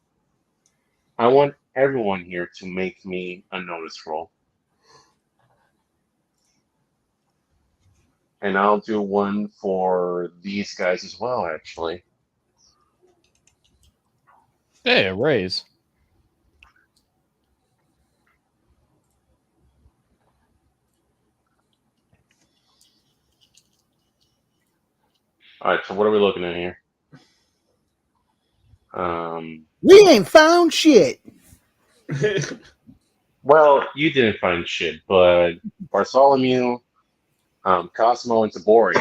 I want everyone here to make me a notice roll. And I'll do one for these guys as well, actually. Hey, a raise. All right, so what are we looking at here? We ain't found shit. Well, you didn't find shit, but Bartholomew, Cosmo, and Tabori,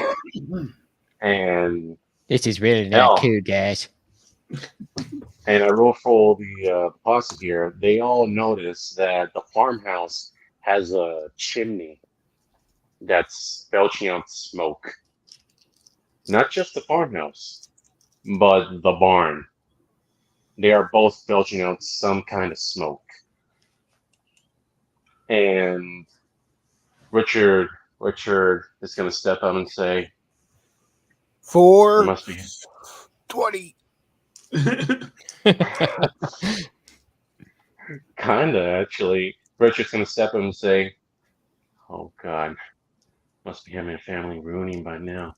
and This is really Hell. cool, guys. And I roll for the posse here. They all notice that the farmhouse has a chimney that's belching out smoke. Not just the farmhouse, but the barn. They are both belching out some kind of smoke. And Richard is going to step up and say, "It 4 must be 20. kinda actually." Richard's going to step up and say, "Oh God, must be having a family reunion by now.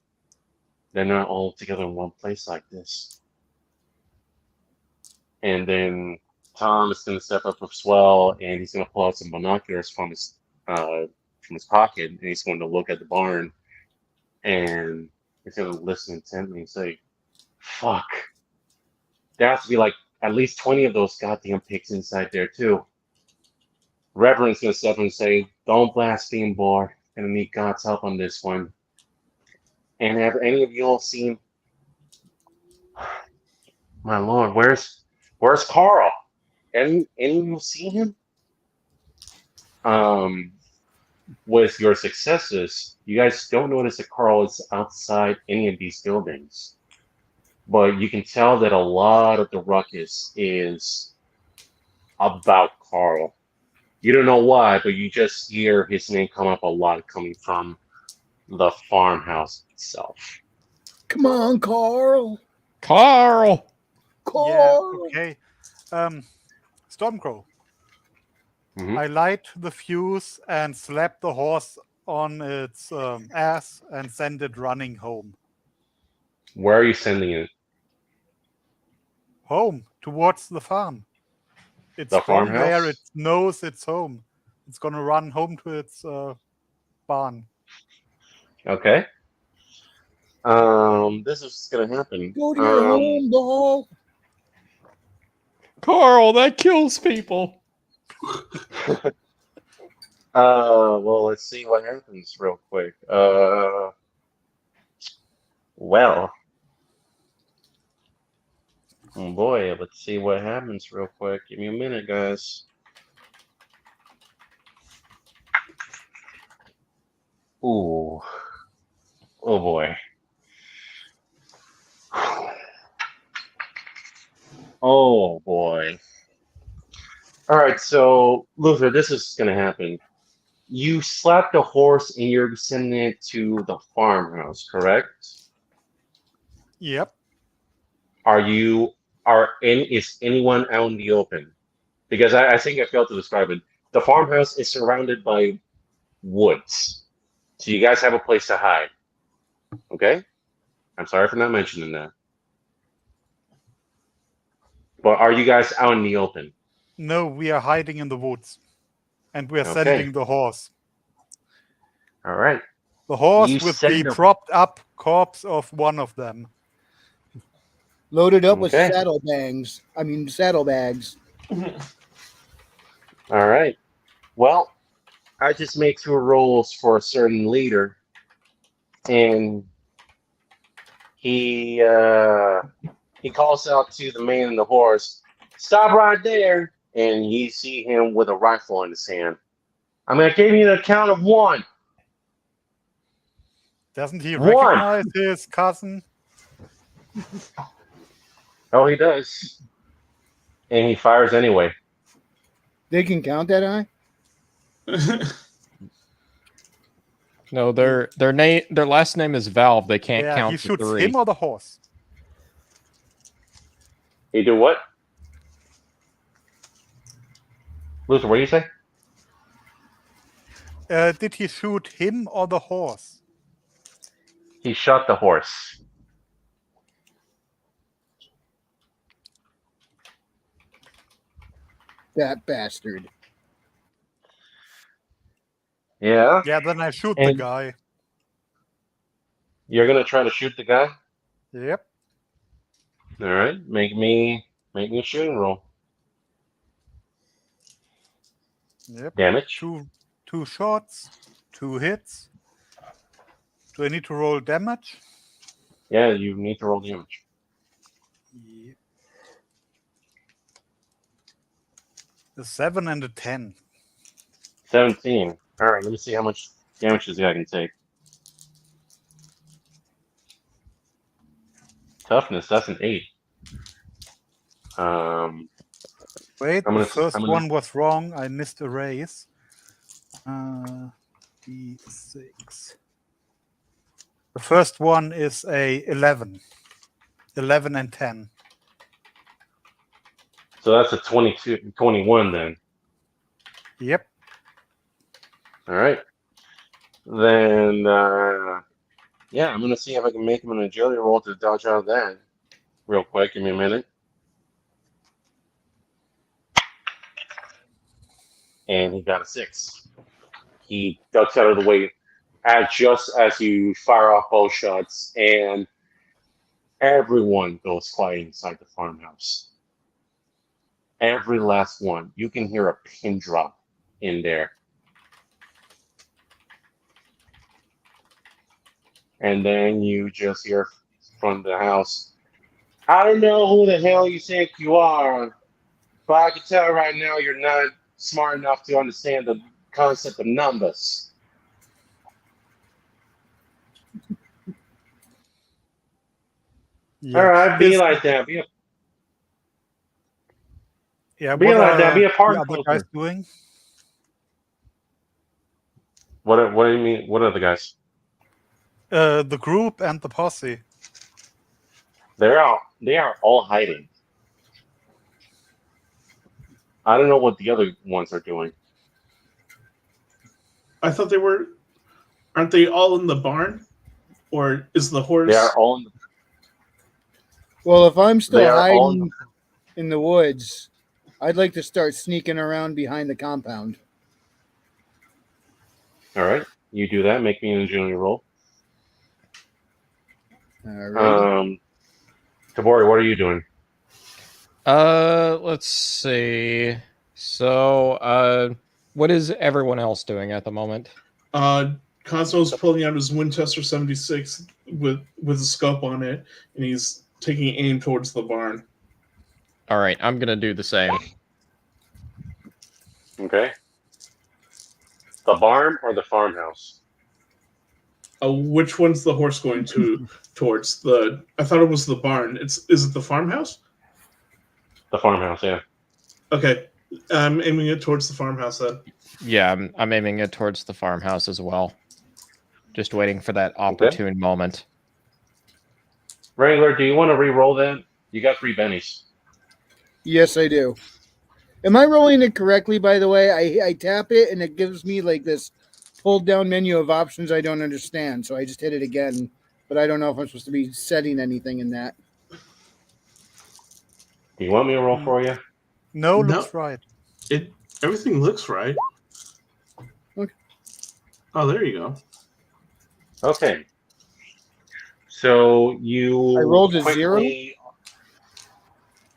They're not all together in one place like this." And then Tom is going to step up as well, and he's going to pull out some binoculars from his pocket, and he's going to look at the barn, and he's going to listen intently and say, "Fuck, there has to be like at least 20 of those goddamn pigs inside there too." Reverend's going to step up and say, "Don't blaspheme, boy. Gonna need God's help on this one." And have any of you all seen? My Lord, where's Carl? Any of you seen him? With your successes, you guys don't notice that Carl is outside any of these buildings, but you can tell that a lot of the ruckus is about Carl. You don't know why, but you just hear his name come up a lot coming from the farmhouse itself. Come on, Carl. Carl! Carl. Yeah, okay. Stormcrow. Mhm. I light the fuse and slap the horse on its ass and send it running home. Where are you sending it? Home, towards the farm. It's The from there, farmhouse? it knows it's home. It's gonna run home to its barn. Okay. This is gonna happen. Go to your home, ball. Carl, that kills people. Well, let's see what happens real quick. Well, oh boy, let's see what happens real quick. Give me a minute, guys. Ooh, oh boy. Oh boy. All right, so Luther, this is gonna happen. You slapped a horse and you're sending it to the farmhouse, correct? Yep. Is anyone out in the open? Because I think I failed to describe it. The farmhouse is surrounded by woods. So you guys have a place to hide. Okay? I'm sorry for not mentioning that. But are you guys out in the open? No, we are hiding in the woods. And we are Okay. sending the horse. All right. The horse You with send the the- propped up corpse of one of them. Loaded up with Okay. saddlebags. All right. Well, I just make 2 rolls for a certain leader, and he calls out to the man and the horse, "Stop right there!" And you see him with a rifle in his hand. "I'm gonna give you the count of 1. Doesn't he One. recognize his cousin? Oh, he does. And he fires anyway. They can count that high? No, their last name is Valve. They can't Yeah, count he to shoots 3. him or the horse. He do what? Luther, what do you say? Did he shoot him or the horse? He shot the horse. That bastard. Yeah? Yeah, then I shoot the And guy. you're gonna try to shoot the guy? Yep. Alright. Make me a shooting roll. Yep. Damage. Two shots, 2 hits. Do I need to roll damage? Yeah, you need to roll damage. Yep. A 7 and a 10. 17. Alright, let me see how much damage this guy can take. Toughness, that's an 8. Wait, I'm the gonna- first I'm gonna- one was wrong. I missed a raise. D6. The first one is a 11. 11 and 10. So that's a 21 then. Yep. Alright. Then, yeah, I'm gonna see if I can make him an agility roll to dodge out of that. Real quick, give me a minute. And he got a 6. He ducks out of the way just as you fire off both shots, and everyone goes quiet inside the farmhouse. Every last one. You can hear a pin drop in there. And then you just hear from the house, I don't know who the hell you think you are, but I can tell right now you're not smart enough to understand the concept of numbers. Yeah. All right, be Is- like that. Be Yeah, Be what like that, are be a part the other guys doing? what do you mean? What are the guys? The group and the posse. They are all hiding. I don't know what the other ones are doing. I thought they were. Aren't they all in the barn? Or is the horse? They are all in the, Well, if I'm still They are all hiding in the woods, I'd like to start sneaking around behind the compound. all right. You do that. Make me an agility roll. All right. Tabori, what are you doing? Let's see. So, what is everyone else doing at the moment? Cosmo's pulling out his Winchester 76 with a scope on it, and he's taking aim towards the barn. All right, I'm gonna do the same. Okay. The barn or the farmhouse? Which one's the horse going towards? I thought it was the barn. Is it the farmhouse? The farmhouse, yeah. Okay, I'm aiming it towards the farmhouse then. Yeah, I'm aiming it towards the farmhouse as well. Just waiting for that opportune moment. Wrangler, do you want to re-roll that? You got 3 bennies. Yes, I do. Am I rolling it correctly, by the way? I tap it, and it gives me like this pulled-down menu of options I don't understand. So I just hit it again, but I don't know if I'm supposed to be setting anything in that. Do you want me to roll for you? No, No. looks right. Everything looks right. Okay. Oh, there you go. Okay. So you I rolled a quickly...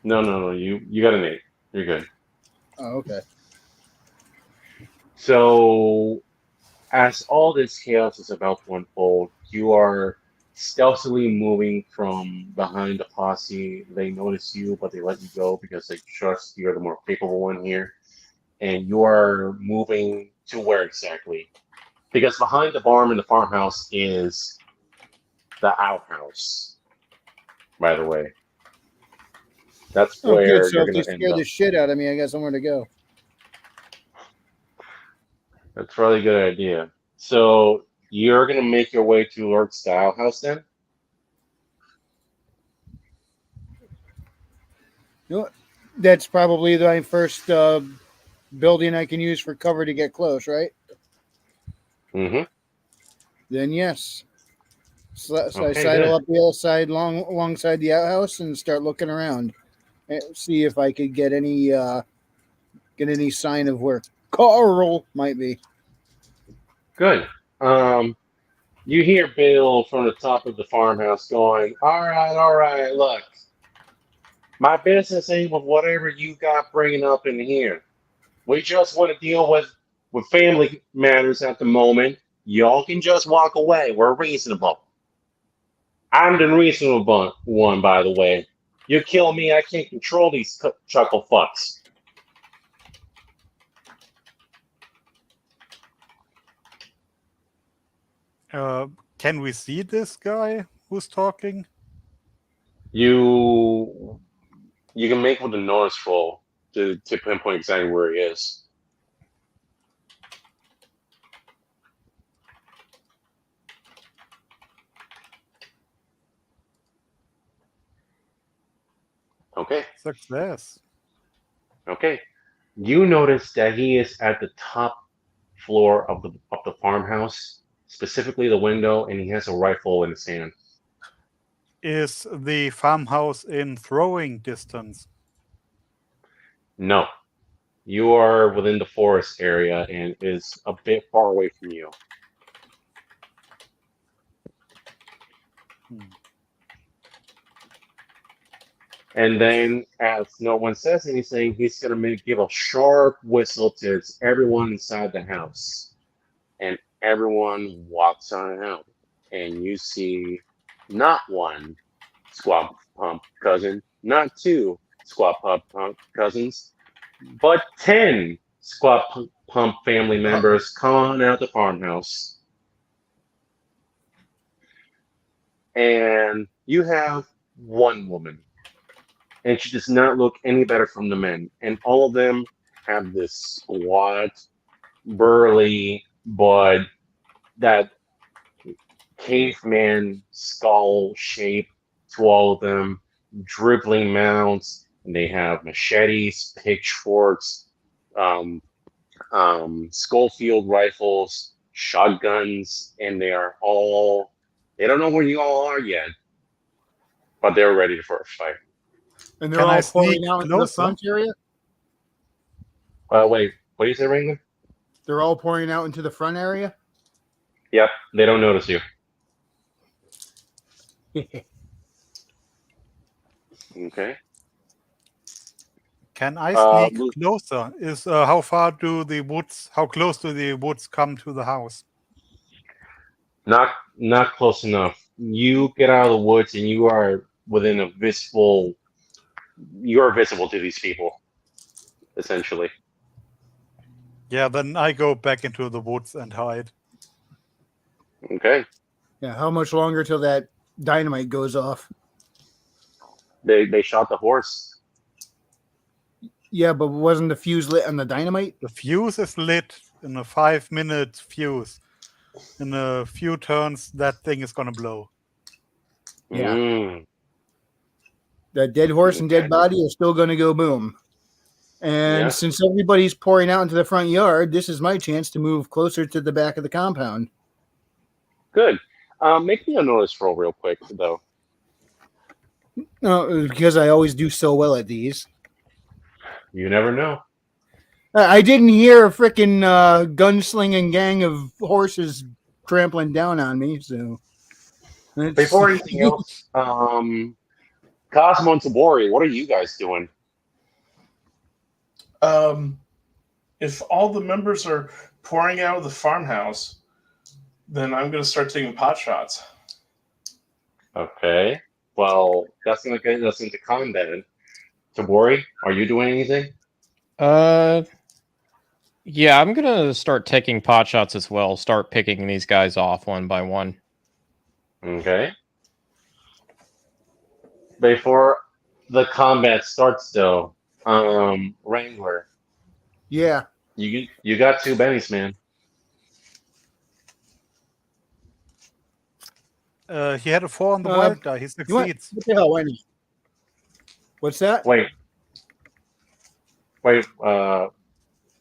No. You got an 8. You're good. Oh, okay. So as all this chaos is about to unfold, you are stealthily moving from behind the posse. They notice you, but they let you go because they trust you're the more capable one here. And you are moving to where exactly? Because behind the barn and the farmhouse is the outhouse, by the way. That's Oh, where good. So you're if going they to end scare up. the shit out of me, I got somewhere to go. That's a really good idea. So you're going to make your way to Lord Style House then? You know, that's probably my first building I can use for cover to get close, right? Mm-hmm. Then yes. So I Okay, sidle good. up the other side alongside the outhouse and start looking around. And see if I could get any sign of where Carl might be. Good. You hear Bill from the top of the farmhouse going, all right, look. My business ain't with whatever you got bringing up in here. We just want to deal with family matters at the moment. Y'all can just walk away. We're reasonable. I'm the reasonable one, by the way. You kill me, I can't control these chuckle fucks. Can we see this guy who's talking? You can make with a notice roll to pinpoint exactly where he is. Okay. Success. Okay. You notice that he is at the top floor of the farmhouse, specifically the window, and he has a rifle in his hand. Is the farmhouse in throwing distance? No. You are within the forest area and is a bit far away from you. And then, as no one says anything, he's going to give a sharp whistle to everyone inside the house. And everyone walks on out. And you see not one squad pump cousin, not two squad pump cousins, but 10 squad pump family members come on out the farmhouse. And you have one woman. And she does not look any better from the men. And all of them have this squat, burly, but that caveman skull shape to all of them, dribbling mounts, and they have machetes, pitchforks, Schofield rifles, shotguns, and they don't know where you all are yet, but they're ready for a fight. And they're Can I all pouring sneak out into the closer? front area. Wait, what do you say, Wrangler? They're all pouring out into the front area. Yep, they don't notice you. Okay. Can I sneak Luke, closer? Is how close do the woods come to the house? not close enough. You get out of the woods and you are within a visible. You are visible to these people, essentially. Yeah, then I go back into the woods and hide. Okay. Yeah. How much longer till that dynamite goes off? They shot the horse. Yeah, but wasn't the fuse lit on the dynamite? The fuse is lit in a 5-minute fuse. In a few turns, that thing is gonna blow. Yeah. Mm. The dead horse and dead Okay. body are still going to go boom. And Yeah. since everybody's pouring out into the front yard, this is my chance to move closer to the back of the compound. Good. Make me a notice roll real quick, though. No, because I always do so well at these. You never know. I didn't hear a freaking gunslinging gang of horses trampling down on me, so. Before anything else, Cosmo and Tabori, what are you guys doing? If all the members are pouring out of the farmhouse, then I'm going to start taking pot shots. Okay. Well, that's gonna get us into combat. Tabori, are you doing anything? Yeah, I'm gonna start taking pot shots as well. Start picking these guys off one by one. Okay. Before the combat starts, though, Wrangler, Yeah. you got 2 bennies, man. He had a 4 on the wild die. He succeeds. What the hell? Why not? What's that? Wait,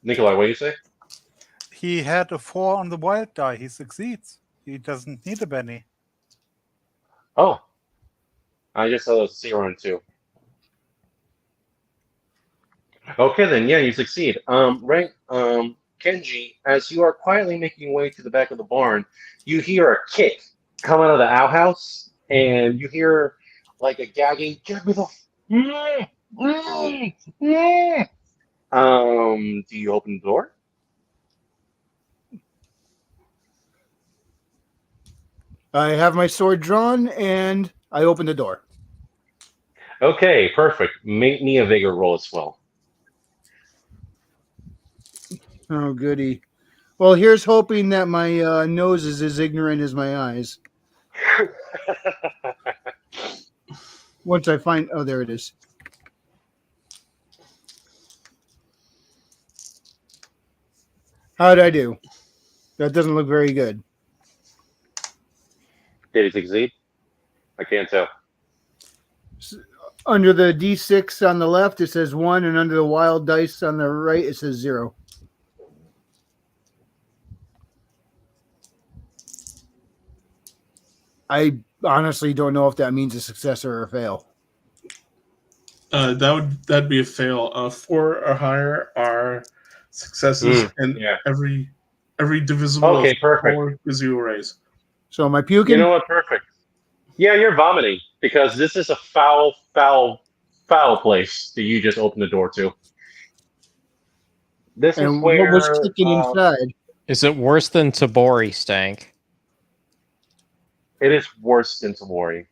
Nikolai, what do you say? He had a 4 on the wild die. He succeeds. He doesn't need a Benny. Oh, I just saw the 0 and 2. Okay, then, yeah, you succeed. Right, Kenji, as you are quietly making your way to the back of the barn, you hear a kick come out of the outhouse, and you hear like a gagging, "Get me the mm, mm, mm." Do you open the door? I have my sword drawn and I open the door. Okay, perfect. Make me a vigor roll as well. Oh, goody. Well, here's hoping that my nose is as ignorant as my eyes. Once I find... Oh, there it is. How'd I do? That doesn't look very good. Did he succeed? I can't tell. Under the D6 on the left, it says 1, and under the wild dice on the right, it says 0. I honestly don't know if that means a success or a fail. That'd be a fail. 4 or higher are successes, and yeah. every divisible Okay, of perfect. 4 gives you a raise. So am I puking? You know what? Perfect. Yeah, you're vomiting because this is a foul place that you just opened the door to. This is And where what was kicking inside? Is it worse than Tabori stank? it is worse than Tabori.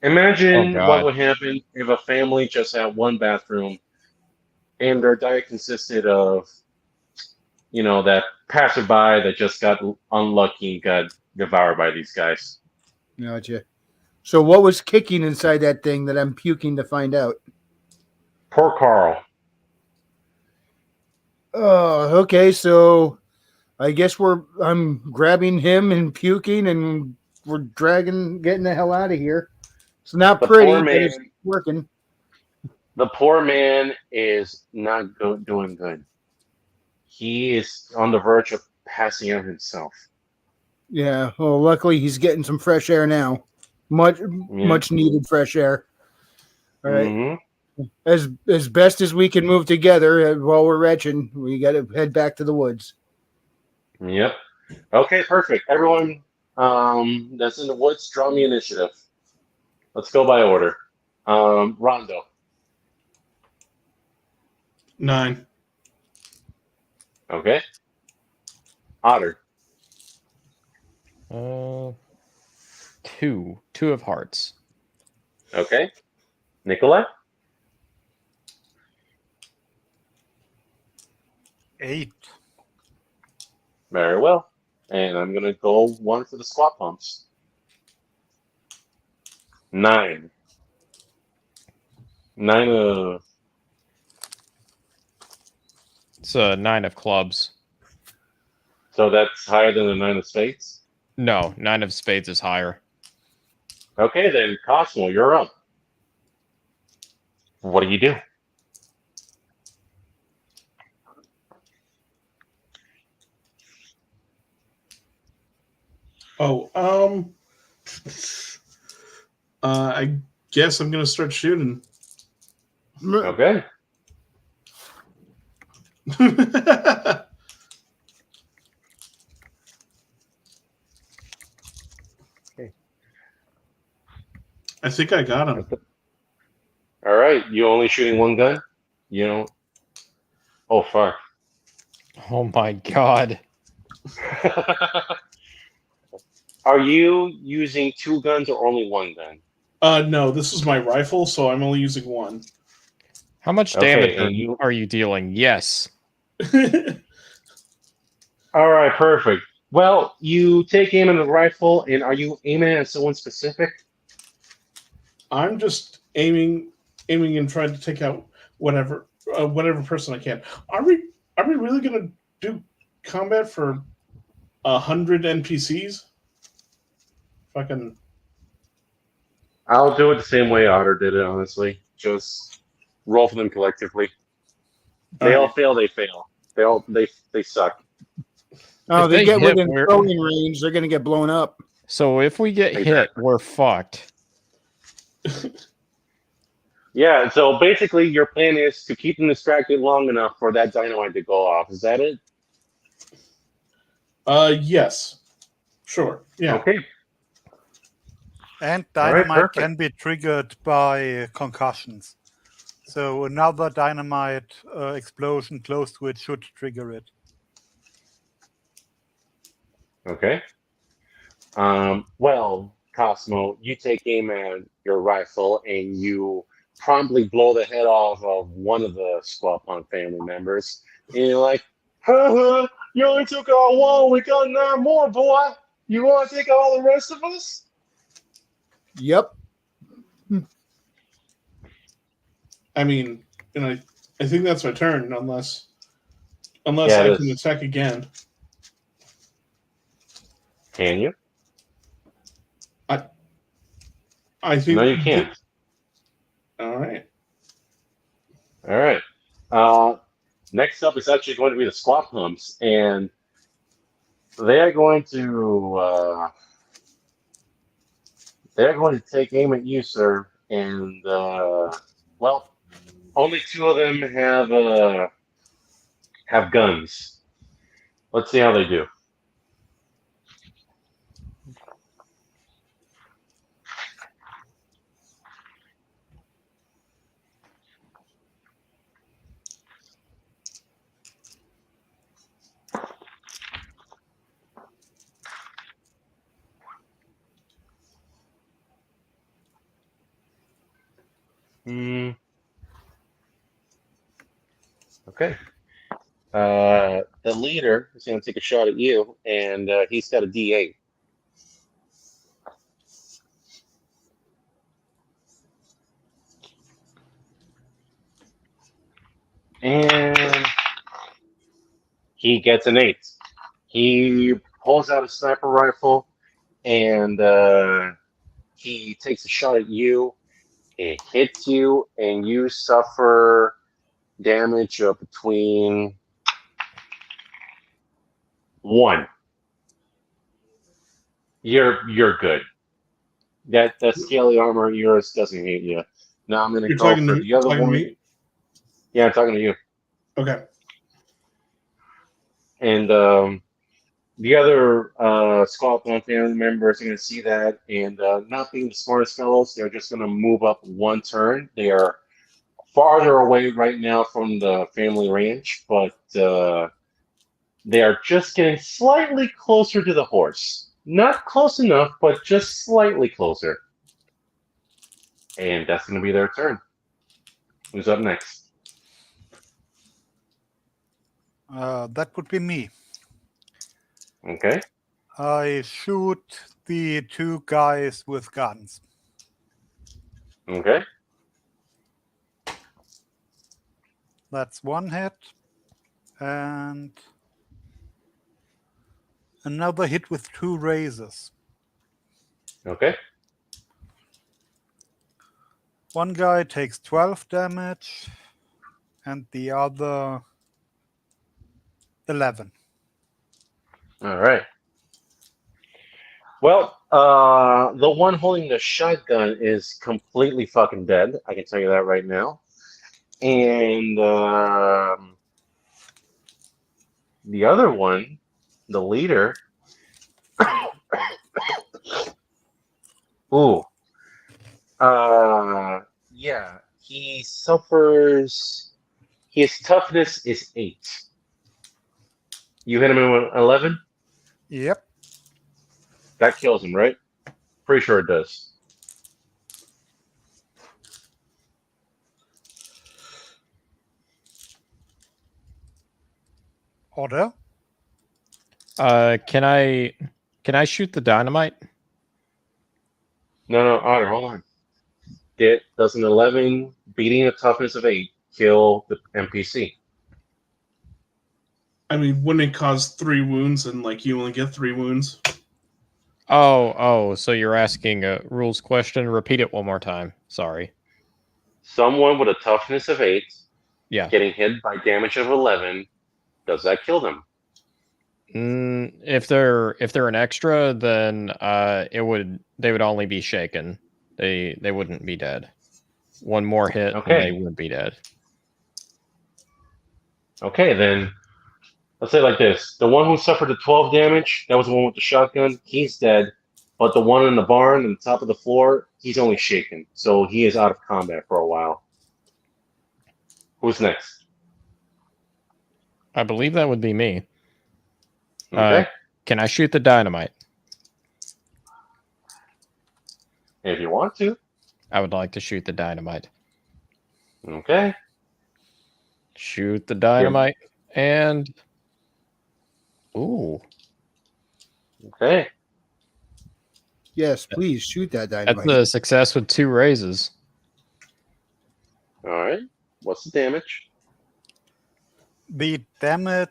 Imagine Oh, God. what would happen if a family just had one bathroom and their diet consisted of, that passerby that just got unlucky and got devoured by these guys. Gotcha. So what was kicking inside that thing that I'm puking to find out? Poor Carl. Oh, okay. So I guess I'm grabbing him and puking, and we're getting the hell out of here. It's not The pretty, poor but it's man. working. The poor man is not doing good. He is on the verge of passing out himself. Yeah. Well, luckily he's getting some fresh air now. Much needed fresh air. All right. Mm-hmm. As best as we can move together while we're retching, we got to head back to the woods. Yep. Okay, perfect. Everyone that's in the woods, draw me initiative. Let's go by order. Rondo. 9. Okay. Otter. 2. 2 of hearts. Okay. Nikolai. 8. Very well. And I'm going to go 1 for the squat pumps. 9. 9 of... It's a 9 of clubs. So that's higher than the 9 of spades? No, 9 of spades is higher. Okay, then, Cosmo, you're up. What do you do? Oh, I guess I'm gonna start shooting. Okay. I think I got him. All right. You only shooting one gun? You know? Oh, fuck. Oh my God. Are you using 2 guns or only 1 gun? No, this is my rifle, so I'm only using 1. How much Okay, damage are you dealing? Yes. All right, perfect. Well, you take aim at the rifle, and are you aiming at someone specific? I'm just aiming and trying to take out whatever person I can. Are we really gonna do combat for 100 NPCs? Fucking. I'll do it the same way Otter did it, honestly. Just roll for them collectively. They all fail, they fail. They suck. Oh, If they they get hit, within we're- throwing range, they're going to get blown up. So if we get hit, we're fucked. Yeah, so basically your plan is to keep them distracted long enough for that dynamite to go off. Is that it? Yes. Sure. Yeah. Okay. And All right, dynamite perfect. can be triggered by concussions. So another dynamite explosion close to it should trigger it. Okay. Well, Cosmo, you take aim at your rifle and you promptly blow the head off of one of the Squall Punk family members. And you're like, ha, you only took out one, we got 9 more, boy. You want to take out all the rest of us? Yep. I mean, and I think that's my turn, unless Yeah, I it can is. attack again. Can you? I think No, you can't. All right. All right. Next up is actually going to be the Squat Pumps, and they're going to take aim at you, sir. And well, only 2 of them have guns. Let's see how they do. Okay. The leader is going to take a shot at you, and he's got a D8. And he gets an 8. He pulls out a sniper rifle, and he takes a shot at you. It hits you, and you suffer damage of between 1. You're good. That scaly armor of yours doesn't hit you. Now I'm gonna You're go talking for to the other one. me? Yeah, I'm talking to you. Okay. And the other Squall Punk family members are going to see that, and not being the smartest fellows, they're just going to move up 1 turn. They are farther away right now from the family ranch, but they are just getting slightly closer to the horse. Not close enough, but just slightly closer. And that's going to be their turn. Who's up next? That would be me. Okay. I shoot the 2 guys with guns. Okay. That's 1 hit. And another hit with 2 raises. Okay. One guy takes 12 damage, and the other 11. All right. Well, the one holding the shotgun is completely fucking dead. I can tell you that right now. And the other one, the leader, ooh, yeah, he suffers. His toughness is 8. You hit him in 11? Yep. That kills him, right? Pretty sure it does. Order. Can I shoot the dynamite? No, Otter, hold on. Does an 11 beating a toughness of 8 kill the NPC? I mean, wouldn't it cause 3 wounds and like you only get 3 wounds? Oh, so you're asking a rules question? Repeat it one more time. Sorry. Someone with a toughness of 8 Yeah. getting hit by damage of 11, does that kill them? If they're an extra, then they would only be shaken. They wouldn't be dead. One more hit, and Okay. they would be dead. Okay, then let's say it like this: the one who suffered the 12 damage, that was the one with the shotgun. He's dead, but the one in the barn on the top of the floor, he's only shaken, so he is out of combat for a while. Who's next? I believe that would be me. Okay, Can I shoot the dynamite? if you want to. I would like to shoot the dynamite. Okay. Shoot the dynamite, and ooh, Okay. Yes, please shoot that that's dynamite. a success with 2 raises. All right. What's the damage? The damage.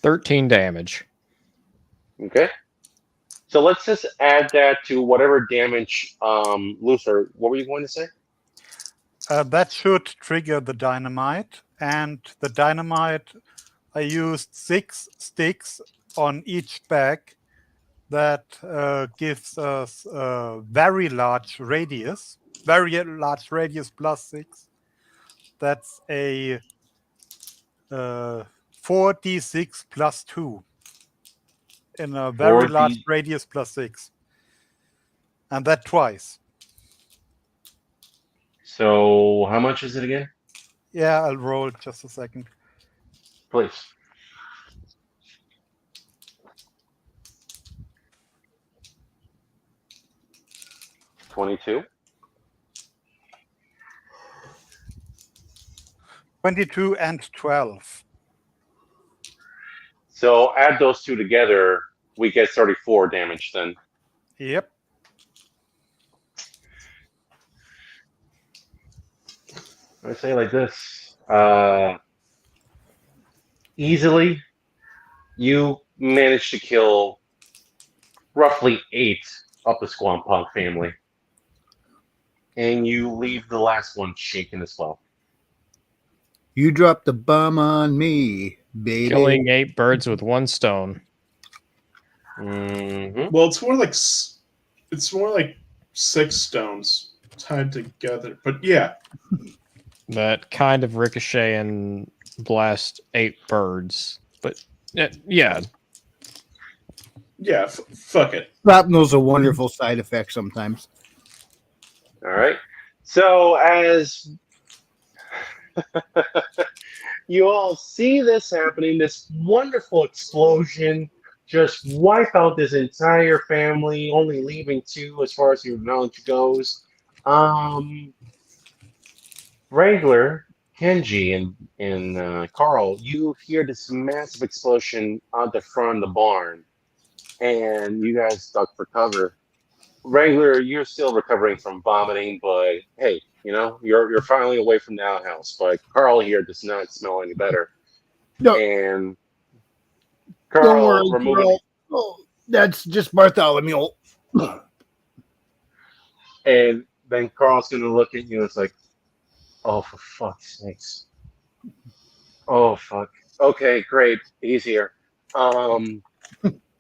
13 damage. Okay. So let's just add that to whatever damage. Luther, what were you going to say? That should trigger the dynamite. And the dynamite, I used 6 sticks on each bag. That gives us a very large radius. Very large radius plus 6. That's a 4d6 plus 2. In a very 4D large radius plus 6. And that twice. So how much is it again? Yeah, I'll roll just a second. Please. $22. 22 and 12. So add those two together, we get 34 damage then. Yep. I say it like this. Easily, you manage to kill roughly 8 of the Squampunk family. And you leave the last one shaken as well. You dropped the bomb on me, baby. Killing 8 birds with 1 stone. Mm-hmm. Well, it's more like 6 stones tied together. But yeah, That kind of ricochet and blast 8 birds. But yeah, fuck it. Shrapnel's a wonderful side effect sometimes. All right. So as you all see this happening, this wonderful explosion just wipe out this entire family, only leaving 2 as far as your knowledge goes. Wrangler, Kenji, and Carl, you hear this massive explosion out the front of the barn, and you guys duck for cover. Wrangler, you're still recovering from vomiting, but hey, you're finally away from the outhouse. But Carl here does not smell any better. No, And don't Carl, worry, removing, girl. Oh, that's just Bartholomew. and then Carl's gonna look at you and it's like, oh, for fuck's sakes. Oh, fuck. Okay, great. He's here.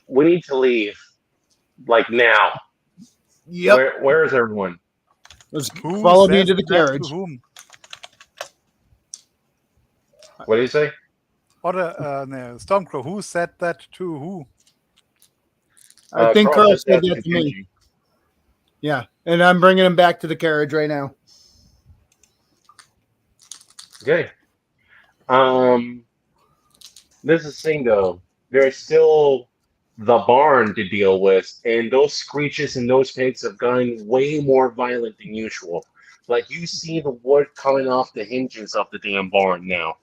We need to leave. Like now. Yep. Where is everyone? Let's Who follow me says to the that carriage. To whom? What do you say? No, Stormcrow, who said that to who? I think Carl said that's that to me. Kenji. Yeah, and I'm bringing him back to the carriage right now. Okay. This is the thing though. There's still the barn to deal with, and those screeches and those pigs have gotten way more violent than usual. Like you see the wood coming off the hinges of the damn barn now.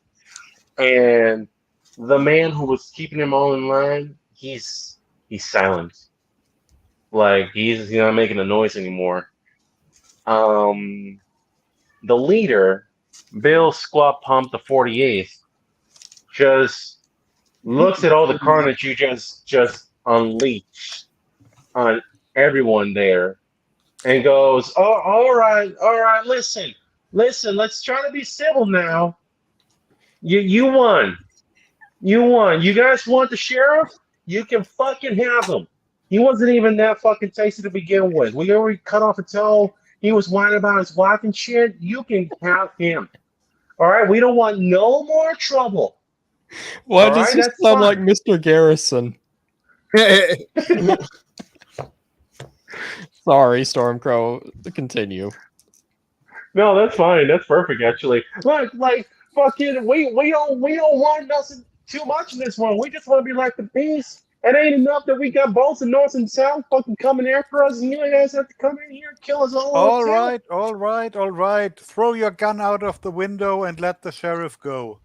And the man who was keeping them all in line, he's silent. Like he's not making a noise anymore. The leader, Bill Squat Pump the 48th, just looks at all the carnage you just unleashed on everyone there and goes, oh, all right, listen, let's try to be civil now. You won. You won. You guys want the sheriff? You can fucking have him. He wasn't even that fucking tasty to begin with. We already cut off a toe. He was whining about his wife and shit. You can have him. All right? We don't want no more trouble. Why All does right, he that's sound fine. like Mr. Garrison? Sorry, Stormcrow. Continue. No, that's fine. That's perfect, actually. Look, like fucking, we don't want nothing too much in this one. We just want to be like the beast. It ain't enough that we got both the north and south fucking coming after us, and you guys have to come in here and kill us all. All too. right, all right, all right. Throw your gun out of the window and let the sheriff go.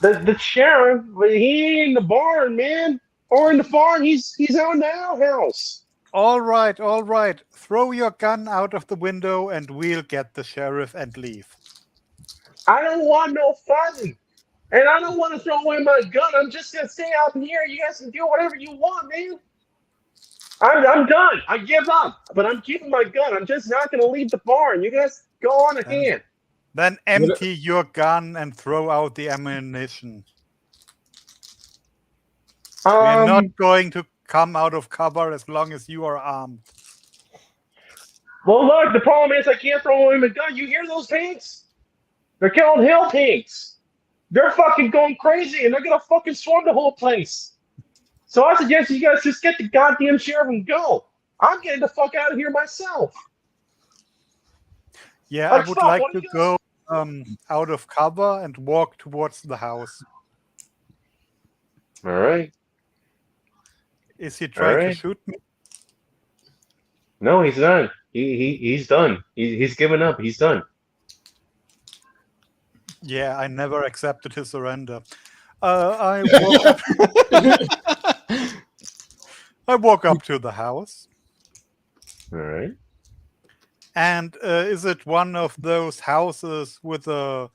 The sheriff, he ain't in the barn, man, or in the farm. He's out in the outhouse. All right, all right. Throw your gun out of the window and we'll get the sheriff and leave. I don't want no fighting. And I don't want to throw away my gun. I'm just gonna stay out here. You guys can do whatever you want, man. I'm done. I give up. But I'm keeping my gun. I'm just not gonna leave the barn. You guys go on ahead. Then empty your gun and throw out the ammunition. We're not going to come out of cover as long as you are armed. Well, look. The problem is I can't throw away my gun. You hear those pigs? They're killing hill pigs. They're fucking going crazy, and they're gonna fucking swarm the whole place. So I suggest you guys just get the goddamn sheriff and go. I'm getting the fuck out of here myself. Yeah, Like, I would stop, like what to do you go out of cover and walk towards the house. All right. Is he trying to right. shoot me? No, he's done. He's done. He's given up. He's done. Yeah, I never accepted his surrender. I walk up. I walk up to the house. All right. And is it one of those houses with a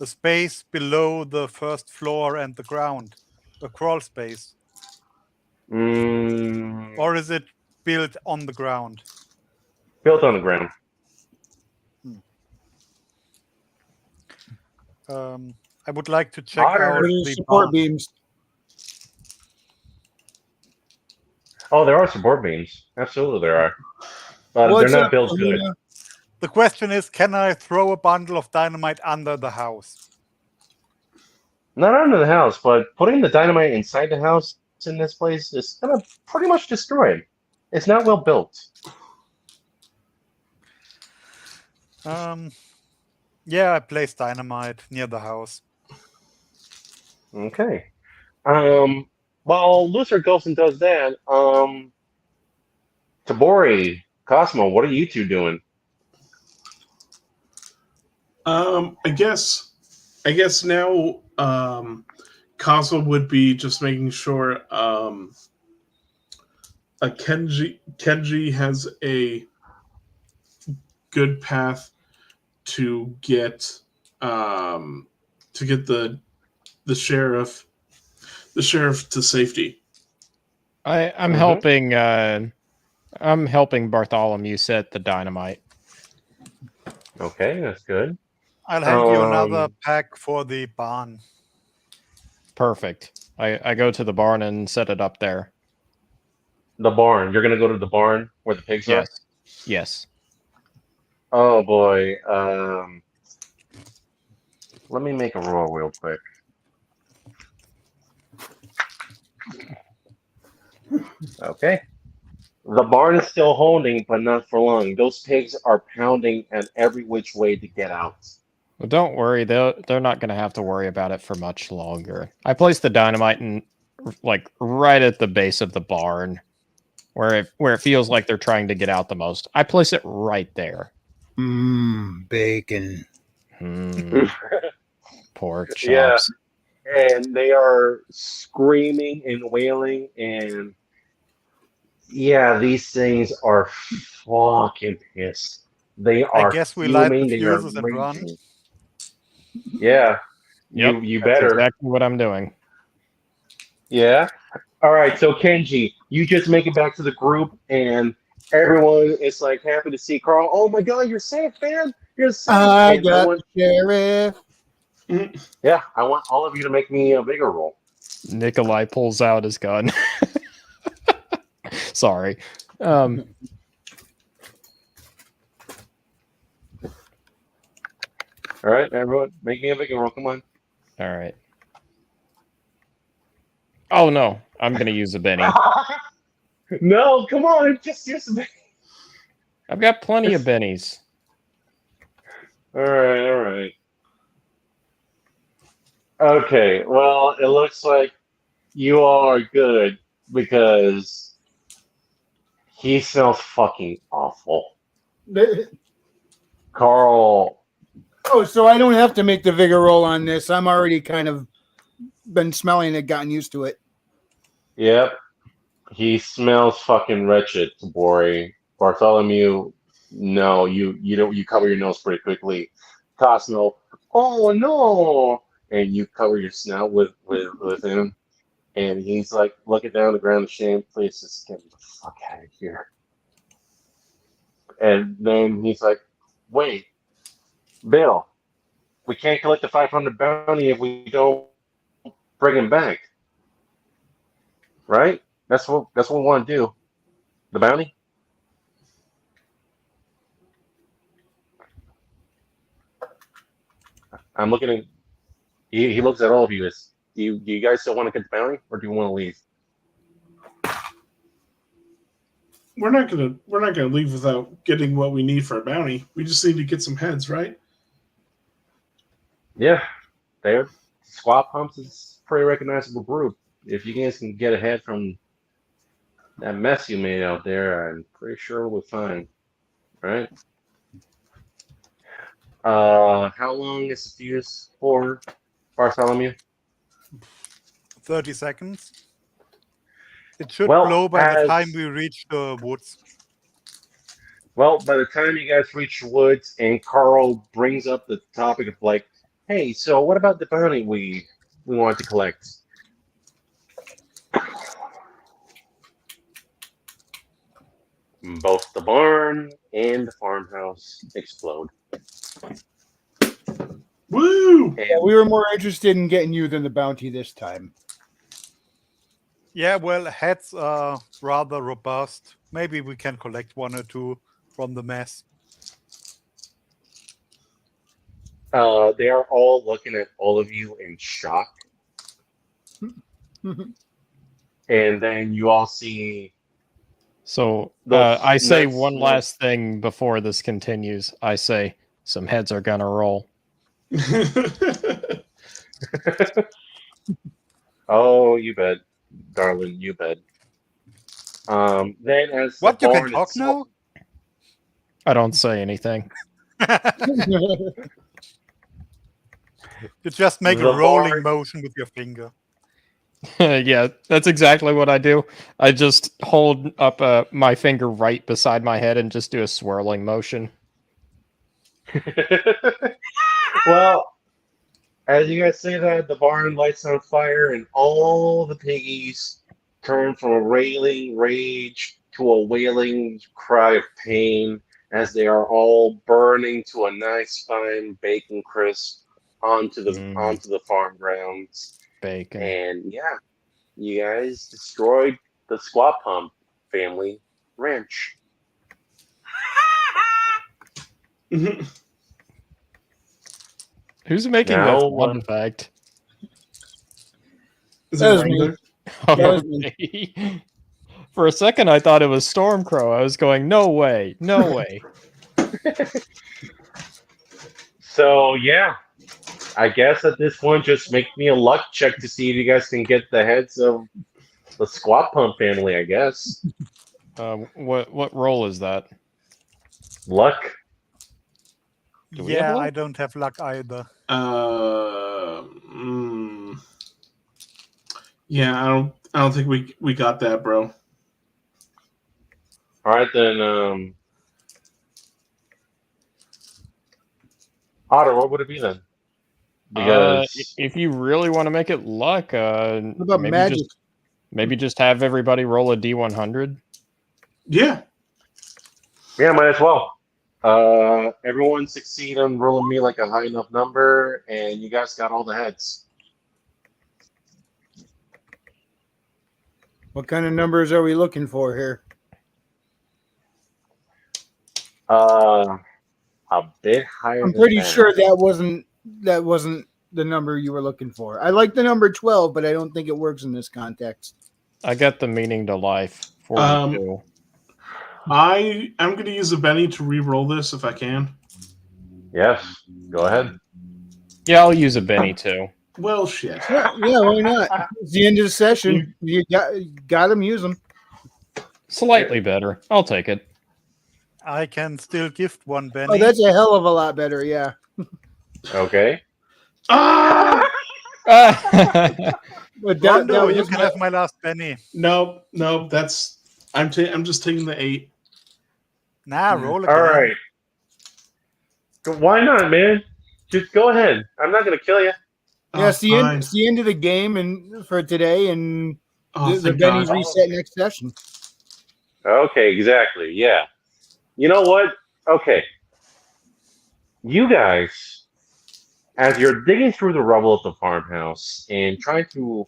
space below the first floor and the ground, a crawl space, or is it built on the ground? Built on the ground. I would like to check out the support barn. beams. Oh, there are support beams. Absolutely, there are. But What's they're not up, built good. Alina? The question is, can I throw a bundle of dynamite under the house? Not under the house, but putting the dynamite inside the house in this place is gonna pretty much destroy it. It's not well built. Yeah, I placed dynamite near the house. Okay. While Luther goes and does that, Tabori, Cosmo, what are you two doing? I guess now Cosmo would be just making sure Kenji has a good path to get the sheriff to safety. I'm helping. I'm helping Bartholomew set the dynamite. Okay, that's good. I'll hand you another pack for the barn. Perfect. I go to the barn and set it up there. The barn. You're gonna go to the barn where the pigs are? Yes. Oh boy. Let me make a roll real quick. Okay. The barn is still holding, but not for long. Those pigs are pounding at every which way to get out. Well, don't worry. They're not going to have to worry about it for much longer. I placed the dynamite in, like, right at the base of the barn, where it feels like they're trying to get out the most. I place it right there. Bacon. Pork chops. Yeah. And they are screaming and wailing, and yeah, these things are fucking pissed. They are. I guess we light fuming, the they are fuses and run. raging. Yeah. Yep, You that's better. exactly what I'm doing. Yeah. All right. So Kenji, you just make it back to the group, and everyone is like happy to see Carl. Oh my God, you're safe, man! You're safe. I And got everyone- the sheriff. Yeah, I want all of you to make me a bigger roll. Nikolai pulls out his gun. Sorry. All right, everyone, make me a bigger roll. Come on. All right. Oh no, I'm gonna use a Benny. No, come on, just use the. I've got plenty of bennies. All right, all right. Okay, well, it looks like you all are good because he smells fucking awful. Carl, Oh, so I don't have to make the vigor roll on this. I'm already kind of been smelling it, gotten used to it. yep, he smells fucking wretched, Tabori. Bartholomew, no, you don't. You cover your nose pretty quickly. Cosmo, oh no, and you cover your snout with him, and he's like looking down the ground, ashamed. Please just get me the fuck out of here. And then he's like, wait, Bill, we can't collect the 500 bounty if we don't bring him back, right? That's what we want to do. The bounty. I'm looking at. He looks at all of you. As do you guys still want to get the bounty, or do you want to leave? We're not gonna leave without getting what we need for a bounty. We just need to get some heads, right? Yeah, there. Squad Pumps is a pretty recognizable group. If you guys can get ahead from that mess you made out there, I'm pretty sure we'll be fine. Right? How long is the fuse for, Bartholomew? 30 seconds. It should Well, blow by the as- time we reach the woods. Well, by the time you guys reach the woods and Carl brings up the topic of like, hey, so what about the bounty we wanted to collect? Both the barn and the farmhouse explode. Woo! Yeah, we were more interested in getting you than the bounty this time. Yeah, well, heads are rather robust. Maybe we can collect one or two from the mess. They are all looking at all of you in shock. And then you all see So those I say nice one little- last thing before this continues. I say some heads are gonna roll. Oh, you bet, darling, you bet. Then as What, the you can barn talk itself, I don't say anything. You just make The a rolling barn- motion with your finger. Yeah, that's exactly what I do. I just hold up my finger right beside my head and just do a swirling motion. Well, as you guys say that, the barn lights on fire, and all the piggies turn from a railing rage to a wailing cry of pain as they are all burning to a nice fine bacon crisp onto the farm grounds. Bacon. And yeah, you guys destroyed the Squat Pump family ranch. Who's making Now, that sound effect? Is That it was me. Wrangler? Oh, That was me. For a second, I thought it was Stormcrow. I was going, no way, no way. So yeah, I guess at this point, just make me a luck check to see if you guys can get the heads of the Squat Pump family. I guess What role is that? luck. Do we have Yeah, luck? I don't have luck either. Yeah, I don't think we got that, bro. All right then. Otter, what would it be then? Because If you really want to make it luck, What about maybe magic? maybe just have everybody roll a D100. Yeah. yeah, might as well. Everyone succeed on rolling me like a high enough number, and you guys got all the heads. What kind of numbers are we looking for here? A bit higher I'm than pretty that. sure that wasn't the number you were looking for. I like the number 12, but I don't think it works in this context. I got the meaning to life. 42. I'm going to use a Benny to re-roll this if I can. Yes, go ahead. Yeah, I'll use a Benny too. Well, shit. Yeah, why not? It's the end of the session. You got them, use them. Slightly better. I'll take it. I can still gift one Benny. Oh, that's a hell of a lot better. Yeah. Okay. Ah! But Rondo, that you was can have my last Benny. Nope. That's I'm just taking the 8. Nah, roll again. All right. Why not, man? Just go ahead. I'm not gonna kill you. Yeah, it's the fine. end. It's the end of the game and for today, and Oh, the thank Benny's God. reset next session. Okay, exactly. Yeah. You know what? Okay. You guys, as you're digging through the rubble of the farmhouse and trying to,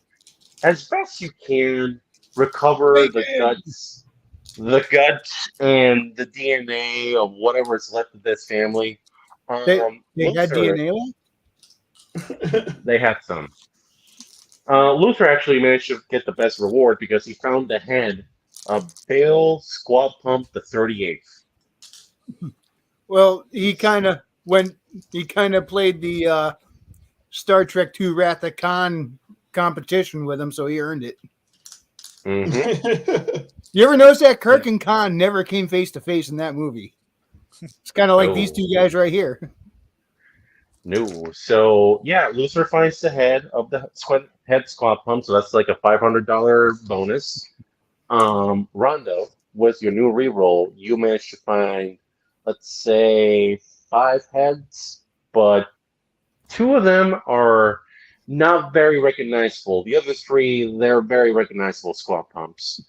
as best you can, recover the guts and the DNA of whatever's left of this family. They had Luther, DNA left? they had some. Luther actually managed to get the best reward because he found the head of Bale Squad Pump the 38th. Well, he kind of played the Star Trek II Wrath of Khan competition with him, so he earned it. Mm-hmm. You ever notice that Kirk and Khan never came face to face in that movie? It's kind of like these two guys right here. No. So yeah, Luther finds the head of the head squad pump, so that's like a $500 bonus. Rondo, with your new reroll, you managed to find, let's say, 5 heads, but 2 of them are not very recognizable. The other 3, they're very recognizable squad pumps.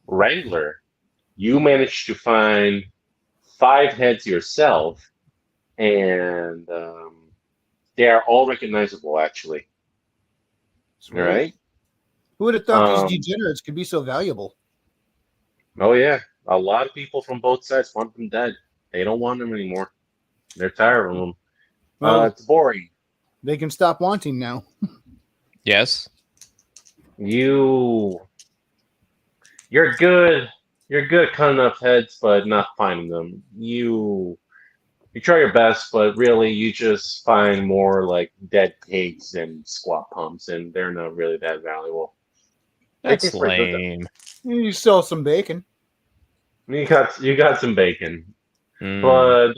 Wrangler, you managed to find 5 heads yourself, and they are all recognizable, actually. All right. Who would have thought these degenerates could be so valuable? Oh yeah, a lot of people from both sides want them dead. They don't want them anymore. They're tired of them. Well, It's boring. they can stop wanting now. Yes. You're good. You're good at cutting up heads, but not finding them. You try your best, but really you just find more like dead pigs and squat pumps, and they're not really that valuable. That's lame. You sell some bacon. You got some bacon, Mm.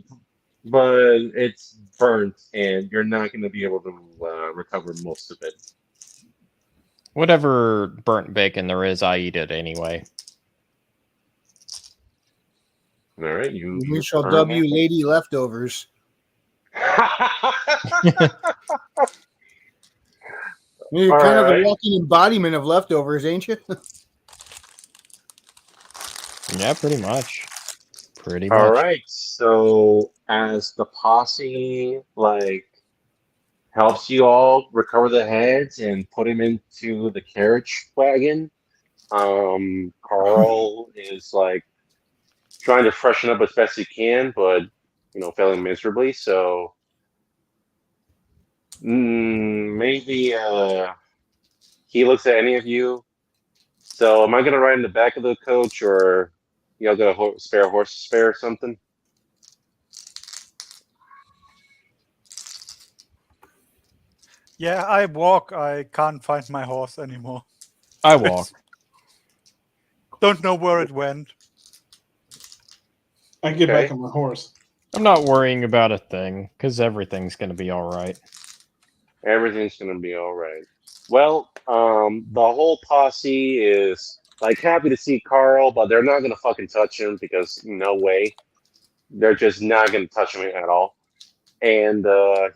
but it's burnt, and you're not going to be able to recover most of it. Whatever burnt bacon there is, I eat it anyway. All right, We shall dub you Lady Leftovers. You're kind of the walking embodiment of leftovers, ain't you? Yeah, pretty much. Pretty All much. right, so as the posse helps you all recover the heads and put them into the carriage wagon, Carl is trying to freshen up as best he can, but failing miserably. So maybe he looks at any of you. So am I gonna ride in the back of the coach, or y'all got a spare horse to spare or something? Yeah, I walk. I can't find my horse anymore. I walk. Don't know where it went. I get back on my horse. I'm not worrying about a thing, because everything's going to be all right. Everything's gonna be all right. Well, the whole posse is happy to see Carl, but they're not gonna fucking touch him because no way. They're just not gonna touch him at all. And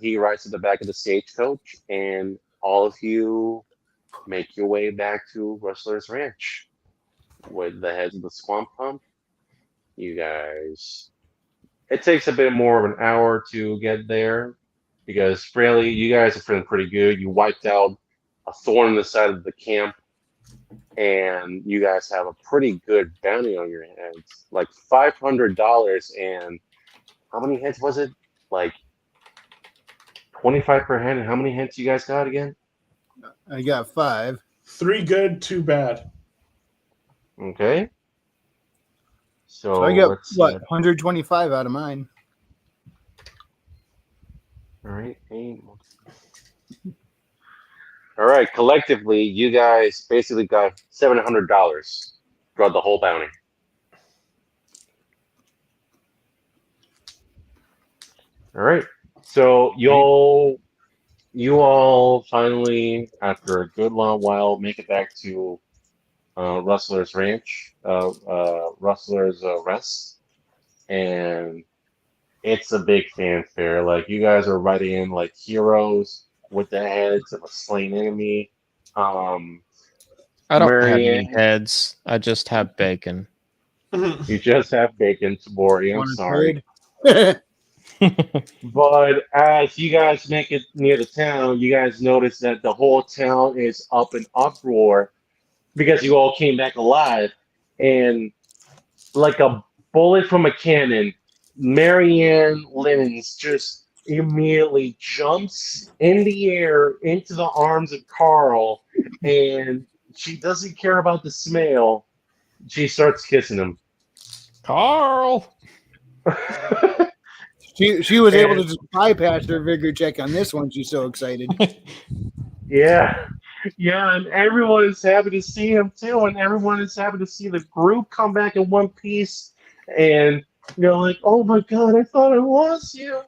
he rides to the back of the stagecoach, and all of you make your way back to Rustler's Ranch with the heads of the Swamp Pump. You guys It takes a bit more of an hour to get there because Fraley, you guys are feeling pretty good. You wiped out a thorn in the side of the camp, and you guys have a pretty good bounty on your heads, like $500. And how many heads was it? Like 25 per head. And how many heads you guys got again? I got 5. 3 good, 2 bad. Okay. So I got let's see. 125 out of mine. All right. All right. Collectively, you guys basically got $700 throughout the whole bounty. All right. So you all finally, after a good long while, make it back to Rustler's Ranch, Rustler's Rest, and it's a big fanfare. Like you guys are riding in like heroes with the heads of a slain enemy. I don't have any Marianne, heads. I just have bacon. you just have bacon, Tabori. I'm Want a sorry. trade? But as you guys make it near the town, you guys notice that the whole town is up in uproar because you all came back alive. And like a bullet from a cannon, Marianne Linens just immediately jumps in the air into the arms of Carl, and she doesn't care about the smell. She starts kissing him. Carl! She was able to just bypass her vigor check on this one. She's so excited. Yeah. Yeah, and everyone is happy to see him too, and everyone is happy to see the group come back in one piece. And you're like, oh my god, I thought I lost you.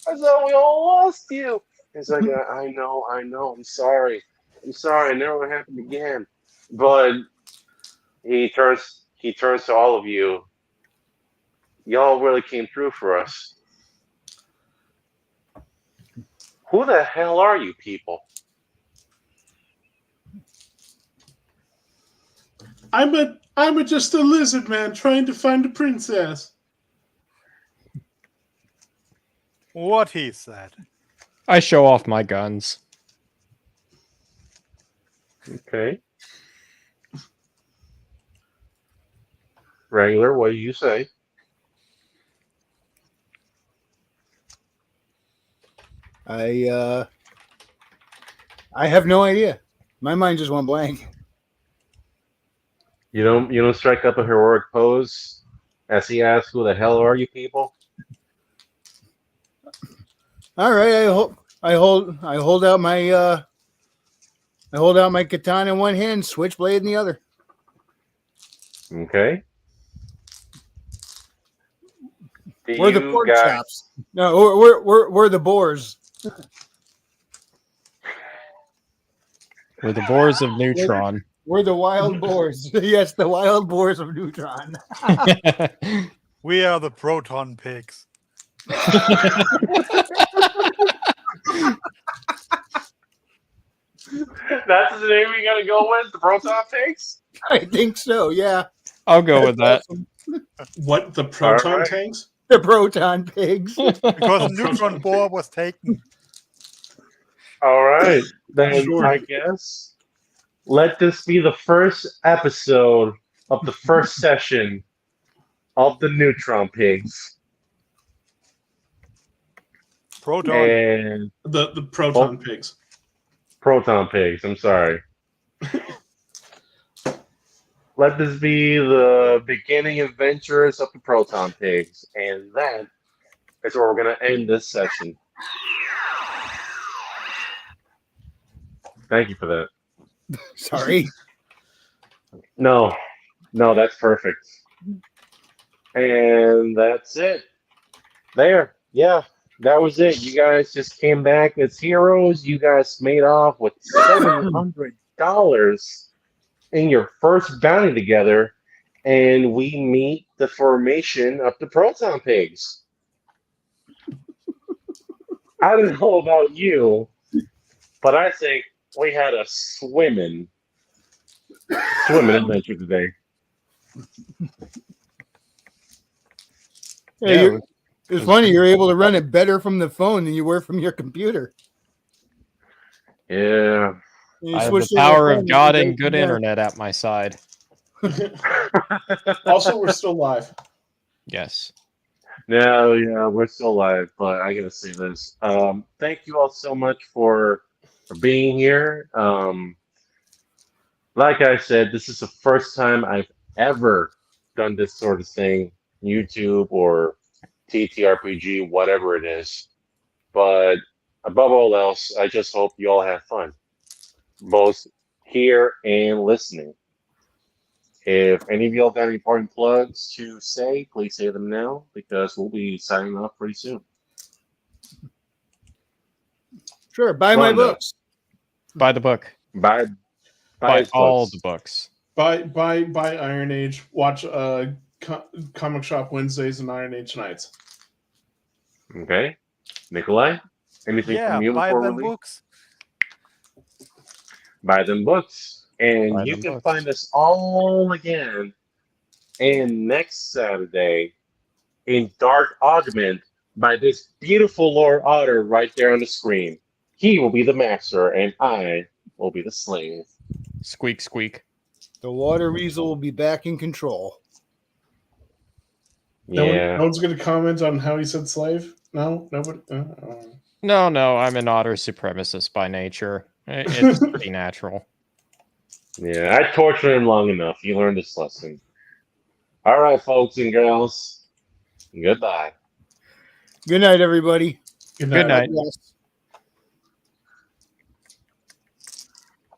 I thought we all lost you. It's like, I know, I'm sorry. It never happened again. But he turns to all of you. Y'all really came through for us. Who the hell are you people? I'm just a lizard man trying to find a princess. What he said. I show off my guns. Okay. Wrangler, what do you say? I have no idea. My mind just went blank. You don't strike up a heroic pose as he asks, "Who the hell are you people?" All right, I hold out my katana in one hand, switchblade in the other. Okay. We're the pork chops. No, we're the boars. We're the boars of Neutron. We're the wild boars. Yes, the wild boars of Neutron. We are the proton pigs. That's the name we gotta go with? The proton pigs? I think so. Yeah. I'll go with that. What, the proton All right. tanks? The proton pigs. Because the neutron boar was taken. All right. Then Sure. I guess let this be the first episode of the first session of the Neutron Pigs. Proton. And The proton pigs. Proton Pigs, I'm sorry. Let this be the beginning adventures of the Proton Pigs. And that is where we're going to end this session. Thank you for that. Sorry. No, that's perfect. And that's it. There. Yeah, that was it. You guys just came back as heroes. You guys made off with $700 in your first bounty together. And we meet the formation of the Proton Pigs. I don't know about you, but I think we had a swimming adventure today. Hey, It's funny, you're able to run it better from the phone than you were from your computer. Yeah. You I have switch the to power phone, of God you and go good from there. internet at my side. Also, we're still live. Yes. No, yeah, we're still live, but I gotta say this. Thank you all so much for being here. Like I said, this is the first time I've ever done this sort of thing, YouTube or TTRPG, whatever it is. But above all else, I just hope you all have fun, both here and listening. If any of y'all got any important plugs to say, please say them now because we'll be signing off pretty soon. Sure, buy my Rondo. books. Buy the book. Buy Buy his all books. the books. Buy Iron Age. Watch Comic Shop Wednesdays and Iron Age nights. Okay. Nikolai, anything Yeah, from you buy before we them leave? books. Buy them books. And Buy you them can books. find us all again and next Saturday in Dark Augment by this beautiful Lord Otter right there on the screen. He will be the master and I will be the slave. Squeak, squeak. The water weasel will be back in control. Yeah. No one's going to comment on how he said slave? No? Nobody? No, I'm an otter supremacist by nature. It's pretty natural. Yeah, I tortured him long enough. He learned his lesson. All right, folks and girls. Goodbye. Good night, everybody. Good Good night. night. Yes.